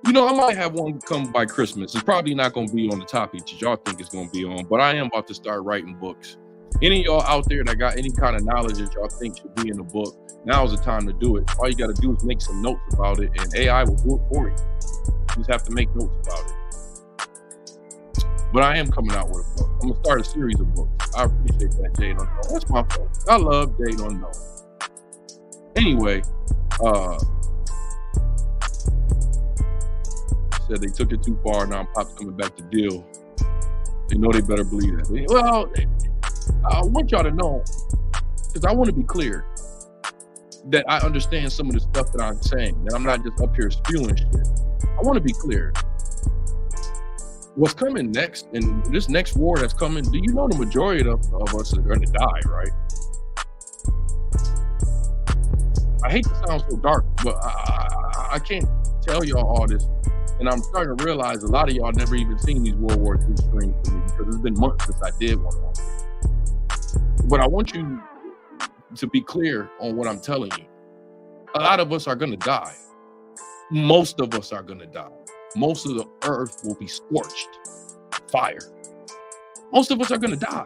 You know, I might have one come by Christmas. It's probably not going to be on the topic that y'all think it's going to be on, but I am about to start writing books. Any of y'all out there that got any kind of knowledge that y'all think should be in the book, now's the time to do it. All you got to do is make some notes about it, and AI will do it for you. You just have to make notes about it. But I am coming out with a book. I'm going to start a series of books. I appreciate that, Jade Unknown. That's my fault. I love Jade Unknown. Anyway, said they took it too far. Now Pop's coming back to deal. They know they better believe that. Well, I want y'all to know, because I want to be clear, that I understand some of the stuff that I'm saying, that I'm not just up here spewing shit. I want to be clear. What's coming next, and this next war that's coming, do you know the majority of us are going to die, right? I hate to sound so dark, but I can't tell y'all all this. And I'm starting to realize a lot of y'all never even seen these World War II streams for me, because it's been months since I did one on here. But I want you to be clear on what I'm telling you. A lot of us are going to die. Most of us are going to die. Most of the earth will be scorched. Fire. Most of us are going to die.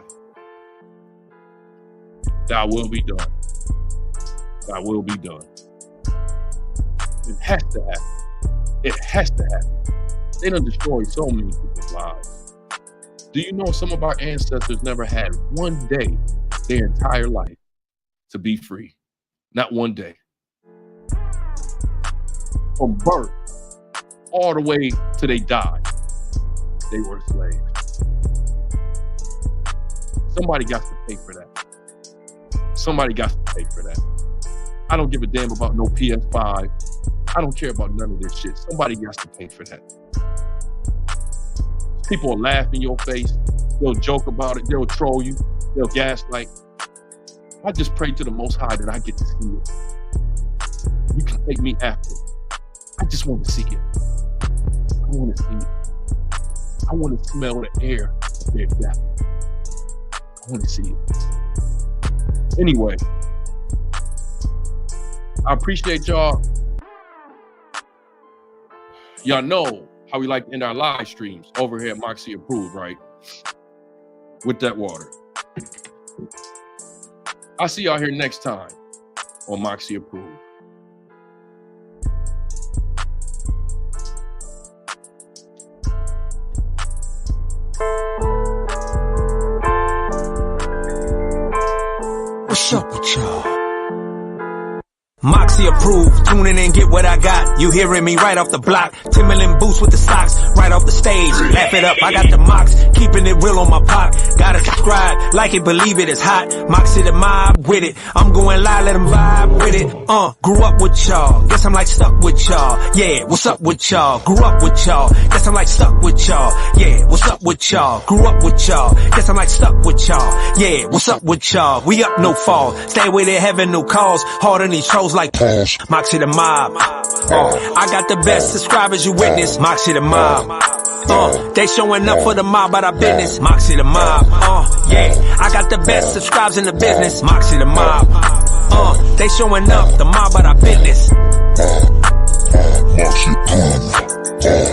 Thy will be done. Thy will be done. It has to happen. It has to happen. They done destroyed so many people's lives. Do you know some of our ancestors never had one day their entire life to be free? Not one day. From birth all the way till they died, they were slaves. Somebody got to pay for that. Somebody got to pay for that. I don't give a damn about no PS5. I don't care about none of this shit. Somebody got to pay for that. People will laugh in your face. They'll joke about it. They'll troll you. They'll gaslight. I just pray to the Most High that I get to see it. You can take me after. I just want to see it. I want to see it. I want to smell the air of their death. I want to see it. Anyway, I appreciate y'all. Y'all know how we like to end our live streams over here at Moxie Approved, right? With that water. I'll see y'all here next time on Moxie Approved. What's up with y'all? Moxie approved, tune in and get what I got. You hearing me right off the block. Timberland boots with the socks, right off the stage. Laugh it up, I got the Mox, keeping it real on my pop. Gotta subscribe, like it, believe it, it's hot. Moxie the mob with it, I'm going live, let them vibe with it. Grew up with y'all, guess I'm like stuck with y'all. Yeah, what's up with y'all? Grew up with y'all, guess I'm like stuck with y'all. Yeah, what's up with y'all? Grew up with y'all, guess I'm like stuck with y'all. Yeah, what's up with y'all? We up, no fall. Stay away, they having no calls. Hard on these trolls like Pause. Moxie the mob. I got the best subscribers, you witness. Moxie the mob. They showing up for the mob about our business. Moxie the mob. Yeah, I got the best subscribers in the business. Moxie the mob. They showing up the mob about our business. Moxie approved.